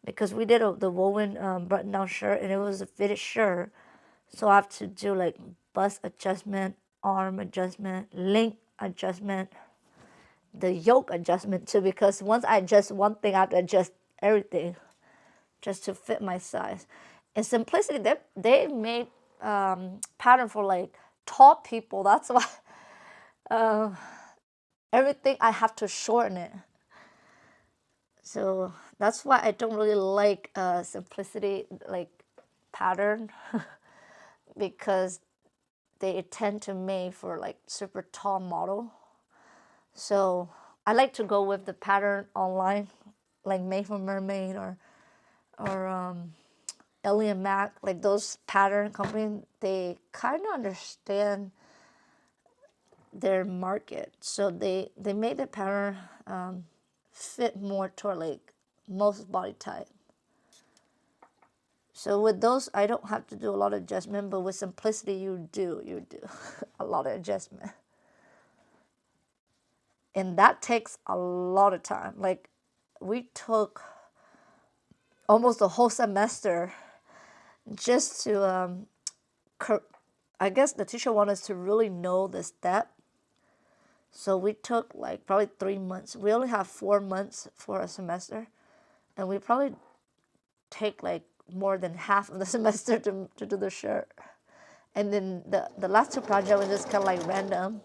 Because we did the woven button-down shirt, and it was a fitted shirt, so I have to do like bust adjustment, arm adjustment, length adjustment, the yoke adjustment too. Because once I adjust one thing, I have to adjust everything just to fit my size. In simplicity, they made pattern for like tall people. That's why everything I have to shorten it. So that's why I don't really like simplicity like pattern because they tend to make for like super tall model. So I like to go with the pattern online, like Made for Mermaid or Ellie & Mac, like those pattern companies. They kind of understand their market, so they made the pattern fit more toward like most body type. So with those, I don't have to do a lot of adjustment, but with simplicity, you do a lot of adjustment. And that takes a lot of time. Like we took almost a whole semester just to, I guess the teacher wanted us to really know the step. So we took like probably 3 months. We only have 4 months for a semester, and we probably take like more than half of the semester to do the shirt. And then the last 2 projects was just kind of like random.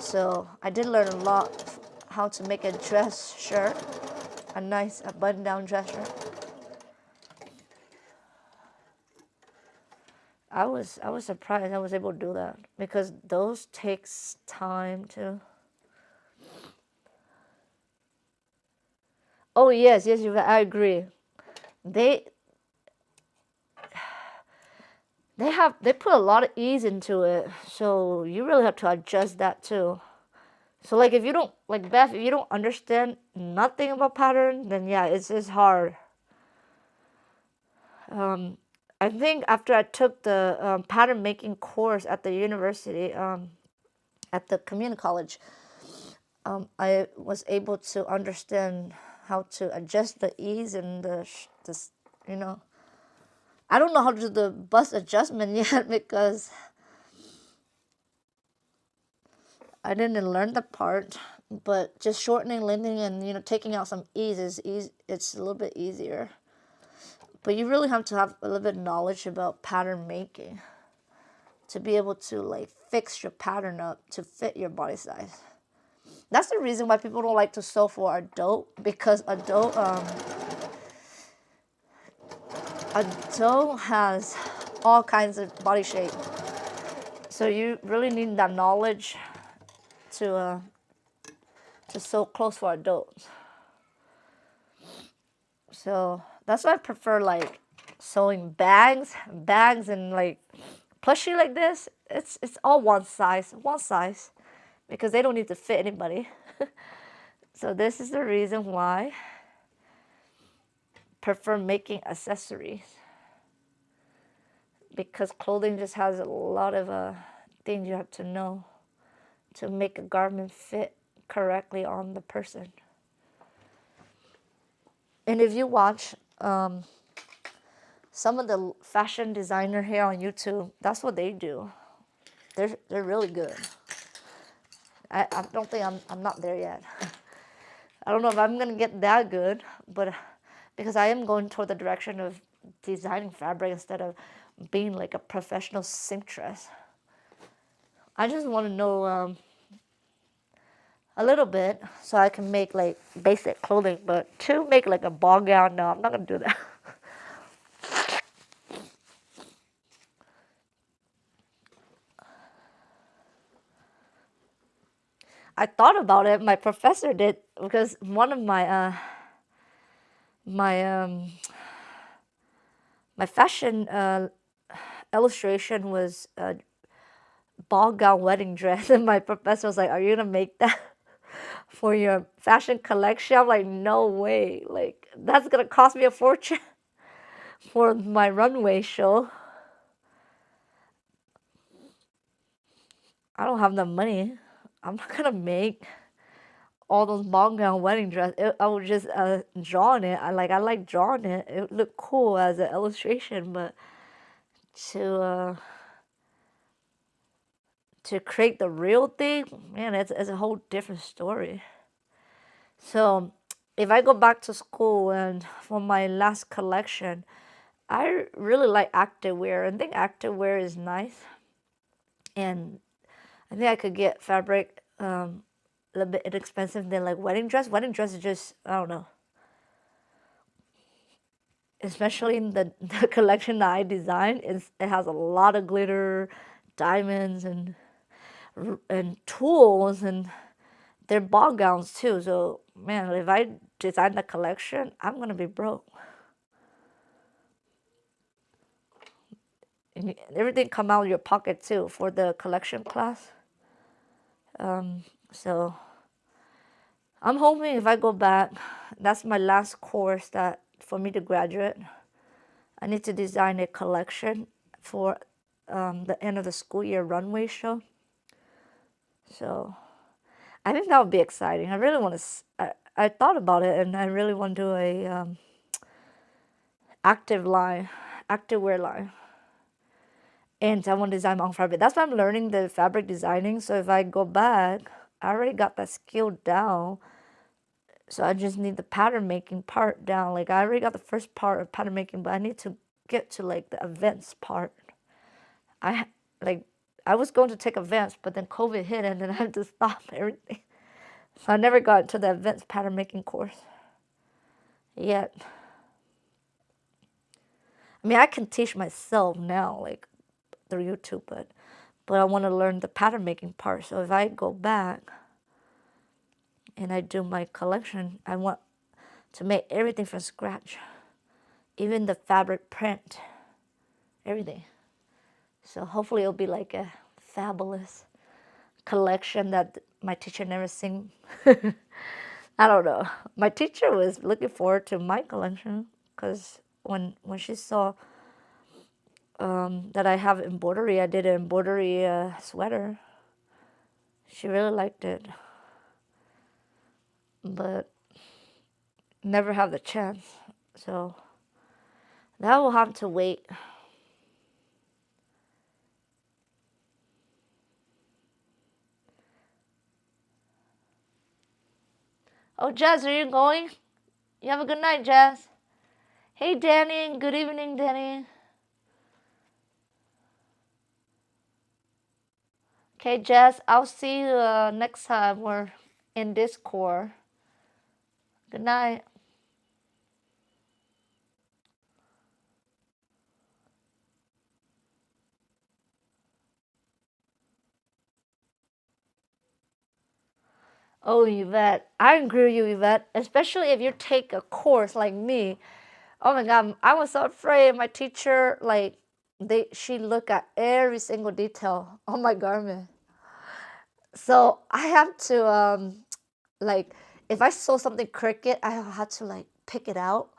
So I did learn a lot how to make a dress shirt, a nice button-down dress shirt. I was surprised I was able to do that because those takes time too. Oh yes, I agree. They put a lot of ease into it, so you really have to adjust that too. So like if you don't, like Beth, if you don't understand nothing about pattern, then yeah, it's hard. I think after I took the pattern making course at the university, at the community college, I was able to understand how to adjust the ease and the you know, I don't know how to do the bust adjustment yet because I didn't learn the part, but just shortening, lengthening, and taking out some ease is easy. It's a little bit easier. But you really have to have a little bit of knowledge about pattern making to be able to like fix your pattern up to fit your body size. That's the reason why people don't like to sew for adult, because adult has all kinds of body shape. So you really need that knowledge to sew clothes for adults. So that's why I prefer like sewing bags and like plushie like this. It's all one size, because they don't need to fit anybody. So this is the reason why I prefer making accessories, because clothing just has a lot of things you have to know to make a garment fit correctly on the person. And if you watch some of the fashion designer here on YouTube, that's what they do. They're really good. I don't think I'm not there yet. I don't know if I'm gonna get that good, but because I am going toward the direction of designing fabric instead of being like a professional seamstress. I just want to know a little bit so I can make like basic clothing, but to make like a ball gown, no, I'm not gonna do that. I thought about it. My professor did, because one of my my fashion illustration was a ball gown wedding dress, and my professor was like, "Are you gonna make that for your fashion collection?" I'm like, "No way! Like that's gonna cost me a fortune for my runway show. I don't have the money. I'm not gonna make all those ball gown wedding dress." I was just drawing it. I like drawing it. It looked cool as an illustration, but to create the real thing, man, it's a whole different story. So if I go back to school and for my last collection, I really like activewear. I think activewear is nice, and I think I could get fabric a little bit inexpensive than like wedding dress. Wedding dress is just, I don't know. Especially in the collection that I designed, it has a lot of glitter, diamonds, and tools, and they're ball gowns too. So man, if I design the collection, I'm gonna be broke. And everything come out of your pocket too for the collection class. So I'm hoping if I go back, that's my last course that for me to graduate. I need to design a collection for the end of the school year runway show. So I think that would be exciting. I really want to. I thought about it, and I really want to do a activewear line, and I want to design my own fabric. That's why I'm learning the fabric designing. So if I go back, I already got that skill down. So I just need the pattern making part down. Like I already got the first part of pattern making, but I need to get to like the events part. I was going to take events, but then COVID hit and then I had to stop everything. So I never got to the events pattern making course yet. I mean, I can teach myself now, like through YouTube, but I want to learn the pattern making part. So if I go back and I do my collection, I want to make everything from scratch, even the fabric print, everything. So hopefully it'll be like a fabulous collection that my teacher never seen. I don't know. My teacher was looking forward to my collection because when she saw that I have embroidery, I did an embroidery sweater. She really liked it. but never have the chance. So that will have to wait. Oh, Jazz, are you going? You have a good night, Jazz. Hey, Danny. Good evening, Danny. Okay, Jazz, I'll see you next time we're in Discord. Good night. Oh, Yvette, I agree with you, Yvette. Especially if you take a course like me. Oh my God, I was so afraid. My teacher, like, she looked at every single detail on my garment. So I have to like, if I saw something crooked, I had to like pick it out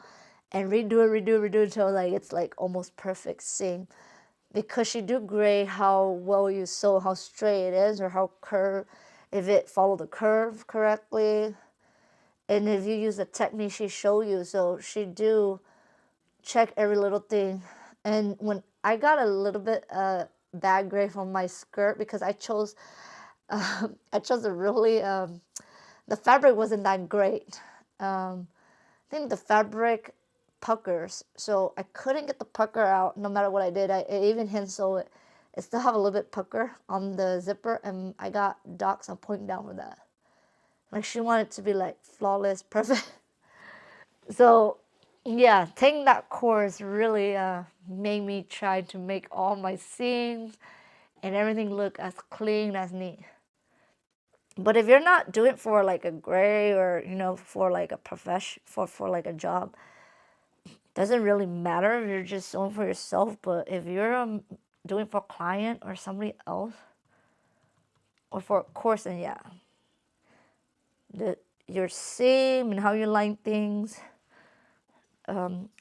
and redo it until like it's like almost perfect seam. Because she do grade how well you sew, how straight it is, or how curved, if it follow the curve correctly, and if you use the technique she show you. So she do check every little thing. And when I got a little bit bad grade from my skirt because I chose a really the fabric wasn't that great. I think the fabric puckers, so I couldn't get the pucker out no matter what I did. I even hand sew it. It still have a little bit pucker on the zipper, and I got docs on pointing down with that. Like she wanted to be like flawless, perfect. So yeah, taking that course really made me try to make all my seams and everything look as clean as neat. But if you're not doing it for like a grade or for like a profession for like a job, doesn't really matter if you're just doing for yourself. But if you're doing for a client or somebody else or for a course, then yeah, your seam and how you line things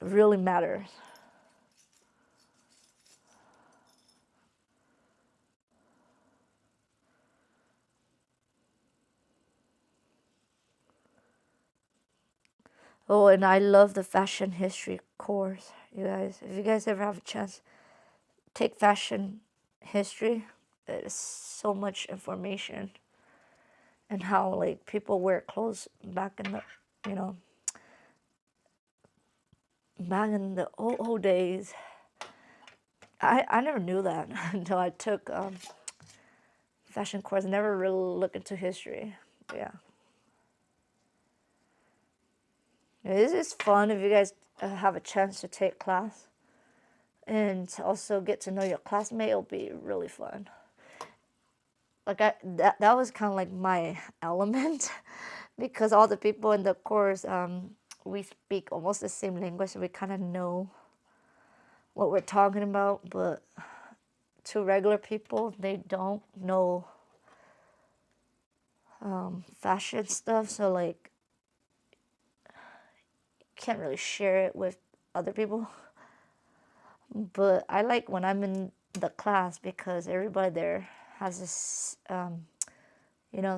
really matters. Oh, and I love the fashion history course, you guys. If you guys ever have a chance, take fashion history. It is so much information and how like people wear clothes back in the, you know, back in the old days. I never knew that until I took fashion course. I never really looked into history. Yeah. This is fun if you guys have a chance to take class and to also get to know your classmate. It'll be really fun. Like that was kind of like my element because all the people in the course we speak almost the same language, so we kind of know what we're talking about. But to regular people, they don't know fashion stuff, so like can't really share it with other people. But I like when I'm in the class because everybody there has this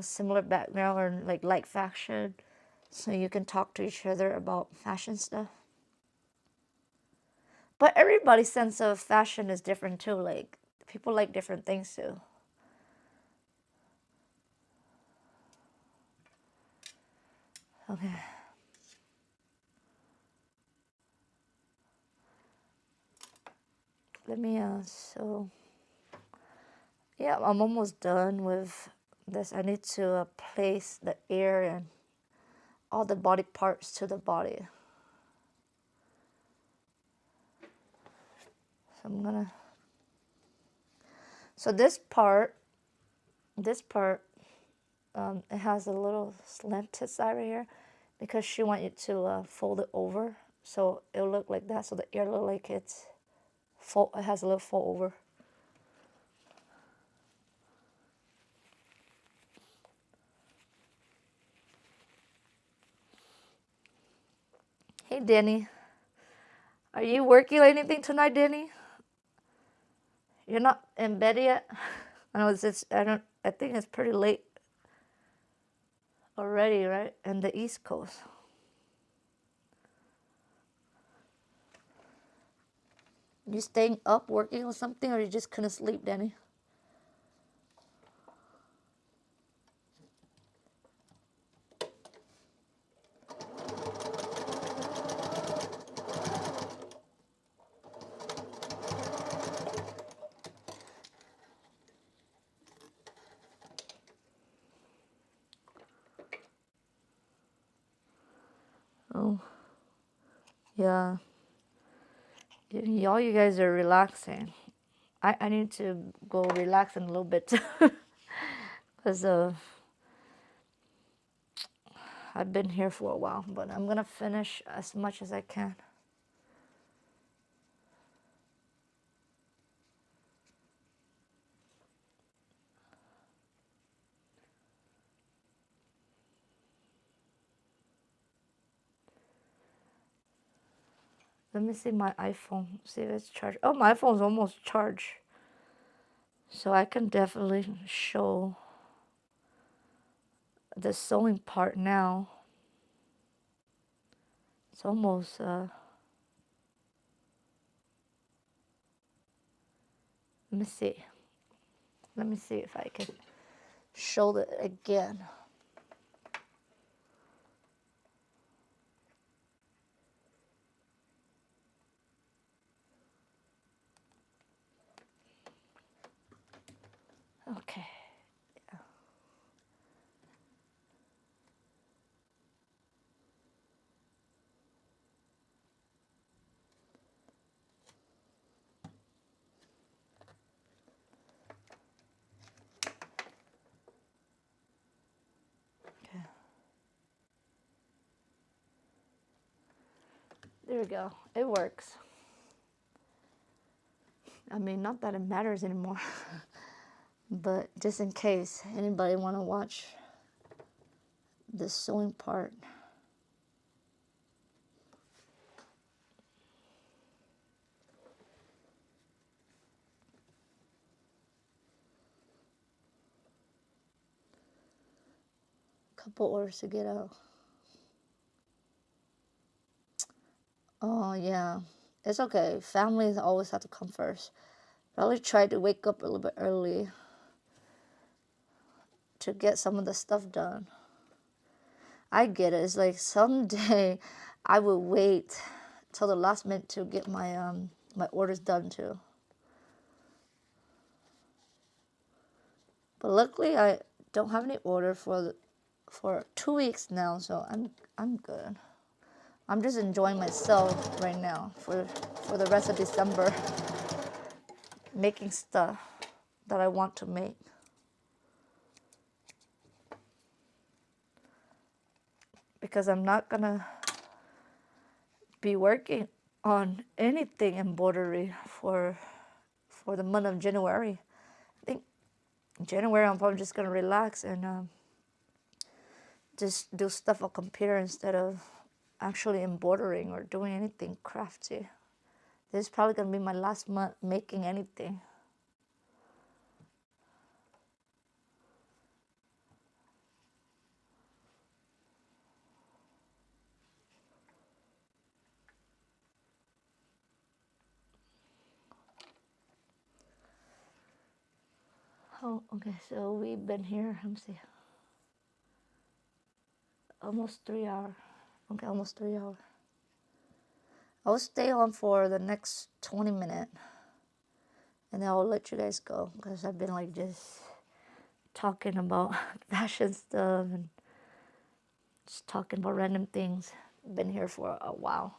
similar background or like fashion, so you can talk to each other about fashion stuff. But everybody's sense of fashion is different too. Like people like different things too. Okay. Let me so yeah, I'm almost done with this. I need to place the ear and all the body parts to the body. So I'm gonna. So this part, it has a little slanted side right here, because she wants you to fold it over, so it'll look like that. So the ear look like it's fold. It has a little fold over. Hey, Danny. Are you working or anything tonight, Danny? You're not in bed yet? I know it's just, I think it's pretty late. already, right? In the East Coast. You staying up working on something, or you just couldn't sleep, Danny? Oh, yeah. All you guys are relaxing. I need to go relax in a little bit because I've been here for a while, but I'm gonna finish as much as I can. Let me see my iPhone, see if it's charged. Oh, my iPhone's almost charged. So I can definitely show the sewing part now. It's almost, let me see. Let me see if I can show it again. Okay. Okay. There we go. It works. I mean, not that it matters anymore, but just in case anybody want to watch the sewing part. Couple orders to get out. Oh yeah, it's okay. Families always have to come first. Probably try to wake up a little bit early to get some of the stuff done. I get it. It's like someday I will wait till the last minute to get my my orders done too. But luckily I don't have any order for 2 weeks now, so I'm good. I'm just enjoying myself right now for the rest of December, making stuff that I want to make. Because I'm not gonna be working on anything embroidery for the month of January. I think in January I'm probably just gonna relax and just do stuff on computer instead of actually embroidering or doing anything crafty. This is probably gonna be my last month making anything. Oh, okay, so we've been here, let me see, almost 3 hours. Okay, almost 3 hours. I'll stay on for the next 20 minutes and then I'll let you guys go because I've been like just talking about fashion stuff and just talking about random things. Been here for a while.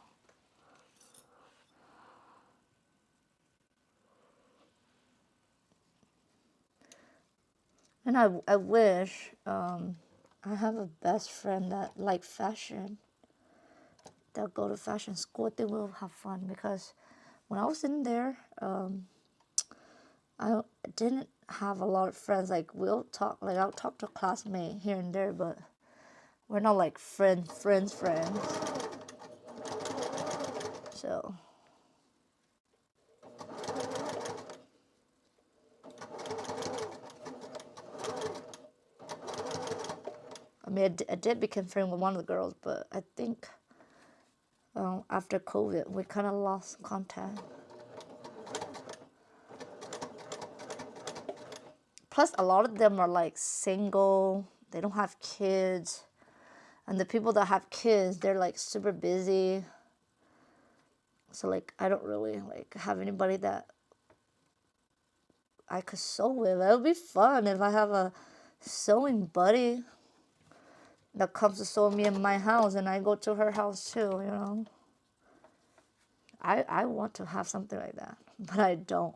And I wish I have a best friend that like fashion, that go to fashion school. I think we'll have fun because when I was in there, I didn't have a lot of friends. Like we'll talk, like I'll talk to a classmate here and there, but we're not like friends. So I mean, I did become friends with one of the girls, but I think after COVID, we kind of lost contact. Plus, a lot of them are like single. They don't have kids. And the people that have kids, they're like super busy. So like, I don't really like have anybody that I could sew with. It would be fun if I have a sewing buddy that comes to sew me in my house and I go to her house too, you know. I want to have something like that, but I don't.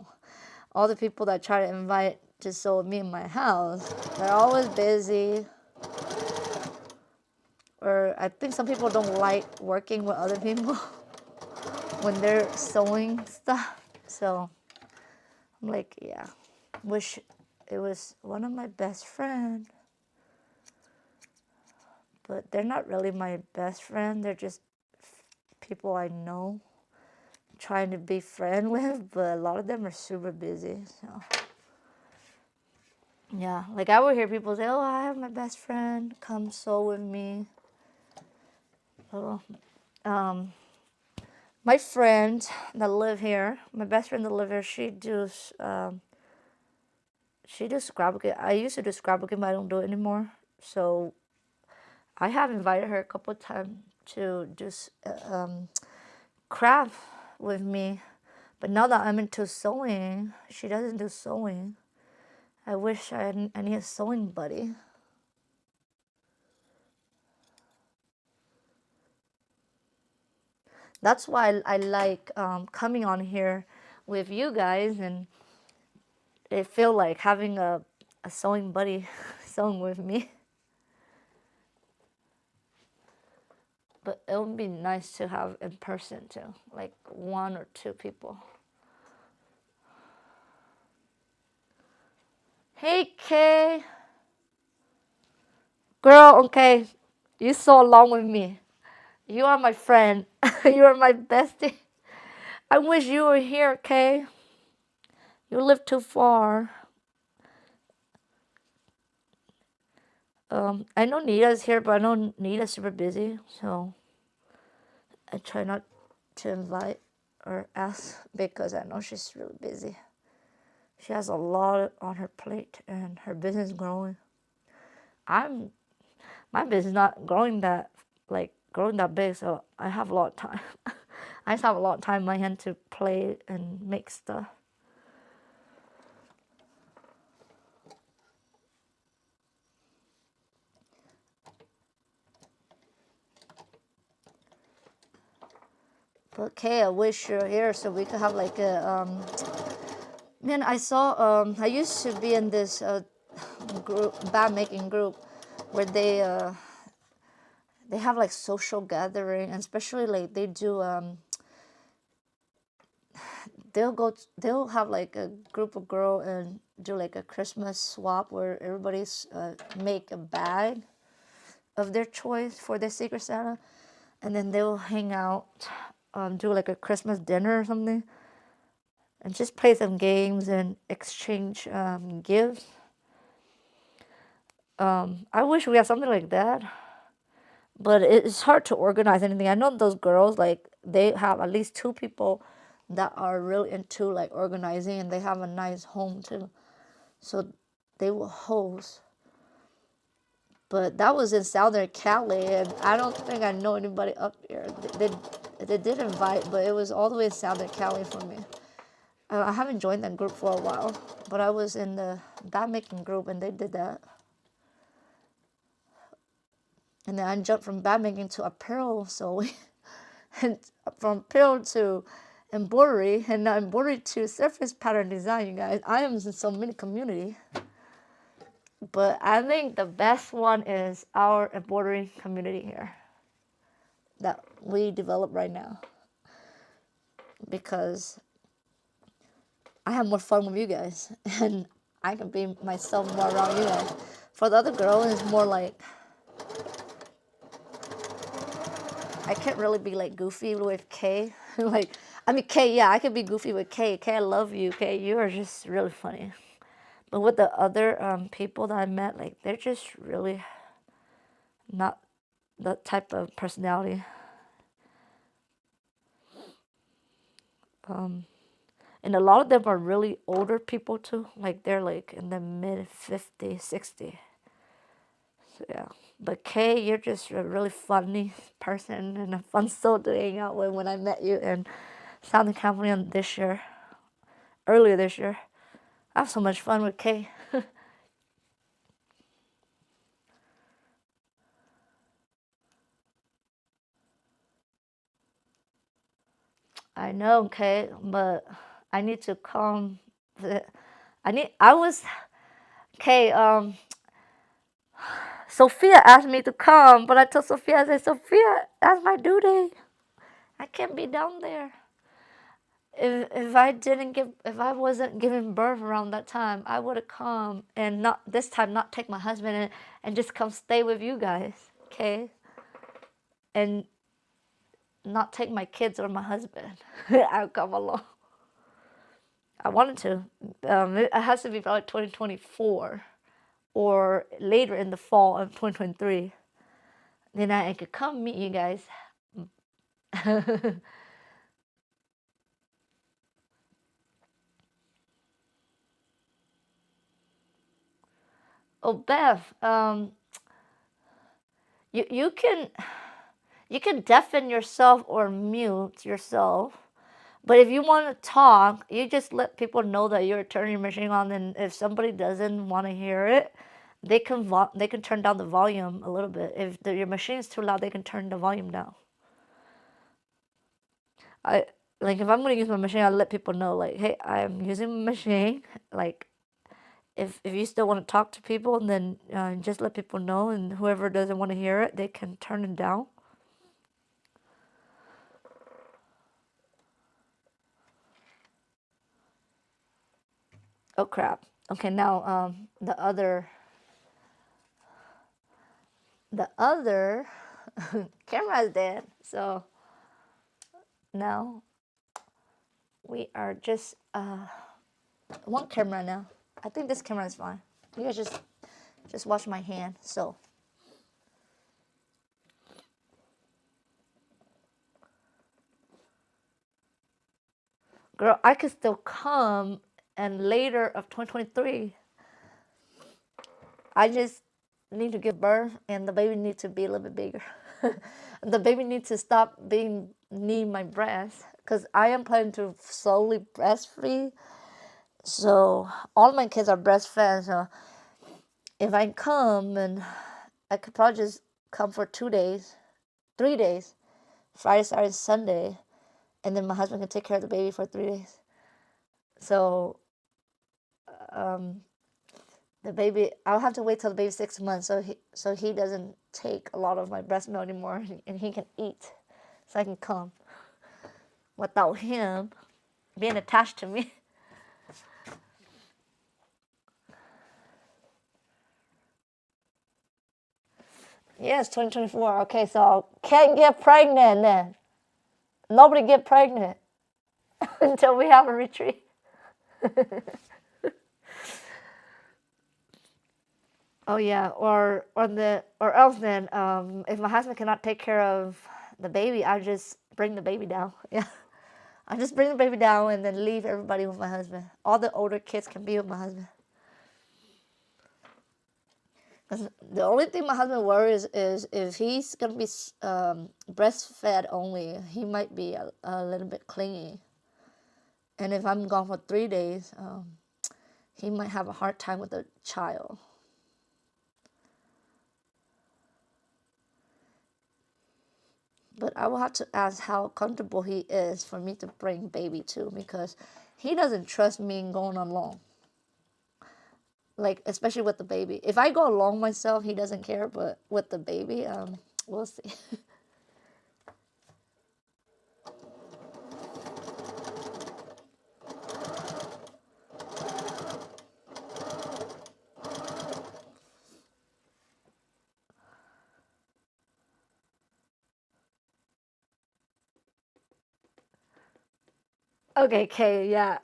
All the people that try to invite to sew with me in my house, they're always busy. Or I think some people don't like working with other people when they're sewing stuff. So I'm like, yeah, wish it was one of my best friends. But they're not really my best friend. They're just people I know, trying to be friends with, but a lot of them are super busy. So yeah, like I would hear people say, "Oh, I have my best friend come sew with me." So, my friend that live here, my best friend that live here, she does scrapbooking. I used to do scrapbooking, but I don't do it anymore. So I have invited her a couple of times to do craft with me. But now that I'm into sewing, she doesn't do sewing. I wish I need a sewing buddy. That's why I like coming on here with you guys, and it feel like having a sewing buddy sewing with me. But it would be nice to have in person too, like 1 or 2 people. Hey, Kay. Girl, okay, you sew along with me. You are my friend. You are my bestie. I wish you were here, Kay. You live too far. I know Nita's here, but I know Nita's super busy, so I try not to invite or ask because I know she's really busy. She has a lot on her plate and her business growing. My business not growing that big, so I have a lot of time. I just have a lot of time in my hand to play and make stuff. But Kay, I wish you're here so we could have like a man, I saw I used to be in this group, bag making group, where they have like social gathering, and especially like they do they'll have like a group of girls and do like a Christmas swap where everybody's make a bag of their choice for their Secret Santa, and then they'll hang out, do like a Christmas dinner or something, and just play some games and exchange gifts. I wish we had something like that, but it's hard to organize anything. I know those girls, like they have at least 2 people that are really into like organizing, and they have a nice home too, so they will host. But that was in Southern Cali, and I don't think I know anybody up here. They did invite, but it was all the way in Southern Cali for me. I haven't joined that group for a while, but I was in the bag making group, and they did that. And then I jumped from bag making to apparel sewing, and from apparel to embroidery, and now embroidery to surface pattern design. You guys, I am in so many community. But I think the best one is our embroidery community here that we develop right now, because I have more fun with you guys and I can be myself more around you guys. For the other girl, it's more like I can't really be like goofy with Kay. Kay, yeah, I can be goofy with Kay. Kay, I love you. Kay, you are just really funny. But with the other people that I met, like they're just really not the type of personality. And a lot of them are really older people too. Like they're like in the mid 50s, 60. So yeah. But Kay, you're just a really funny person and a fun soul to hang out with. When I met you in Southern California earlier this year, I have so much fun with Kay. I know, Kay, but I need to calm. I was, Kay, Sophia asked me to come, but I told Sophia, I said, Sophia, that's my due date. I can't be down there. If I wasn't giving birth around that time, I would have come and not this time not take my husband and just come stay with you guys, okay? And not take my kids or my husband. I'll come along. I wanted to. It has to be probably 2024 or later in the fall of 2023. Then I could come meet you guys. Oh, Bev, you can deafen yourself or mute yourself. But if you want to talk, you just let people know that you're turning your machine on, and if somebody doesn't want to hear it, they can turn down the volume a little bit. If your machine is too loud, they can turn the volume down. I like if I'm gonna use my machine, I let people know like, hey, I'm using my machine. Like, if you still want to talk to people, then just let people know, and whoever doesn't want to hear it, they can turn it down. Oh crap. Okay, now the other camera is dead. So now we are just one camera now. I think this camera is fine. You guys just watch my hand. So girl, I could still come, and later of 2023 I just need to give birth, and the baby needs to be a little bit bigger. The baby needs to stop need my breast, because I am planning to slowly breastfeed. So all my kids are breastfed. So if I come, and I could probably just come for 2 days, 3 days, Friday, Saturday, Sunday, and then my husband can take care of the baby for 3 days. So the baby, I'll have to wait till the baby's 6 months, so he doesn't take a lot of my breast milk anymore, and he can eat, so I can come without him being attached to me. Yes, 2024. Okay, so can't get pregnant then. Nobody get pregnant until we have a retreat. Oh yeah, or else then, if my husband cannot take care of the baby, I just bring the baby down. Yeah, I just bring the baby down and then leave everybody with my husband. All the older kids can be with my husband. 'Cause the only thing my husband worries is if he's gonna be breastfed only, he might be a little bit clingy. And if I'm gone for 3 days, he might have a hard time with the child. But I will have to ask how comfortable he is for me to bring baby too, because he doesn't trust me going alone. Like, especially with the baby. If I go alone myself, he doesn't care, but with the baby, we'll see. Okay, Kay, yeah.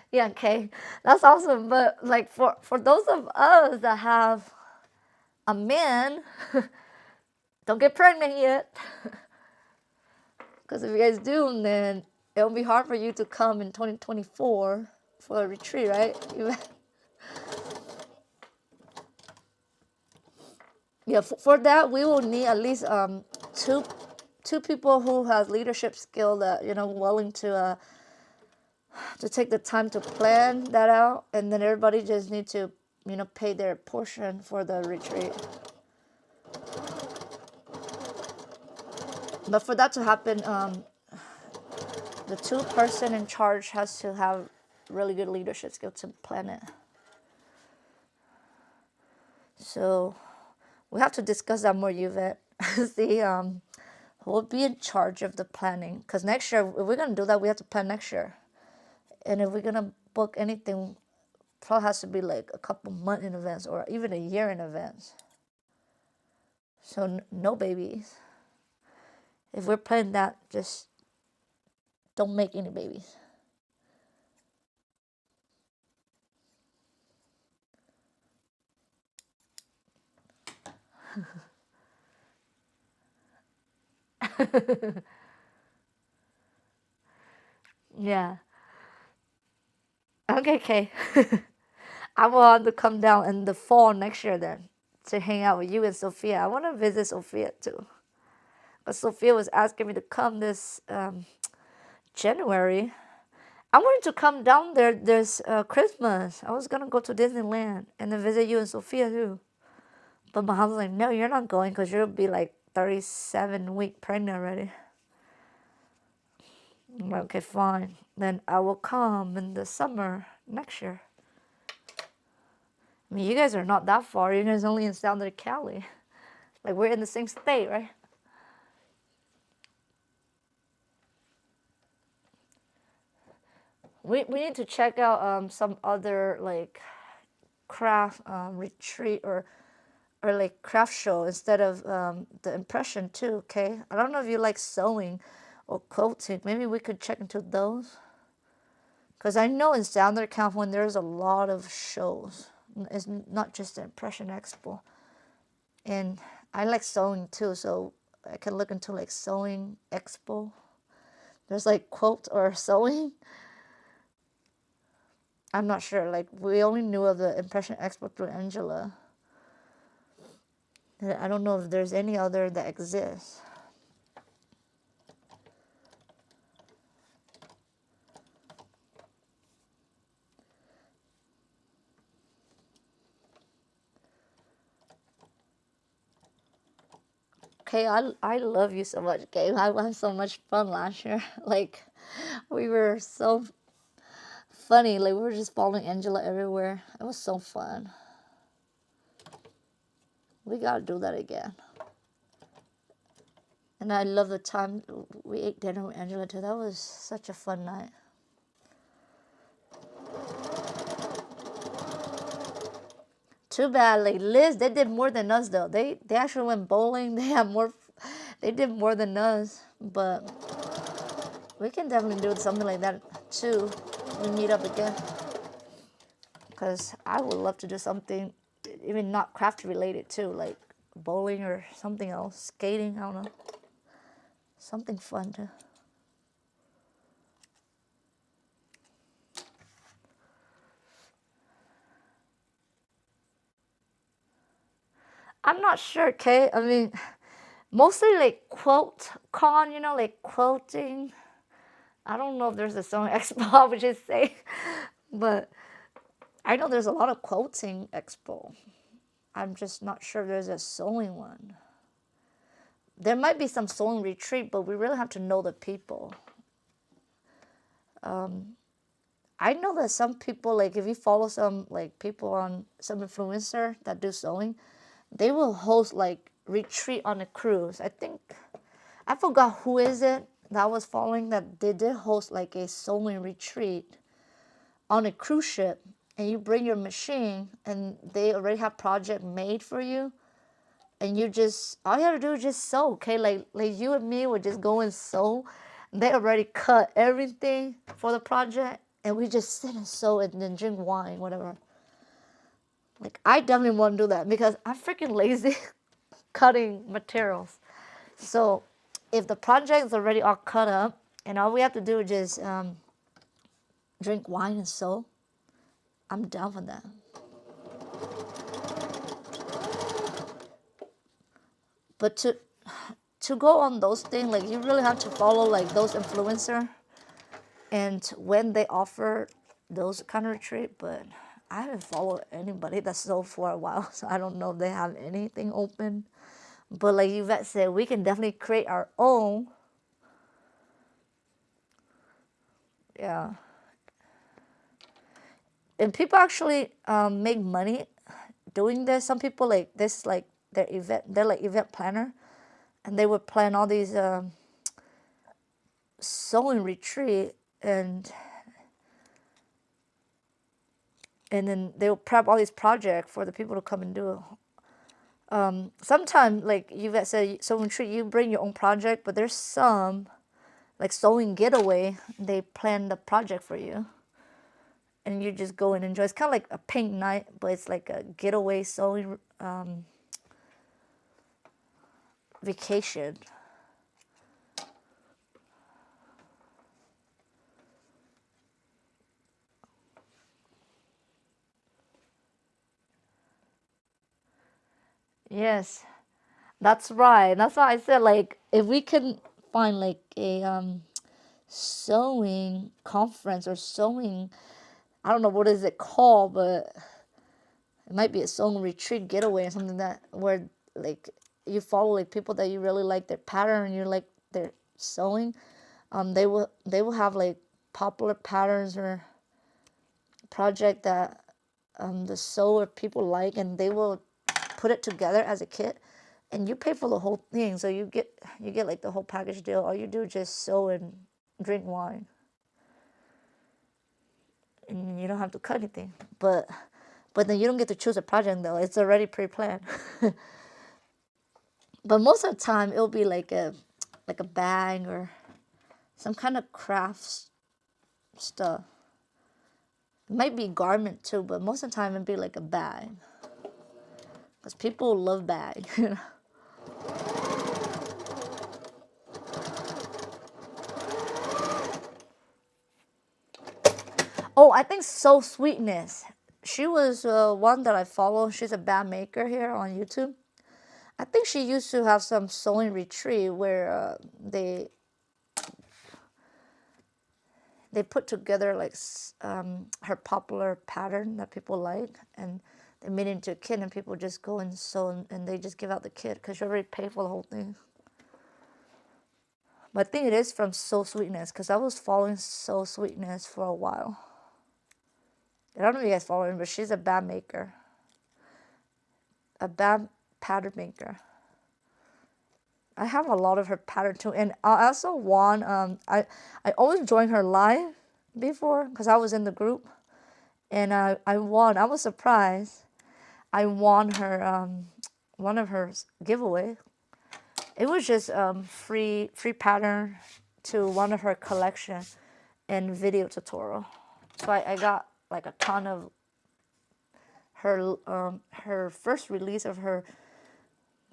Yeah, Kay. That's awesome. But like for those of us that have a man, don't get pregnant yet. Because if you guys do, then it'll be hard for you to come in 2024 for a retreat, right? Yeah, for that we will need at least two people who has leadership skill that willing to take the time to plan that out, and then everybody just need to pay their portion for the retreat. But for that to happen, the two person in charge has to have really good leadership skill to plan it. So we have to discuss that more, Yvette. See, who will be in charge of the planning? Because next year, if we're gonna do that, we have to plan next year. And if we're gonna book anything, probably has to be like a couple months in advance or even a year in advance. So no babies. If we're planning that, just don't make any babies. Yeah. Okay. I want to come down in the fall next year then to hang out with you and Sophia. I want to visit Sophia too. But Sophia was asking me to come this January. I wanted to come down there this Christmas. I was going to go to Disneyland and then visit you and Sophia too. But my husband was like, no, you're not going because you'll be like 37-week pregnant already. I'm like, okay, fine. Then I will come in the summer next year. I mean, you guys are not that far. You guys only in Southern Cali. Like, we're in the same state, right? We need to check out some other, like, craft retreat or like craft show instead of the impression too, okay? I don't know if you like sewing or quilting. Maybe we could check into those. Because I know in Southern California there's a lot of shows. It's not just the Impression Expo. And I like sewing too, so I can look into like sewing expo. There's like quilt or sewing. I'm not sure. Like, we only knew of the Impression Expo through Angela. I don't know if there's any other that exists. Okay, I love you so much, Gabe. I had so much fun last year. Like, we were so funny. Like, we were just following Angela everywhere. It was so fun. We gotta do that again. And I love the time we ate dinner with Angela too. That was such a fun night. Too bad, like Liz, they did more than us though. They actually went bowling. They did more than us. But we can definitely do something like that too. We meet up again. Because I would love to do something, even not craft related too, like bowling or something else, skating. I don't know. Something fun too. I'm not sure, Kay. I mean, mostly like quilt con, like quilting. I don't know if there's a sewing expo, I would just say. But I know there's a lot of quilting expo. I'm just not sure if there's a sewing one. There might be some sewing retreat, but we really have to know the people. I know that some people, like if you follow some like people on some influencer that do sewing, they will host like retreat on a cruise. I forgot who is it that I was following that they did host like a sewing retreat on a cruise ship, and you bring your machine and they already have project made for you. And you just, all you have to do is just sew, okay? Like you and me would just go and sew. They already cut everything for the project, and we just sit and sew and then drink wine, whatever. Like, I definitely want to do that because I'm freaking lazy cutting materials. So if the project is already all cut up and all we have to do is just drink wine and sew, I'm down for that. But to go on those things, like you really have to follow like those influencer and when they offer those kind of retreat. But I haven't followed anybody that's sold for a while, so I don't know if they have anything open. But like Yvette said, we can definitely create our own. Yeah. And people actually make money doing this. Some people like this, like their event, they're like event planner, and they would plan all these sewing retreat, and then they'll prep all these projects for the people to come and do. Sometimes, like Yvette said, sewing retreat, you bring your own project, but there's some, like sewing getaway, they plan the project for you. And you just go and enjoy. It's kind of like a pink night, but it's like a getaway sewing vacation. Yes, that's right. That's why I said, like, if we can find like a sewing conference or sewing, I don't know what is it called, but it might be a sewing retreat getaway or something that where like you follow like people that you really like their pattern and you like their sewing. They will have like popular patterns or project that the sewer people like, and they will put it together as a kit, and you pay for the whole thing. So you get like the whole package deal. All you do is just sew and drink wine, and you don't have to cut anything. But then you don't get to choose a project though. It's already pre-planned. But most of the time it'll be like a bag or some kind of crafts stuff. It might be garment too, but most of the time it'd be like a bag. Because people love bags, you know. Oh, I think So Sweetness. She was one that I follow. She's a bag maker here on YouTube. I think she used to have some sewing retreat where they put together like her popular pattern that people like, and they made it into a kit, and people just go and sew, and they just give out the kit because you already pay for the whole thing. But I think it is from So Sweetness because I was following So Sweetness for a while. I don't know if you guys follow her, but she's a bag maker, a bag pattern maker. I have a lot of her pattern too, and I also won. I always joined her live before because I was in the group, and I won. I was surprised. I won her one of her giveaway. It was just free pattern to one of her collection and video tutorial. So I got like a ton of her first release of her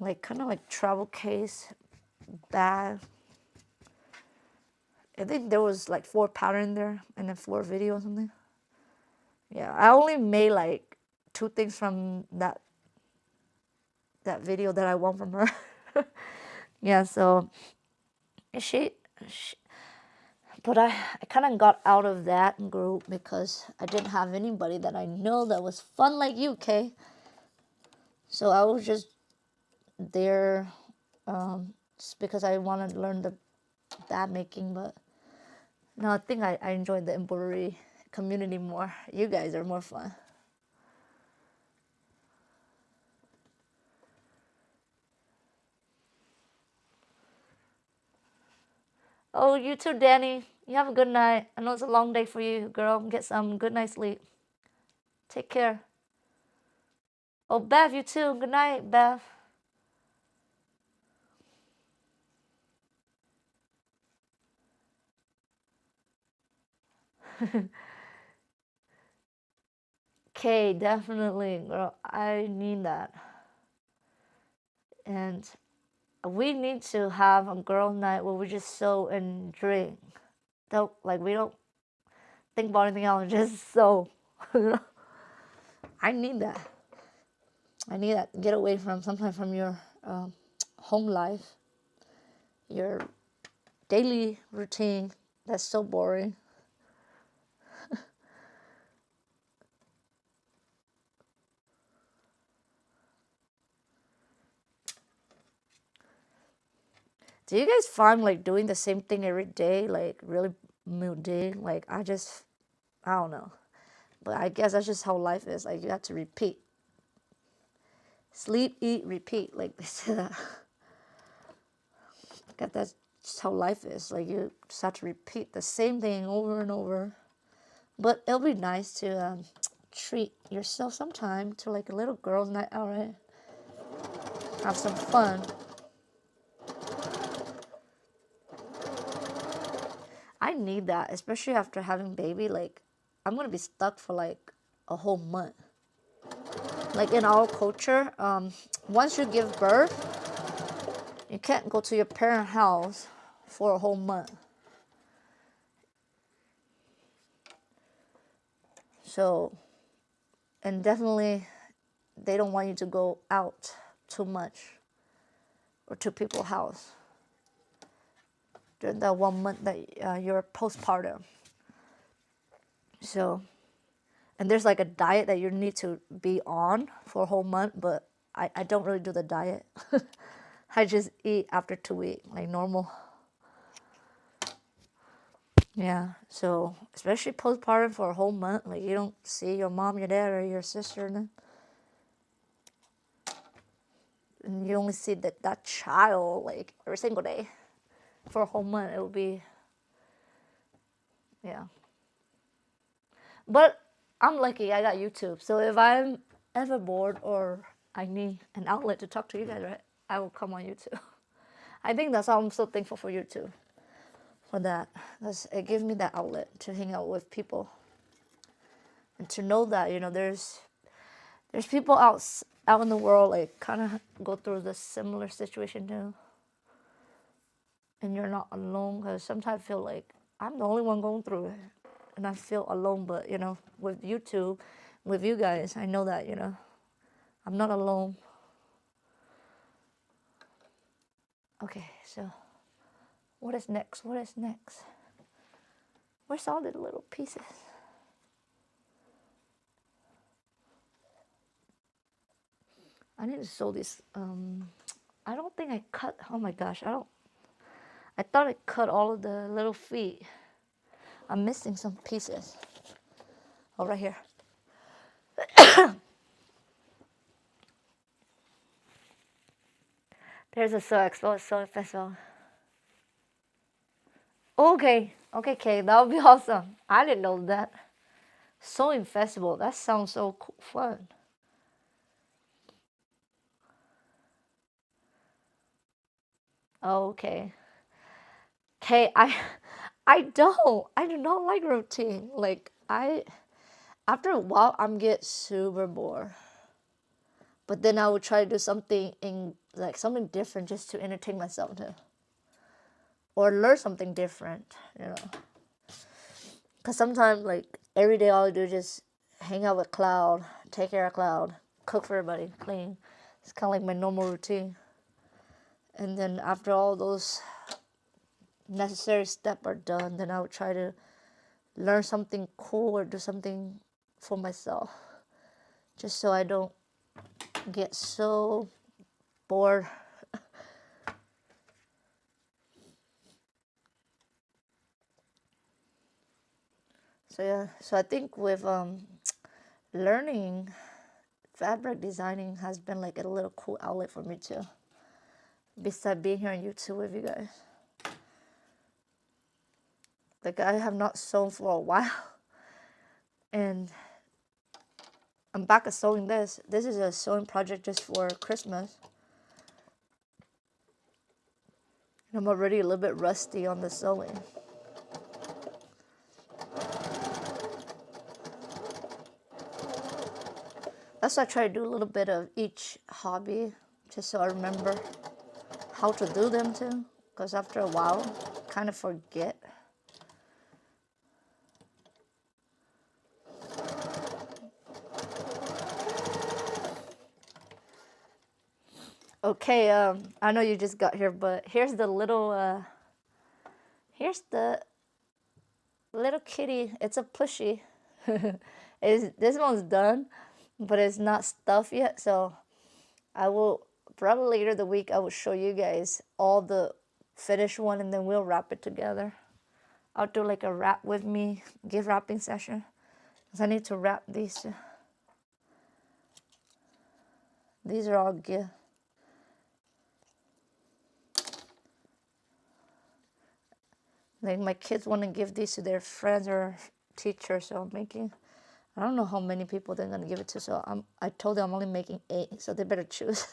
like kind of like travel case bag. I think there was like 4 pattern there and then 4 video or something. Yeah, I only made like 2 things from that video that I won from her. Yeah, so she but I kind of got out of that group because I didn't have anybody that I know that was fun like you, Kay. So I was just there just because I wanted to learn the bag making. But no, I think I enjoyed the embroidery community more. You guys are more fun. Oh, you too, Danny. You have a good night. I know it's a long day for you, girl. Get some good night sleep. Take care. Oh, Bev, you too. Good night, Bev. Okay, definitely, girl. I need that. And we need to have a girl night where we just sew and drink. Don't like we don't think about anything else. Just sew. I need that. I need that. Get away from sometimes from your home life, your daily routine. That's so boring. Do you guys find like doing the same thing every day, like really mundane? Like I don't know. But I guess that's just how life is. Like you have to repeat. Sleep, eat, repeat. Like they say that. That's just how life is. Like you just have to repeat the same thing over and over. But it'll be nice to treat yourself sometime to like a little girls' night out, right? Have some fun. I need that, especially after having baby. Like, I'm gonna be stuck for like a whole month. Like in our culture, once you give birth, you can't go to your parent house for a whole month. So, and definitely, they don't want you to go out too much or to people's house during that 1 month that you're postpartum. So, and there's like a diet that you need to be on for a whole month, but I don't really do the diet. I just eat after 2 weeks, like normal. Yeah, so especially postpartum for a whole month, like you don't see your mom, your dad, or your sister, and you only see that child like every single day for a whole month. It will be, yeah. But I'm lucky I got YouTube, so if I'm ever bored or I need an outlet to talk to you guys, right, I will come on YouTube. I think that's how I'm so thankful for YouTube, for that. It gives me that outlet to hang out with people and to know that, you know, there's people out in the world like kind of go through the similar situation too, and you're not alone. Because sometimes I feel like I'm the only one going through it, and I feel alone. But you know, with YouTube, with you guys, I know that, you know, I'm not alone. Okay, so what is next? What is next? Where's all the little pieces? I need to sew this. I don't think I cut. Oh my gosh, I thought I cut all of the little feet. I'm missing some pieces. Oh, right here. There's a sew expo, sewing festival. Okay, okay, that would be awesome. I didn't know that. Sewing festival. That sounds so cool, fun. Okay. Okay, I do not like routine. Like after a while I'm get super bored. But then I would try to do something something different just to entertain myself too. Or learn something different, you know. Cause sometimes like every day all I do is just hang out with Cloud, take care of Cloud, cook for everybody, clean. It's kinda like my normal routine. And then after all those necessary steps are done, then I would try to learn something cool or do something for myself, just so I don't get so bored. So yeah, so I think with learning fabric designing has been like a little cool outlet for me too, besides being here on YouTube with you guys. Like I have not sewn for a while, and I'm back at sewing this. This is a sewing project just for Christmas. And I'm already a little bit rusty on the sewing. That's why I try to do a little bit of each hobby, just so I remember how to do them too, because after a while, kind of forget. Okay, I know you just got here, but here's the little, here's the little kitty. It's a plushie. This one's done, but it's not stuffed yet, so I will, probably later the week, I will show you guys all the finished one, and then we'll wrap it together. I'll do like a wrap with me, gift wrapping session, because I need to wrap these too. These are all gift. Like my kids want to give these to their friends or teachers, so I'm making, I don't know how many people they're gonna give it to, so I told them I'm only making 8, so they better choose.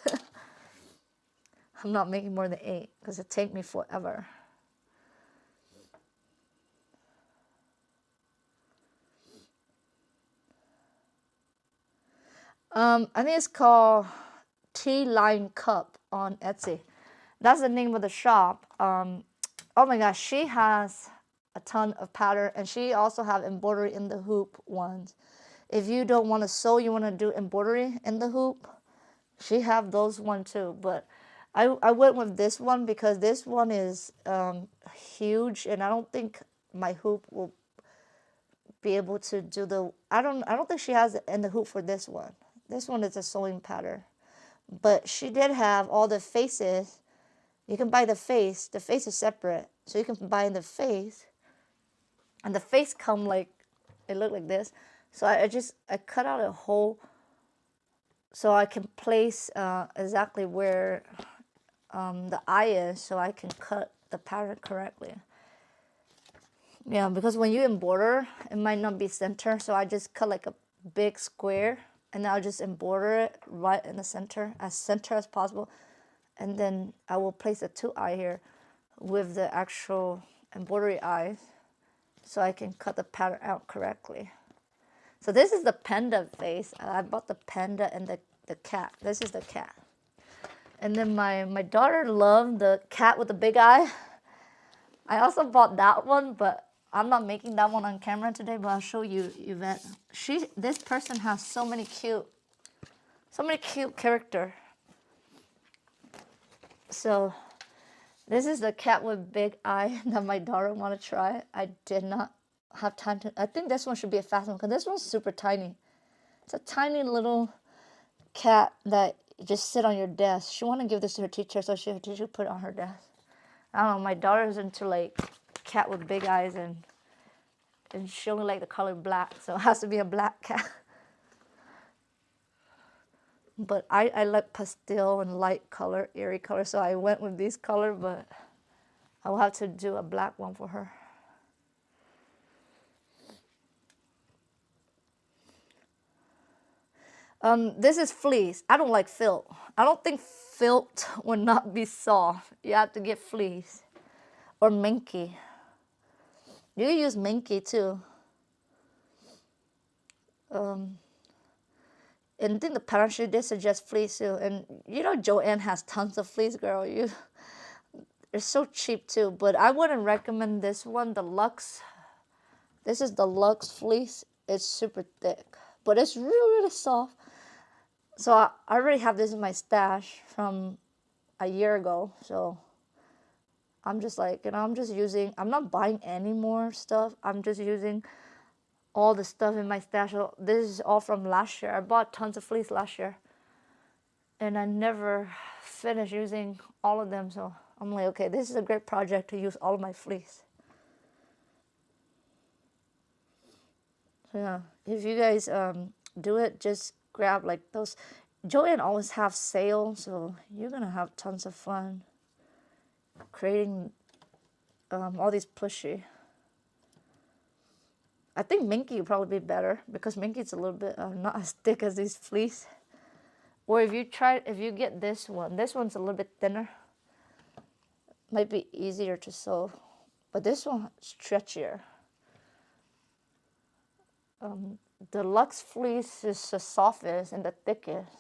I'm not making more than 8 because it take me forever. I think it's called Tea Line Cup on Etsy. That's the name of the shop. Oh my gosh, she has a ton of pattern, and she also have embroidery in the hoop ones. If you don't want to sew, you want to do embroidery in the hoop, she have those one too. But I went with this one because this one is huge, and I don't think my hoop will be able to do the. I don't think she has it in the hoop for this one. This one is a sewing pattern, but she did have all the faces. You can buy the face. The face is separate, so you can buy the face, and the face come like, it looked like this. So I cut out a hole so I can place exactly where the eye is, so I can cut the pattern correctly. Yeah, because when you embroider, it might not be center, so I just cut like a big square, and then I'll just embroider it right in the center as possible. And then I will place a 2-eye here with the actual embroidery eyes, so I can cut the pattern out correctly. So this is the panda face. I bought the panda and the cat. This is the cat. And then my daughter loved the cat with the big eye. I also bought that one, but I'm not making that one on camera today, but I'll show you, Yvette. This person has so many cute character. So this is the cat with big eye that my daughter want to try. I did not have time to. I think this one should be a fast one because this one's super tiny. It's a tiny little cat that just sit on your desk. She want to give this to her teacher, so her teacher put it on her desk. I don't know. My daughter's into like cat with big eyes, and she only like the color black, so it has to be a black cat. But I like pastel and light color, airy color, so I went with this color, but I will have to do a black one for her. This is fleece. I don't like felt. I don't think felt would not be soft. You have to get fleece or minky. You can use minky too. And I think the pattern she did suggest fleece too. And you know Joanne has tons of fleece, girl. It's so cheap too. But I wouldn't recommend this one, the Luxe. This is the Luxe fleece. It's super thick, but it's really, really soft. So I already have this in my stash from a year ago. So I'm just like, I'm just using, I'm not buying any more stuff. I'm just using all the stuff in my stash. So this is all from last year. I bought tons of fleece last year, and I never finished using all of them. So I'm like, okay, this is a great project to use all of my fleece. So yeah, if you guys do it, just grab like those. Joanne always have sale, so you're gonna have tons of fun creating all these plushie. I think minky would probably be better because minky's a little bit not as thick as these fleece. Or if you get this one's a little bit thinner. Might be easier to sew, but this one stretchier. the Luxe fleece is the softest and the thickest.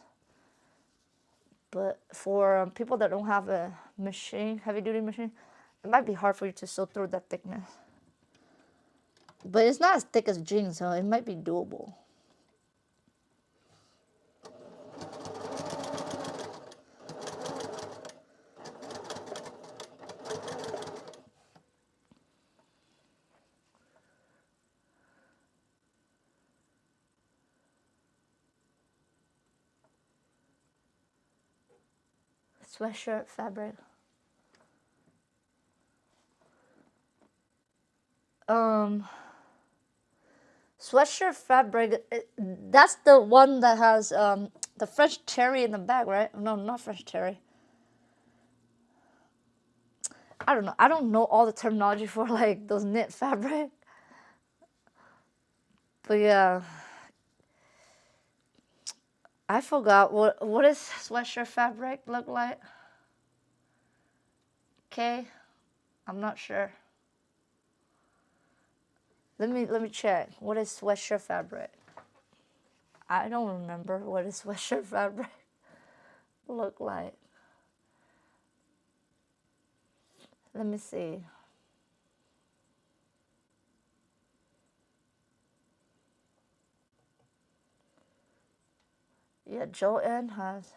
But for people that don't have a machine, heavy duty machine, it might be hard for you to sew through that thickness. But it's not as thick as jeans, so it might be doable. Sweatshirt fabric. Sweatshirt fabric, that's the one that has the French terry in the back, right? No, not French terry. I don't know. I don't know all the terminology for like those knit fabric. But yeah. I forgot what does sweatshirt fabric look like? Okay. I'm not sure. Let me check. What is sweatshirt fabric? I don't remember what is sweatshirt fabric look like. Let me see. Yeah, Joanne has.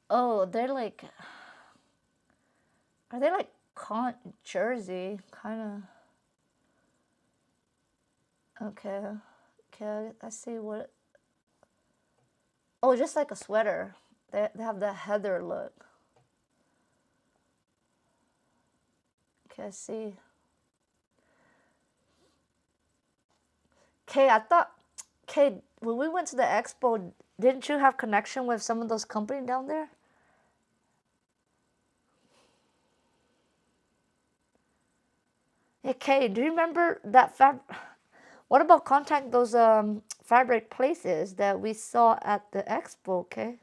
Oh, they're like. Are they like jersey kind of? Okay, okay. I see what. Oh, just like a sweater. They have the heather look. Okay, I see. Okay, I thought. Okay, when we went to the expo, didn't you have connection with some of those companies down there? Okay, do you remember that What about contact those fabric places that we saw at the expo, okay?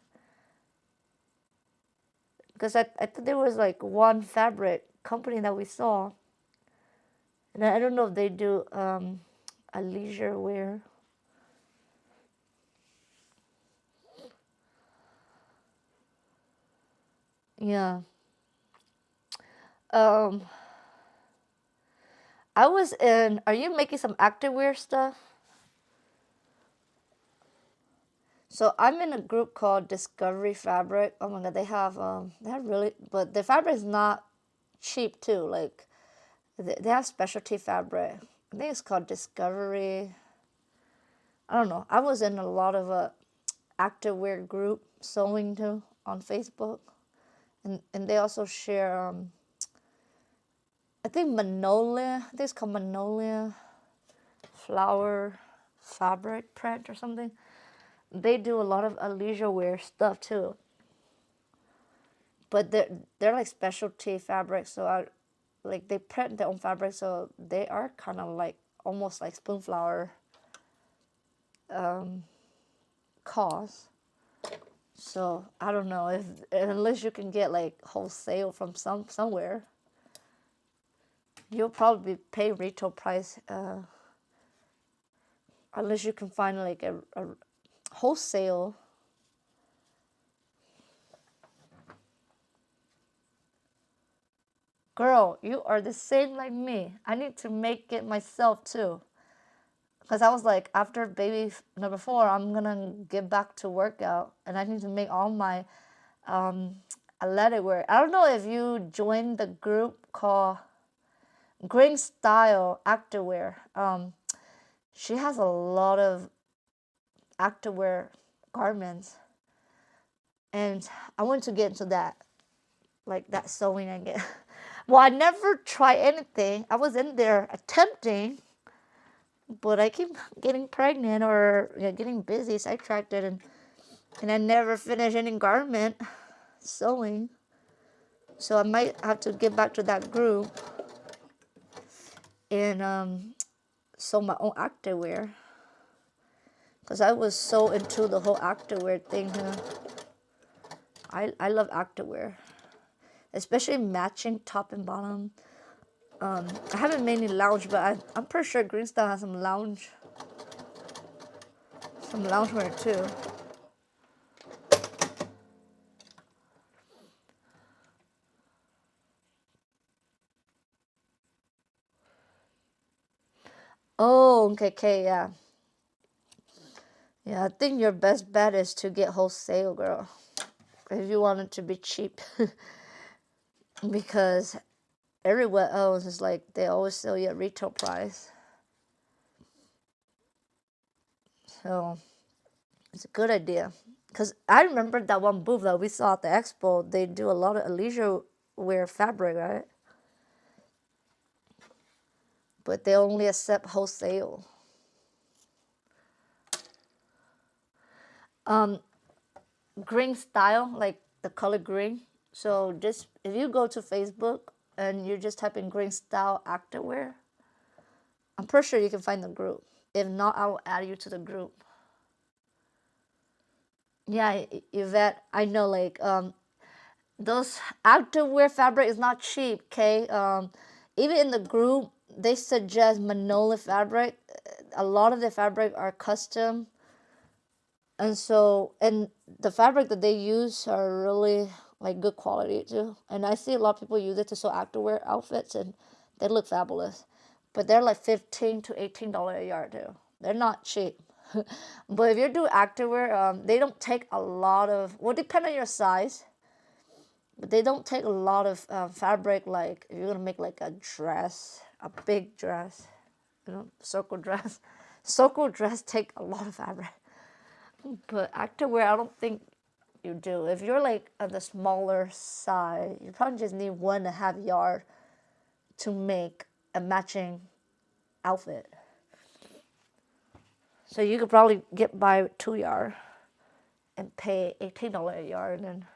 Because I thought there was like one fabric company that we saw. And I don't know if they do a leisure wear. Yeah. Um, are you making some activewear stuff? So I'm in a group called Discovery Fabric. Oh my God, they have really, but the fabric is not cheap too. Like they have specialty fabric. I think it's called Discovery. I don't know. I was in a lot of activewear group sewing too on Facebook, and they also share. I think Magnolia. I think it's called Magnolia Flower Fabric Print or something. They do a lot of leisure wear stuff too. But they're like specialty fabrics, so like they print their own fabric, so they are kind of like almost like Spoonflower cost. So I don't know if unless you can get like wholesale from somewhere, you'll probably pay retail price. Unless you can find like a wholesale. Girl, you are the same like me. I need to make it myself too. Because I was like, after baby number 4, I'm going to get back to workout. And I need to make all my athletic wear. I don't know if you joined the group called Green Style Activewear. She has a lot of activewear garments. And I want to get into that. Like that sewing again. Well, I never tried anything. I was in there attempting, but I keep getting pregnant or getting busy, sidetracked, and I never finished any garment sewing. So I might have to get back to that group and sew my own activewear. Because I was so into the whole activewear thing. I love activewear. Especially matching top and bottom. I haven't made any lounge, but I'm pretty sure Green Style has some lounge some loungewear too. Oh, okay, yeah. Yeah, I think your best bet is to get wholesale, girl. If you want it to be cheap. Because everywhere else is like they always sell you at retail price. So it's a good idea. Because I remember that one booth that we saw at the expo, they do a lot of leisure wear fabric, right? But they only accept wholesale. Green style, like the color green. So just if you go to Facebook and you just type in green style activewear, I'm pretty sure you can find the group. If not, I will add you to the group. Yeah, Yvette, I know like those activewear fabric is not cheap, okay? Even in the group, they suggest manila fabric. A lot of the fabric are custom. And so, and the fabric that they use are really like good quality too. And I see a lot of people use it to sew activewear outfits and they look fabulous. But they're like $15 to $18 a yard too. They're not cheap. But if you're doing activewear, they don't take a lot of, well, depend on your size. But they don't take a lot of fabric. Like if you're gonna make like a dress, a big dress, you know, circle dress. Circle dress take a lot of fabric. But activewear, I don't think you do. If you're like at the smaller side, you probably just need 1.5 yard to make a matching outfit. So you could probably get by 2 yard and pay $18 a yard. And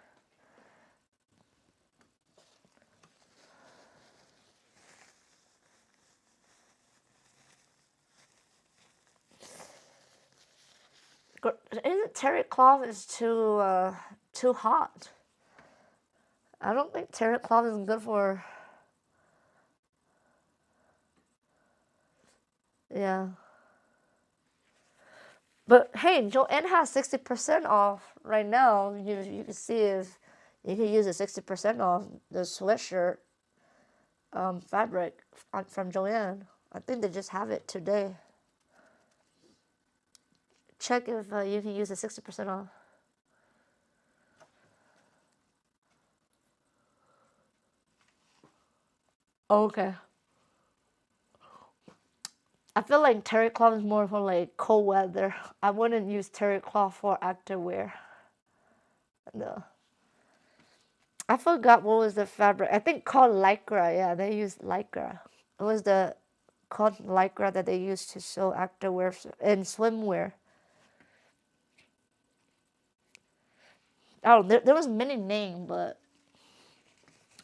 isn't terry cloth is too hot? I don't think terry cloth is good for. Yeah. But hey, Joann has 60% off right now. You can see if you can use a 60% off the sweatshirt fabric from Joann. I think they just have it today. Check if you can use a 60% off. Okay. I feel like terry cloth is more for like cold weather. I wouldn't use terry cloth for activewear. No. I forgot what was the fabric. I think called lycra. Yeah, they use lycra. It was the called lycra that they used to sew activewear and swimwear. Oh, there was many names, but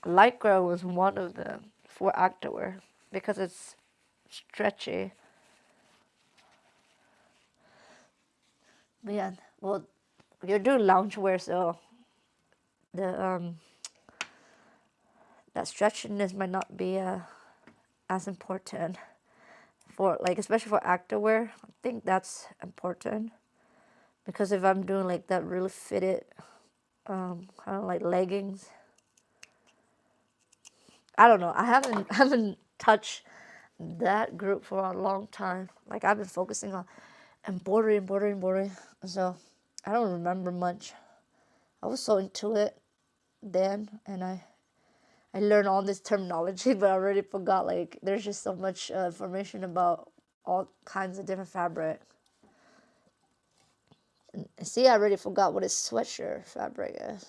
lycra was one of them for activewear because it's stretchy. But yeah, well, you're doing loungewear, so the that stretchiness might not be as important for like especially for activewear. I think that's important because if I'm doing like that really fitted kind of like leggings, I don't know. I haven't touched that group for a long time. Like I've been focusing on embroidery. So I don't remember much. I was so into it then, and I learned all this terminology, but I already forgot. Like there's just so much information about all kinds of different fabric. And see, I already forgot what a sweatshirt fabric is.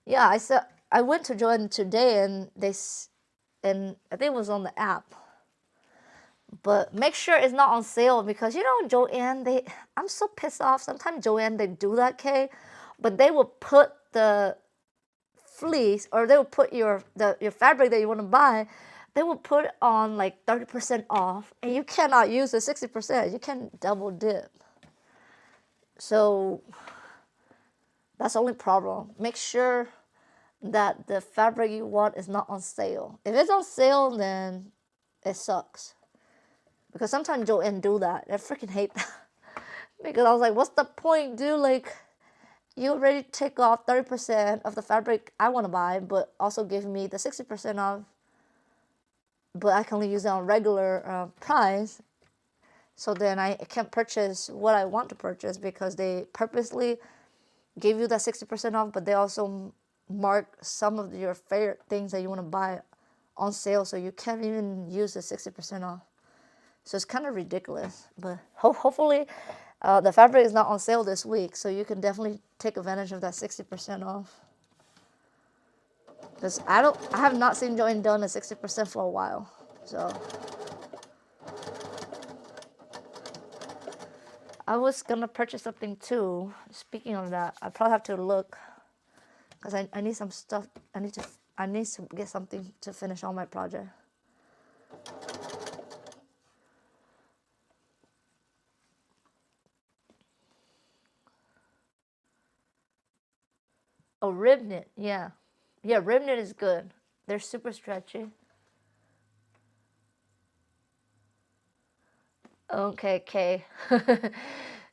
Yeah, I went to join today, and and I think it was on the app. But make sure it's not on sale because you know Joann, I'm so pissed off. Sometimes Joann they do that, okay, but they will put the fleece or they will put your fabric that you want to buy. They will put it on like 30% off, and you cannot use the 60%. You can double dip. So that's the only problem. Make sure that the fabric you want is not on sale. If it's on sale, then it sucks. Because sometimes Joanne do that. I freaking hate that. Because I was like, what's the point, dude? Like, you already take off 30% of the fabric I want to buy, but also give me the 60% off. But I can only use it on regular price. So then I can't purchase what I want to purchase because they purposely give you that 60% off, but they also mark some of your favorite things that you want to buy on sale, so you can't even use the 60% off. So it's kind of ridiculous. But hopefully the fabric is not on sale this week, so you can definitely take advantage of that 60% off. Because I have not seen Joanne done a 60% for a while. So I was gonna purchase something too. Speaking of that, I probably have to look because I need some stuff. I need to get something to finish all my project. Oh, rib knit, yeah, rib knit is good. They're super stretchy. Okay.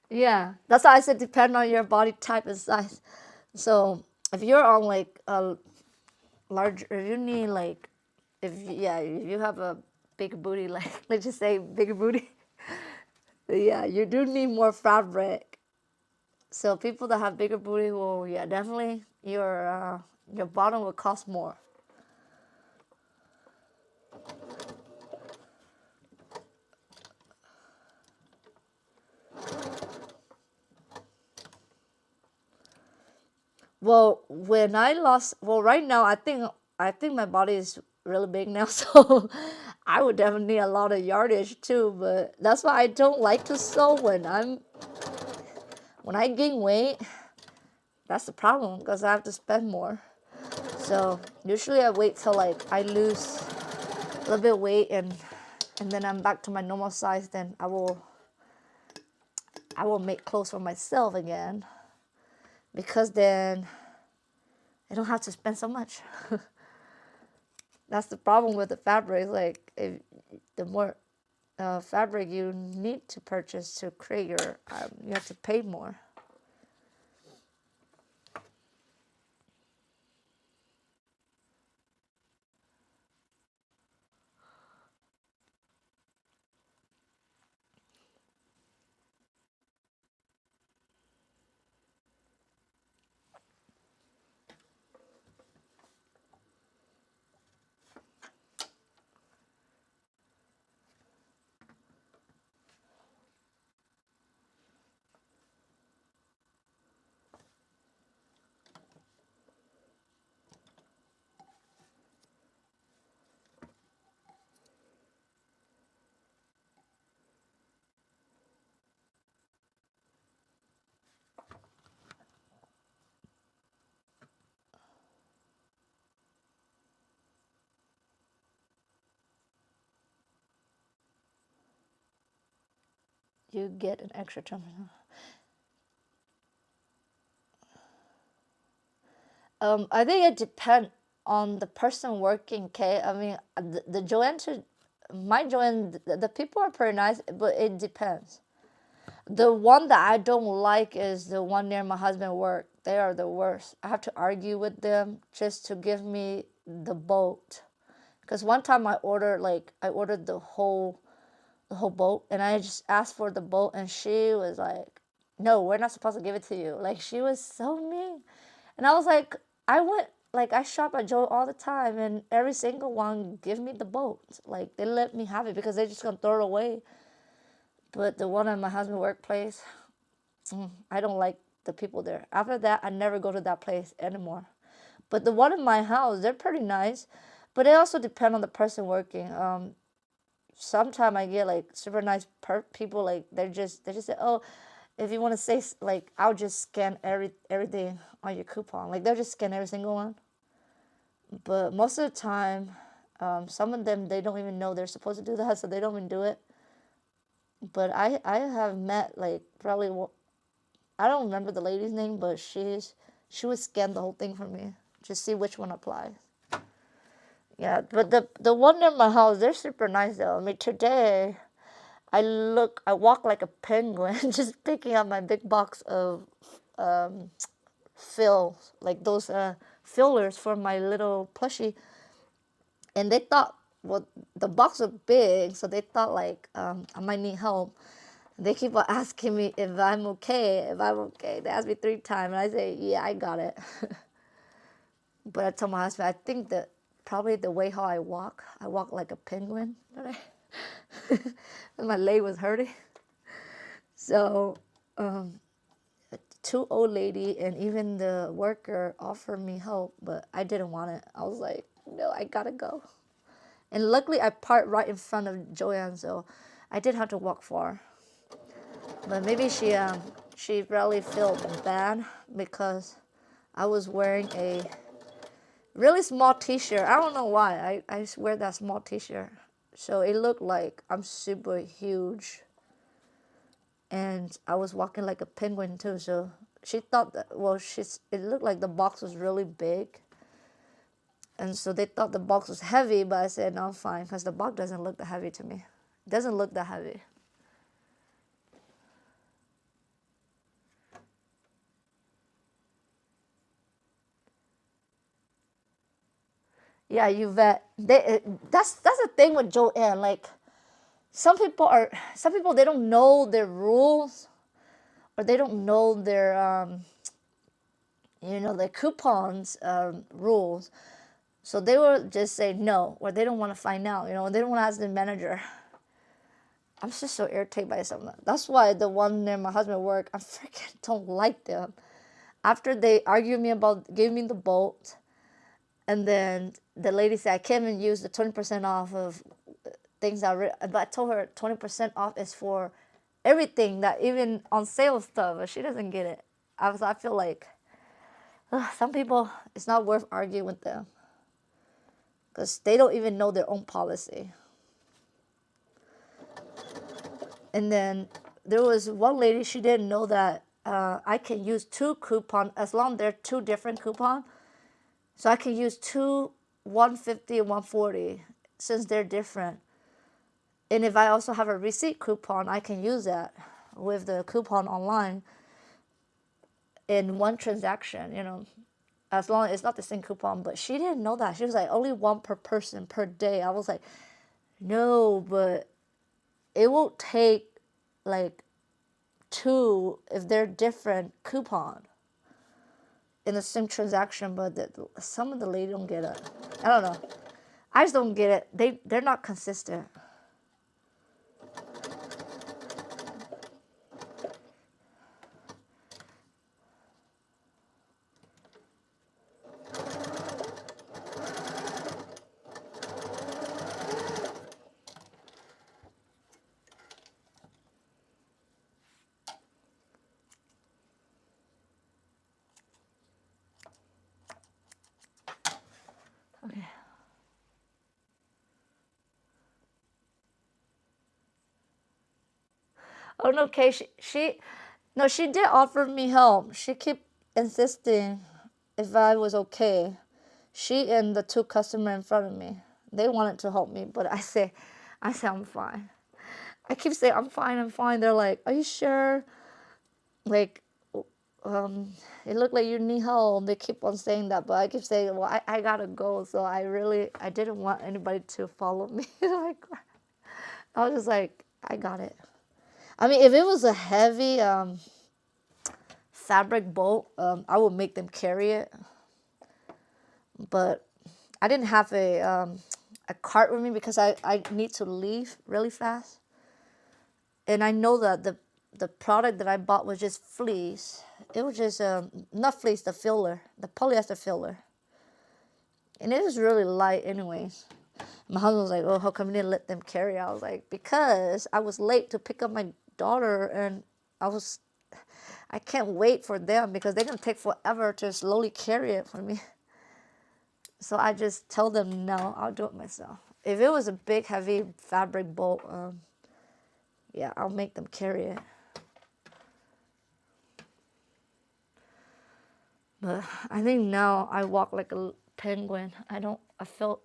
Yeah, that's why I said depend on your body type and size. So if you're on like a large, if you need like, if you have a big booty, like let's just say bigger booty, yeah, you do need more fabric. So people that have bigger booty will, yeah, definitely your bottom will cost more. Well, when I lost, well, right now I think my body is really big now, so I would definitely need a lot of yardage too. But that's why I don't like to sew when I gain weight. That's the problem because I have to spend more. So usually I wait till like I lose a little bit of weight and then I'm back to my normal size. Then I will make clothes for myself again, because then I don't have to spend so much. That's the problem with the fabric. Like, the more fabric you need to purchase to create your, you have to pay more. You get an extra 10%. I think it depends on the person working. Okay, I mean the Joanne to my Joanne, the people are pretty nice, but it depends. The one that I don't like is the one near my husband work. They are the worst. I have to argue with them just to give me the boat. Because one time I ordered the whole boat, and I just asked for the boat, and she was like, "No, we're not supposed to give it to you." Like, she was so mean, and I was like, I shop at Joe all the time, and every single one give me the boat. Like, they let me have it because they're just gonna throw it away. But the one at my husband's workplace, I don't like the people there. After that, I never go to that place anymore. But the one in my house, they're pretty nice, but it also depends on the person working. Sometimes I get like super nice people, like they just say, "Oh, if you want to say, like, I'll just scan everything on your coupon." Like, they'll just scan every single one. But most of the time, some of them, they don't even know they're supposed to do that, so they don't even do it. But I have met, like, probably, I don't remember the lady's name, but she would scan the whole thing for me. Just see which one applies. Yeah, but the one near my house, they're super nice though. I mean, today I walk like a penguin, just picking up my big box of fills, like those fillers for my little plushie. And they thought, well, the box was big, so they thought like I might need help. They keep on asking me if I'm okay, They asked me 3 times, and I say, yeah, I got it. But I told my husband, I think that probably the way how I walk like a penguin. And my leg was hurting. So 2 old lady and even the worker offered me help, but I didn't want it. I was like, no, I gotta go. And luckily I parked right in front of Joanne, so I did have to walk far. But maybe she really felt bad because I was wearing a really small t-shirt. I don't know why. I wear that small t-shirt. So it looked like I'm super huge. And I was walking like a penguin too. So she thought that, well, it looked like the box was really big. And so they thought the box was heavy, but I said, no, I'm fine, because the box doesn't look that heavy to me. It doesn't look that heavy. Yeah, Yvette. That's the thing with Joanne. Like, some people they don't know their rules, or they don't know their their coupons rules. So they will just say no, or they don't want to find out. They don't want to ask the manager. I'm just so irritated by something. That's why the one near my husband's work, I freaking don't like them. After they argue me about giving me the bolt, and then the lady said I can't even use the 20% off of things but I told her 20% off is for everything, that even on sale stuff, but she doesn't get it. I feel like some people, it's not worth arguing with them because they don't even know their own policy. And then there was one lady, she didn't know that I can use 2 coupons as long as they're 2 different coupons. So I can use 2 $150 and $140 since they're different. And if I also have a receipt coupon, I can use that with the coupon online in one transaction, as long as it's not the same coupon. But she didn't know that. She was like, only 1 per person per day. I was like, no, but it will take like 2 if they're different coupon in the same transaction. But some of the ladies don't get it. I don't know. I just don't get it. They're not consistent. Okay. Oh no, Kay, she did offer me help. She kept insisting if I was okay. She and the 2 customers in front of me, they wanted to help me, but I say I'm fine. I keep saying I'm fine. They're like, are you sure? Like, it looked like you need help. They keep on saying that, but I keep saying, well, I gotta go. So I didn't want anybody to follow me. Like, I was just like, I got it. I mean, if it was a heavy fabric bolt, I would make them carry it. But I didn't have a cart with me because I need to leave really fast. And I know that the product that I bought was just fleece. It was just, not fleece, the filler, the polyester filler. And it was really light anyways. My husband was like, oh, how come you didn't let them carry it? I was like, because I was late to pick up my daughter, and I can't wait for them because they're going to take forever to slowly carry it for me. So I just tell them, no, I'll do it myself. If it was a big, heavy fabric bolt, yeah, I'll make them carry it. But I think now I walk like a penguin. I feel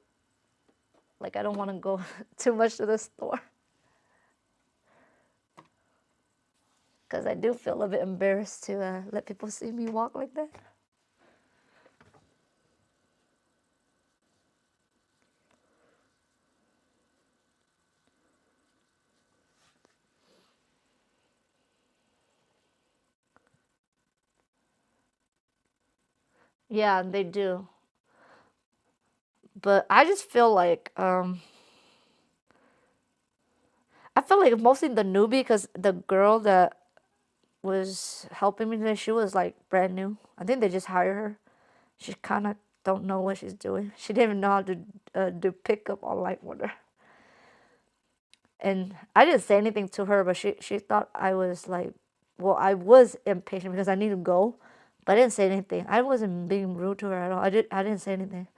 like I don't want to go too much to the store. Because I do feel a bit embarrassed to let people see me walk like that. Yeah, they do. But I just feel like I feel like mostly the newbie, because the girl that was helping me today, she was like brand new. I think they just hired her. She kind of don't know what she's doing. She didn't even know how to do pickup on light water. And I didn't say anything to her, but she thought I was like, well, I was impatient because I need to go, but I didn't say anything. I wasn't being rude to her at all. I didn't say anything,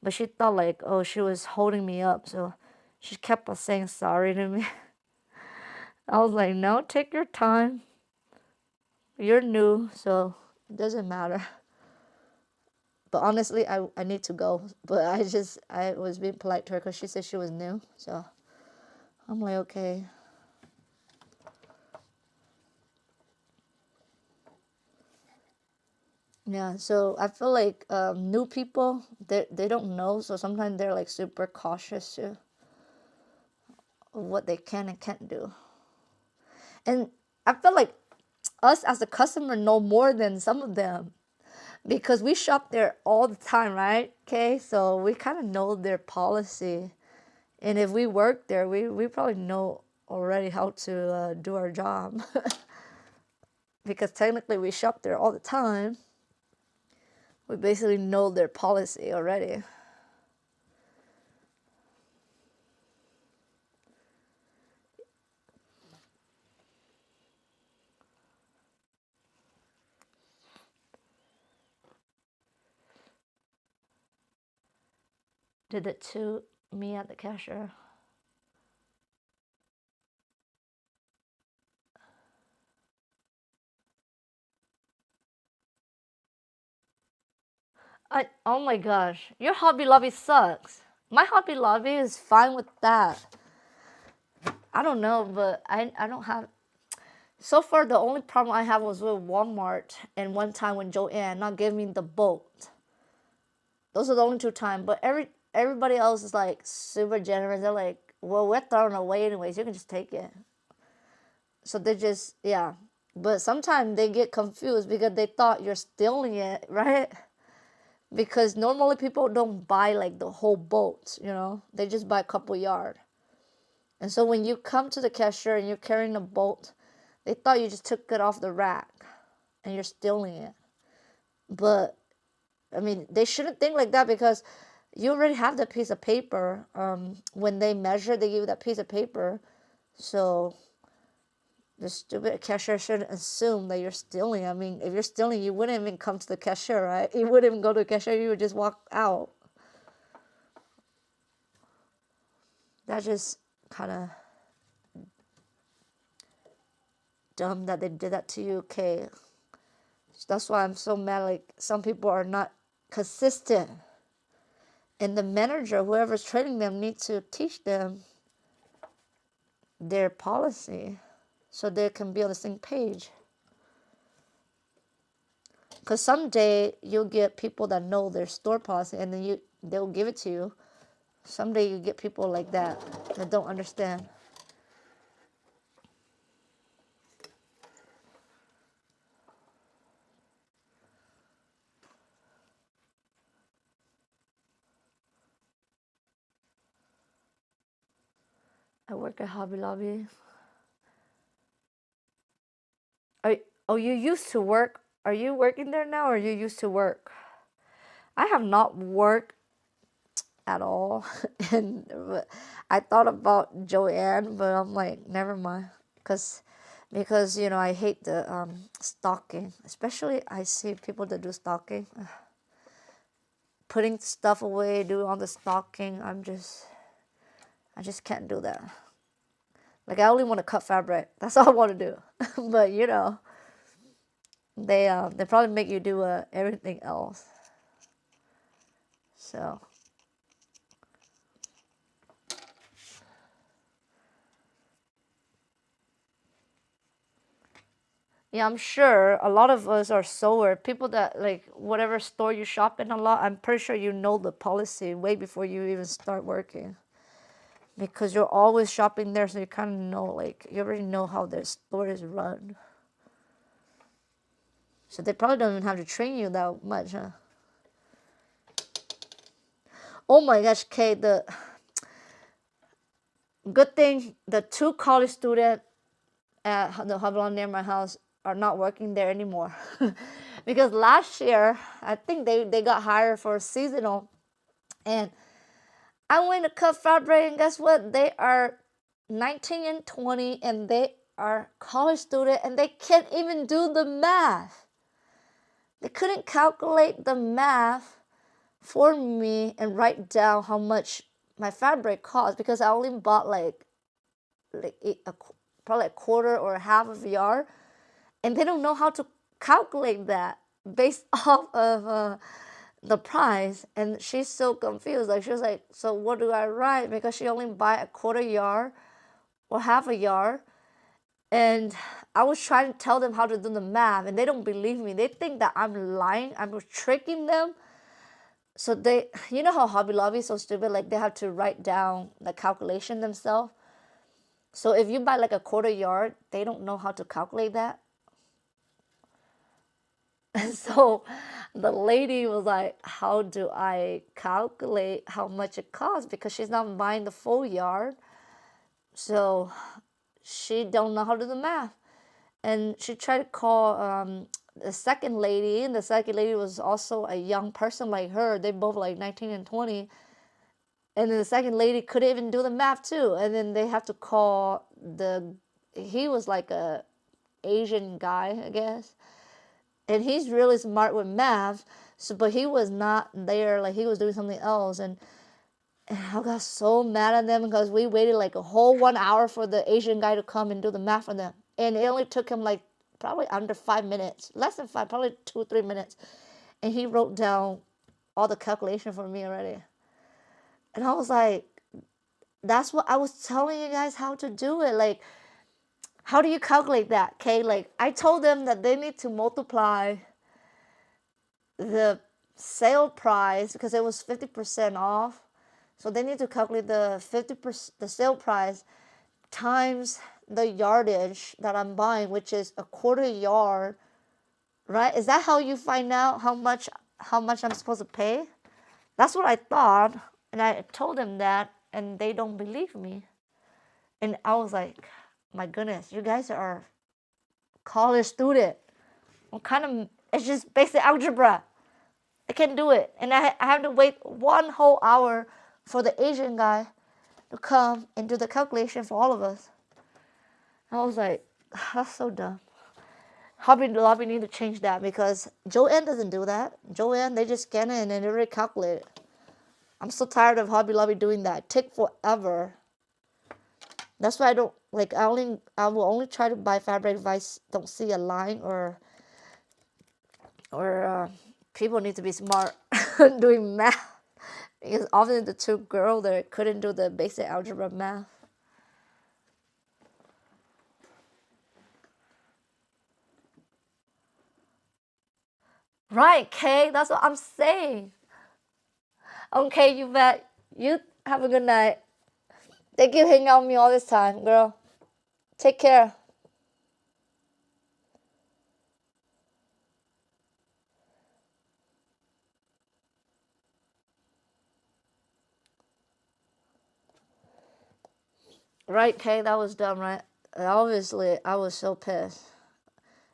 but she thought like, oh, she was holding me up, so she kept on saying sorry to me. I was like, no, take your time. You're new, so it doesn't matter. But honestly, I need to go. But I was being polite to her because she said she was new, so I'm like, okay. Yeah, so I feel like new people, they don't know, so sometimes they're like super cautious too of what they can and can't do. And I feel like us as a customer know more than some of them because we shop there all the time, right? Okay, so we kind of know their policy, and if we work there, we probably know already how to do our job because technically we shop there all the time. We basically know their policy already. Did it to me at the cashier. Oh my gosh, your Hobby Lobby sucks. My Hobby Lobby is fine with that. I don't know, but I don't have. So far, the only problem I have was with Walmart and one time when Joanne not giving me the bolt. Those are the only two times. But everybody else is like super generous. They're like, well, we're throwing it away anyways. You can just take it. So they just, yeah. But sometimes they get confused because they thought you're stealing it, right? Because normally people don't buy like the whole boat, you know, they just buy a couple yard. And so when you come to the cashier and you're carrying a bolt, they thought you just took it off the rack and you're stealing it. But I mean, they shouldn't think like that because you already have that piece of paper. When they measure, they give you that piece of paper. So the stupid cashier shouldn't assume that you're stealing. I mean, if you're stealing, you wouldn't even come to the cashier, right? You wouldn't even go to the cashier. You would just walk out. That's just kind of dumb that they did that to you. Okay, that's why I'm so mad. Like, some people are not consistent, and the manager, whoever's training them, needs to teach them their policy so they can be on the same page. Because someday you'll get people that know their store policy, and then they'll give it to you. Someday you get people like that don't understand. I work at Hobby Lobby. Oh, you used to work? Are you working there now, or you used to work? I have not worked at all, and I thought about Joanne, but I'm like, never mind, because you know I hate the stocking. Especially I see people that do stocking, putting stuff away, doing all the stocking. I just can't do that. Like, I only want to cut fabric. That's all I want to do. But you know, they probably make you do everything else. So yeah, I'm sure a lot of us are sewer people that like whatever store you shop in a lot. I'm pretty sure you know the policy way before you even start working, because you're always shopping there, so you kind of know, like, you already know how their store is run. So they probably don't even have to train you that much, huh? Oh my gosh, Kate, the good thing the 2 college students at the Hobby Lobby near my house are not working there anymore. Because last year, I think they got hired for seasonal, and I went to cut fabric, and guess what? They are 19 and 20, and they are college students, and they can't even do the math. They couldn't calculate the math for me and write down how much my fabric cost, because I only bought like probably a quarter or a half of a yard, and they don't know how to calculate that based off of the price. And she's so confused. Like, she was like, so what do I write? Because she only buy a quarter yard or half a yard. And I was trying to tell them how to do the math, and they don't believe me. They think that I'm lying. I'm tricking them. So they, you know how Hobby Lobby is so stupid? Like, they have to write down the calculation themselves. So if you buy like a quarter yard, they don't know how to calculate that. And so the lady was like, how do I calculate how much it costs? Because she's not buying the full yard. So she don't know how to do the math. And she tried to call the second lady, and the second lady was also a young person like her. They both like 19 and 20. And then the second lady couldn't even do the math too. And then they have to call he was like a Asian guy, I guess. And he's really smart with math. So, but he was not there, like he was doing something else. And I got so mad at them because we waited like a whole 1 hour for the Asian guy to come and do the math for them. And it only took him like probably under 5 minutes, less than 5, probably 2 or 3 minutes. And he wrote down all the calculation for me already. And I was like, that's what I was telling you guys how to do it. Like, how do you calculate that, okay? Like, I told them that they need to multiply the sale price because it was 50% off. So they need to calculate the 50%, the sale price times the yardage that I'm buying, which is a quarter yard, right? Is that how you find out how much I'm supposed to pay? That's what I thought, and I told them that, and they don't believe me. And I was like, my goodness, you guys are college student. What kind of, it's just basic algebra. I can't do it. And I have to wait 1 whole hour for the Asian guy to come and do the calculation for all of us. I was like, that's so dumb. Hobby Lobby need to change that, because Joanne doesn't do that. Joanne, they just scan it and then they already calculate it. I'm so tired of Hobby Lobby doing that. It takes forever. That's why I don't, like, I will only try to buy fabric if I don't see a line or people need to be smart doing math. Because often the 2 girls that couldn't do the basic algebra math. Right, Kay, that's what I'm saying. Okay, you bet. You have a good night. Thank you for hanging out with me all this time, girl. Take care. Right, Kay, that was dumb, right? Obviously, I was so pissed.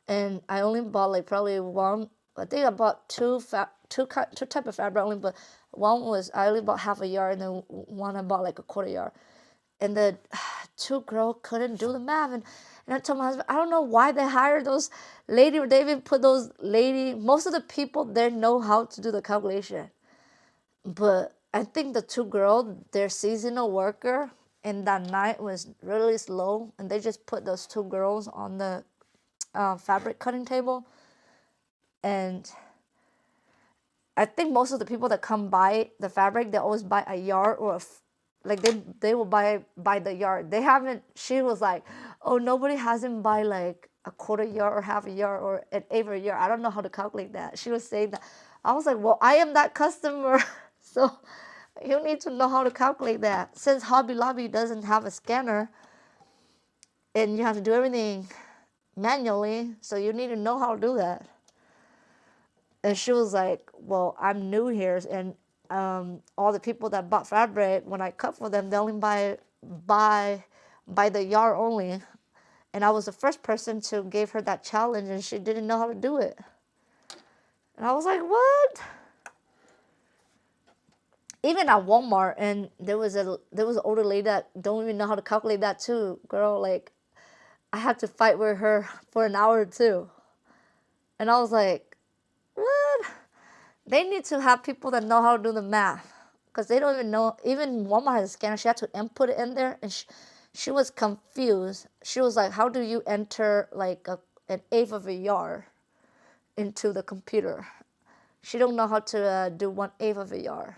And I only bought like probably one. I think I bought two type of fabric only, but one was I only bought half a yard, and then one I bought like a quarter yard. And the 2 girls couldn't do the math, and I told my husband, I don't know why they hired those lady, or they even put those lady. Most of the people there know how to do the calculation, but I think the 2 girls, they're seasonal worker, and that night was really slow, and they just put those 2 girls on the fabric cutting table. And I think most of the people that come buy the fabric, they always buy a yard or like they will buy the yard. They haven't. She was like, oh, nobody hasn't buy like a quarter yard or half a yard or an eighth of a yard. I don't know how to calculate that. She was saying that. I was like, well, I am that customer, so you need to know how to calculate that. Since Hobby Lobby doesn't have a scanner, and you have to do everything manually, so you need to know how to do that. And she was like, well, I'm new here, and all the people that bought fabric, when I cut for them, they only buy the yard only. And I was the first person to give her that challenge, and she didn't know how to do it. And I was like, what? Even at Walmart, and there was an older lady that don't even know how to calculate that too. Girl, like, I had to fight with her for an hour or two. And I was like, what? They need to have people that know how to do the math, because they don't even know. Even Walmart has a scanner. She had to input it in there, and she was confused. She was like, how do you enter like an eighth of a yard into the computer? She don't know how to do 1/8 of a yard.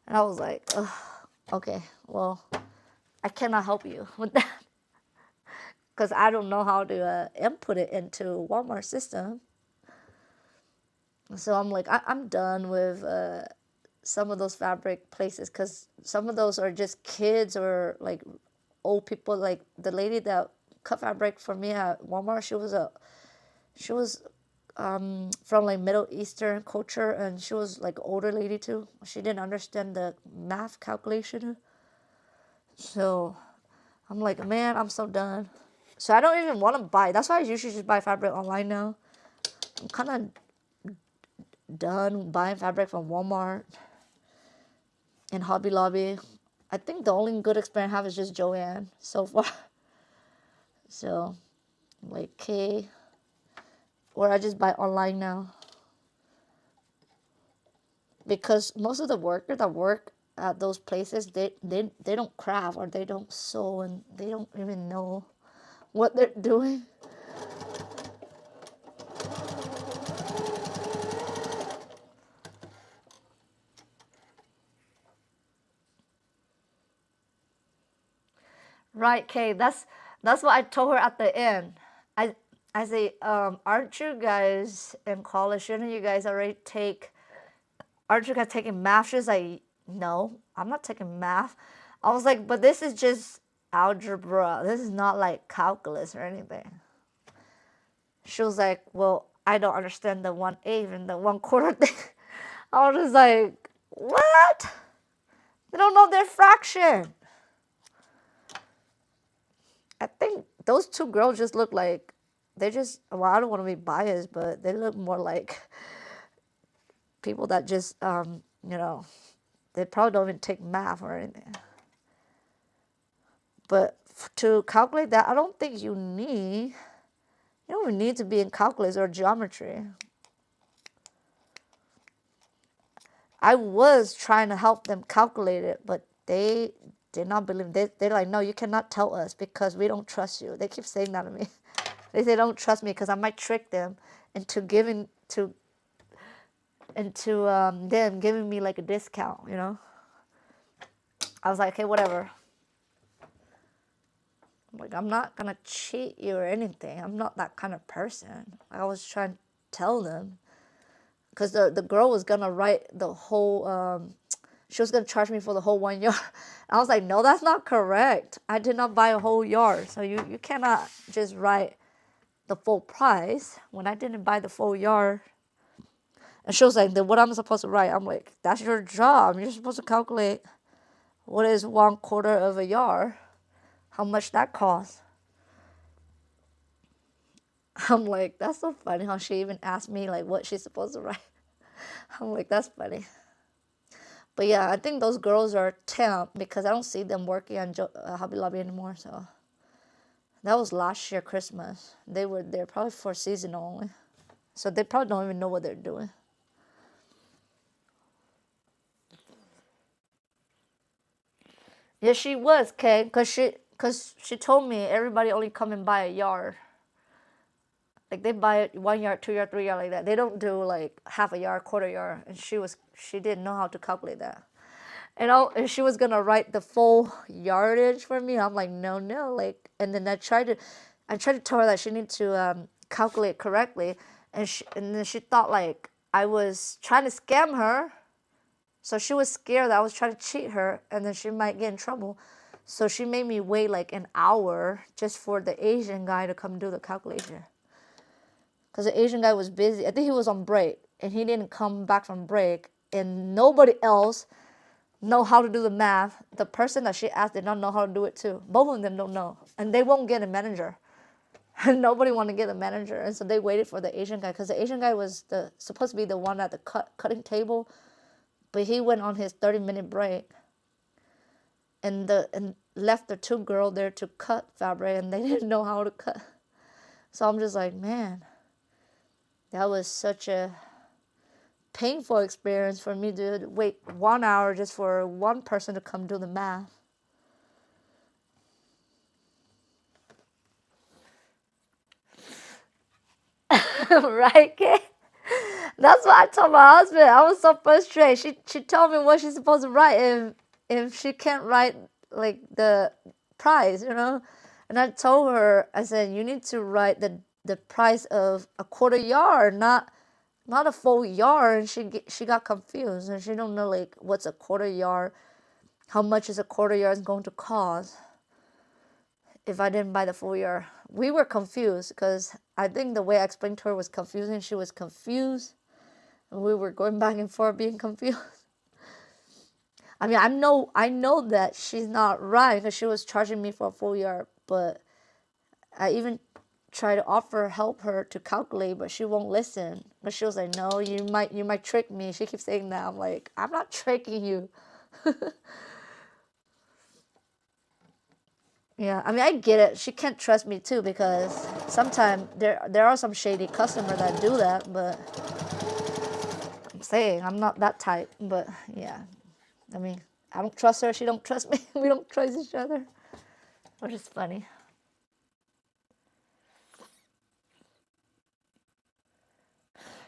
And I was like, ugh, okay, well, I cannot help you with that, because I don't know how to input it into Walmart system. So I'm like, I'm done with some of those fabric places, because some of those are just kids or like old people. Like the lady that cut fabric for me at Walmart, she was from like Middle Eastern culture, and she was like older lady too. She didn't understand the math calculation. So I'm like, man, I'm so done. So I don't even want to buy. That's why I usually just buy fabric online now. I'm kind of done buying fabric from Walmart and Hobby Lobby. I think the only good experience I have is just Joann so far. So, like, okay. Or I just buy online now. Because most of the workers that work at those places, they don't craft or they don't sew, and they don't even know what they're doing. Right, Kay. That's what I told her at the end. I say, aren't you guys in college? Shouldn't you guys already aren't you guys taking math? She's like, no, I'm not taking math. I was like, but this is just algebra. This is not like calculus or anything. She was like, well, I don't understand the 1/8 and the 1/4 thing. I was just like, what? They don't know their fraction. I think those two girls just look like, well, I don't want to be biased, but they look more like people that just, they probably don't even take math or anything. But to calculate that, I don't think you don't even need to be in calculus or geometry. I was trying to help them calculate it, but they did not believe. They're like, no, you cannot tell us because we don't trust you. They keep saying that to me. They say, don't trust me because I might trick them into them giving me like a discount, I was like, okay, whatever. Like, I'm not going to cheat you or anything. I'm not that kind of person. I was trying to tell them. Because the girl was going to write the whole, she was going to charge me for the whole 1 yard. I was like, no, that's not correct. I did not buy a whole yard. So you cannot just write the full price when I didn't buy the full yard. And she was like, then what am I supposed to write? I'm like, that's your job. You're supposed to calculate what is 1/4 of a yard, how much that costs. I'm like, that's so funny how she even asked me like what she's supposed to write. I'm like, that's funny. But yeah, I think those girls are temp because I don't see them working on Hobby Lobby anymore. So that was last year Christmas. They were there probably for seasonal only. So they probably don't even know what they're doing. Yeah, she was, Kay, because she told me everybody only come and buy a yard. Like they buy it 1 yard, 2 yard, 3 yard like that. They don't do like half a yard, quarter yard. And she didn't know how to calculate that. And she was gonna write the full yardage for me. I'm like, no, like. And then I tried to tell her that she needed to calculate correctly, and then she thought like I was trying to scam her. So she was scared that I was trying to cheat her, and then she might get in trouble. So she made me wait like an hour just for the Asian guy to come do the calculation. Because the Asian guy was busy. I think he was on break, and he didn't come back from break. And nobody else know how to do the math. The person that she asked did not know how to do it too. Both of them don't know, and they won't get a manager. And nobody wanted to get a manager, and so they waited for the Asian guy because the Asian guy was supposed to be the one at the cutting table, but he went on his 30-minute break, and left the two girls there to cut fabric, and they didn't know how to cut. So I'm just like, man, that was such a painful experience for me to wait 1 hour just for one person to come do the math. Right, Kay? That's what I told my husband. I was so frustrated. She told me what she's supposed to write if she can't write like the price, you know. And I told her, I said, you need to write the price of a quarter yard, not a full yard. And she got confused, and she don't know like what's a quarter yard, how much is a quarter yard going to cost if I didn't buy the full yard. We were confused because I think the way I explained to her was confusing. She was confused, and we were going back and forth being confused. I mean, I know that she's not right because she was charging me for a full yard, but I even tried to help her to calculate, but she won't listen. But she was like, "No, you might trick me." She keeps saying that. I'm like, "I'm not tricking you." Yeah, I mean, I get it. She can't trust me too because sometimes there are some shady customers that do that. But I'm saying I'm not that type. But yeah, I mean, I don't trust her. She don't trust me. We don't trust each other, which is funny.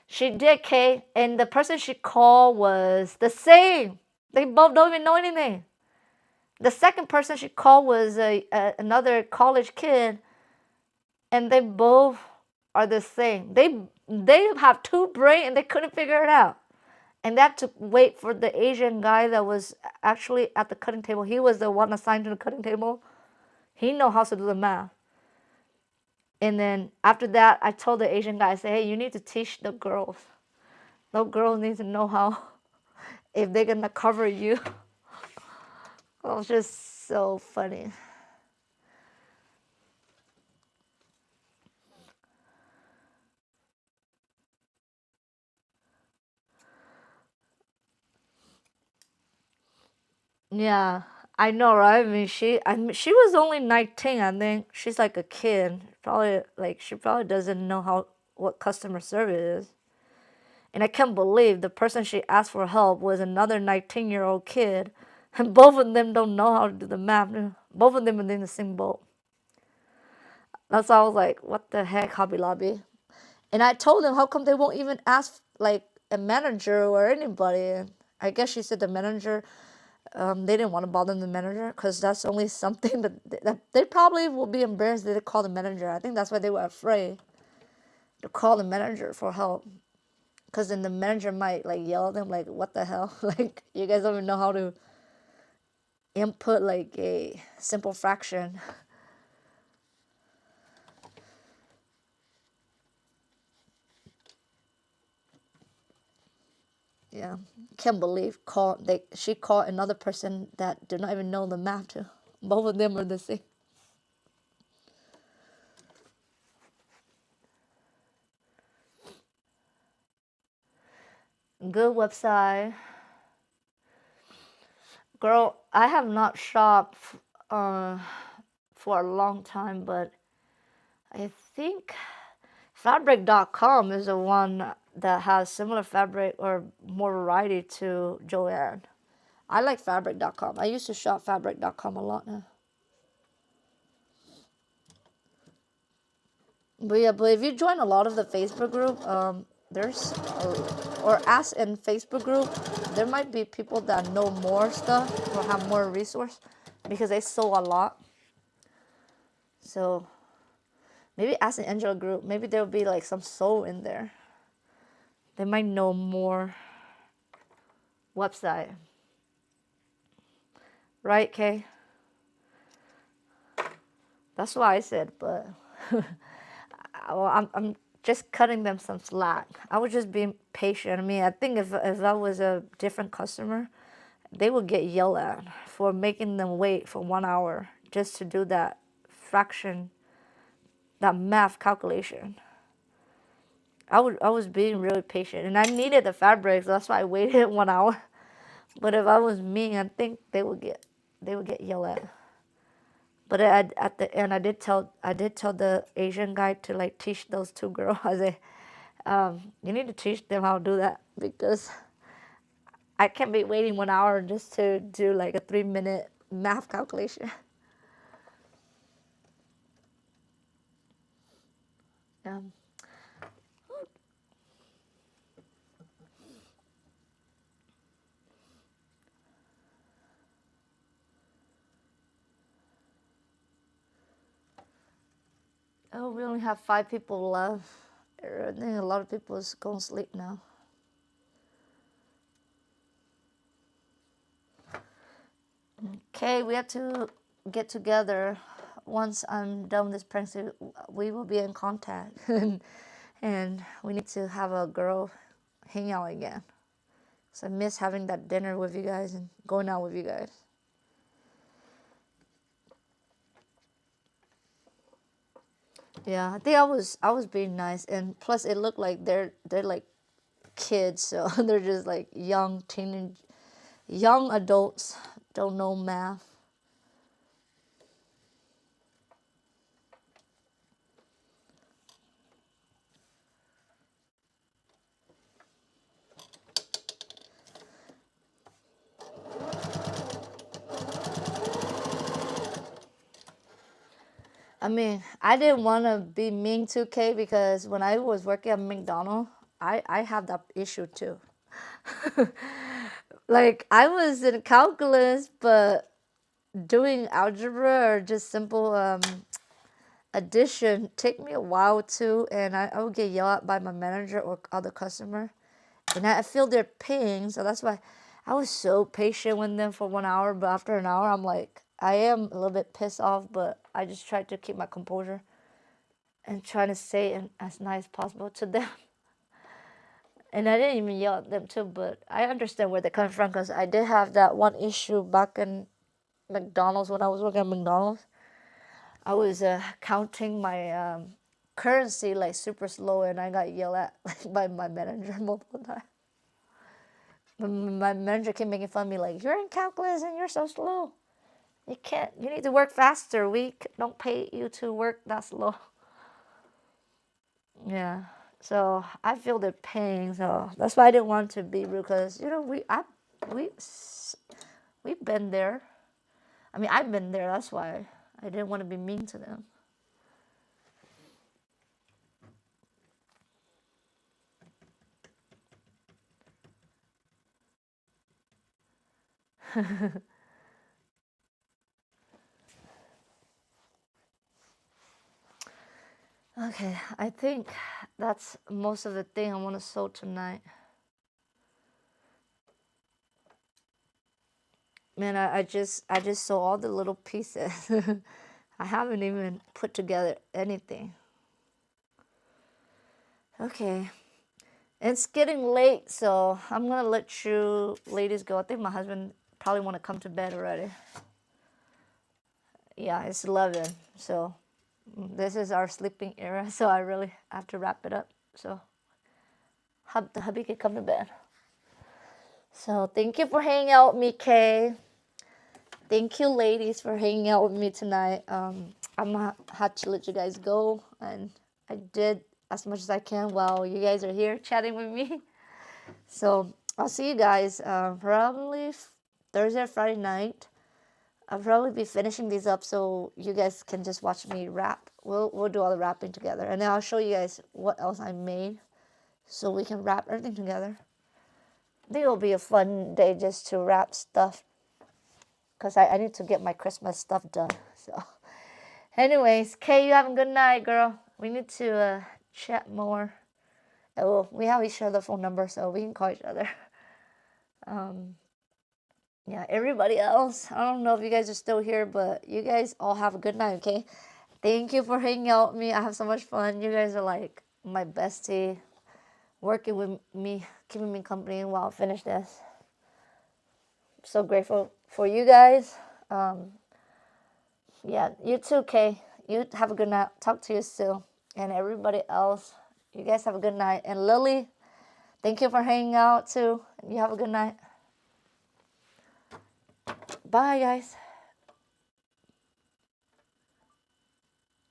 She did, Kay, and the person she called was the same. They both don't even know anything. The second person she called was another college kid, and they both are the same. They have two brains and they couldn't figure it out. And that to wait for the Asian guy that was actually at the cutting table. He was the one assigned to the cutting table. He know how to do the math. And then after that, I told the Asian guy, I said, hey, you need to teach the girls. Those girls need to know how, if they're going to cover you. It was just so funny. Yeah, I know, right? I mean, she was only 19. I think she's like a kid. Probably like she probably doesn't know what customer service is. And I can't believe the person she asked for help was another 19-year-old kid, and both of them don't know how to do the math. Both of them are in the same boat. That's why I was like, what the heck, Hobby Lobby? And I told them, how come they won't even ask like a manager or anybody? And I guess she said the manager. They didn't want to bother the manager because that's only something that they probably will be embarrassed that they call the manager. I think that's why they were afraid to call the manager for help, because then the manager might like yell at them like, what the hell? Like, you guys don't even know how to input like a simple fraction. Yeah, can't believe she called another person that did not even know the math too. Both of them are the same. Good website. Girl, I have not shopped for a long time, but I think fabric.com is the one that has similar fabric or more variety to Joanne. I like fabric.com. I used to shop fabric.com a lot now. But yeah, but if you join a lot of the Facebook group, or ask in Facebook group, there might be people that know more stuff or have more resource because they sew a lot. So maybe ask an Angela group. Maybe there'll be like some sew in there. They might know more website. Right, Kay? That's what I said, but I'm just cutting them some slack. I was just being patient. I mean, I think if I was a different customer, they would get yelled at for making them wait for 1 hour just to do that fraction, that math calculation. I was being really patient, and I needed the fabric, so that's why I waited 1 hour. But if I was me, I think they would get yelled at. But at the end, I did tell the Asian guy to like teach those two girls. I said, you need to teach them how to do that because I can't be waiting 1 hour just to do like a 3-minute math calculation. Oh, we only have 5 people left. I think a lot of people is going to sleep now. Okay, we have to get together. Once I'm done with this pregnancy, we will be in contact. And we need to have a girl hangout again. So I miss having that dinner with you guys and going out with you guys. Yeah, I think I was being nice, and plus it looked like they're like kids, so they're just like young adults, don't know math. I mean, I didn't want to be mean to Kay because when I was working at McDonald's, I have that issue too. Like I was in calculus, but doing algebra or just simple addition take me a while too, and I would get yelled at by my manager or other customer, and I feel their pain, so that's why I was so patient with them for 1 hour, but after an hour I'm like, I am a little bit pissed off, but I just tried to keep my composure and trying to say it as nice as possible to them. And I didn't even yell at them too, but I understand where they come from because I did have that one issue back in McDonald's when I was working at McDonald's. I was counting my currency like super slow, and I got yelled at like, by my manager multiple times. My manager kept making fun of me like, you're in calculus and you're so slow. You need to work faster. We don't pay you to work that slow. Yeah. So I feel their pain. So that's why I didn't want to be rude because, we've been there. I mean, I've been there. That's why I didn't want to be mean to them. Okay, I think that's most of the thing I want to sew tonight. Man, I just sew all the little pieces. I haven't even put together anything. Okay, it's getting late, so I'm gonna let you ladies go. I think my husband probably want to come to bed already. Yeah, it's 11, so this is our sleeping era, so I really have to wrap it up. So the hubby can come to bed. So thank you for hanging out with me, Kay. Thank you, ladies, for hanging out with me tonight. I'm gonna have to let you guys go, and I did as much as I can while you guys are here chatting with me. So I'll see you guys probably Thursday or Friday night. I'll probably be finishing these up so you guys can just watch me wrap. We'll do all the wrapping together, and then I'll show you guys what else I made so we can wrap everything together. I think it'll be a fun day just to wrap stuff because I need to get my Christmas stuff done. So, anyways, Kay, you have a good night, girl. We need to chat more. Well, we have each other's phone number, so we can call each other. Yeah, everybody else, I don't know if you guys are still here, but you guys all have a good night, okay? Thank you for hanging out with me. I have so much fun. You guys are like my bestie, working with me, keeping me company while I finish this. I'm so grateful for you guys. Yeah, you too, Kay. You have a good night. Talk to you soon. And everybody else, you guys have a good night. And Lily, thank you for hanging out too. You have a good night. Bye, guys.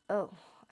Oh.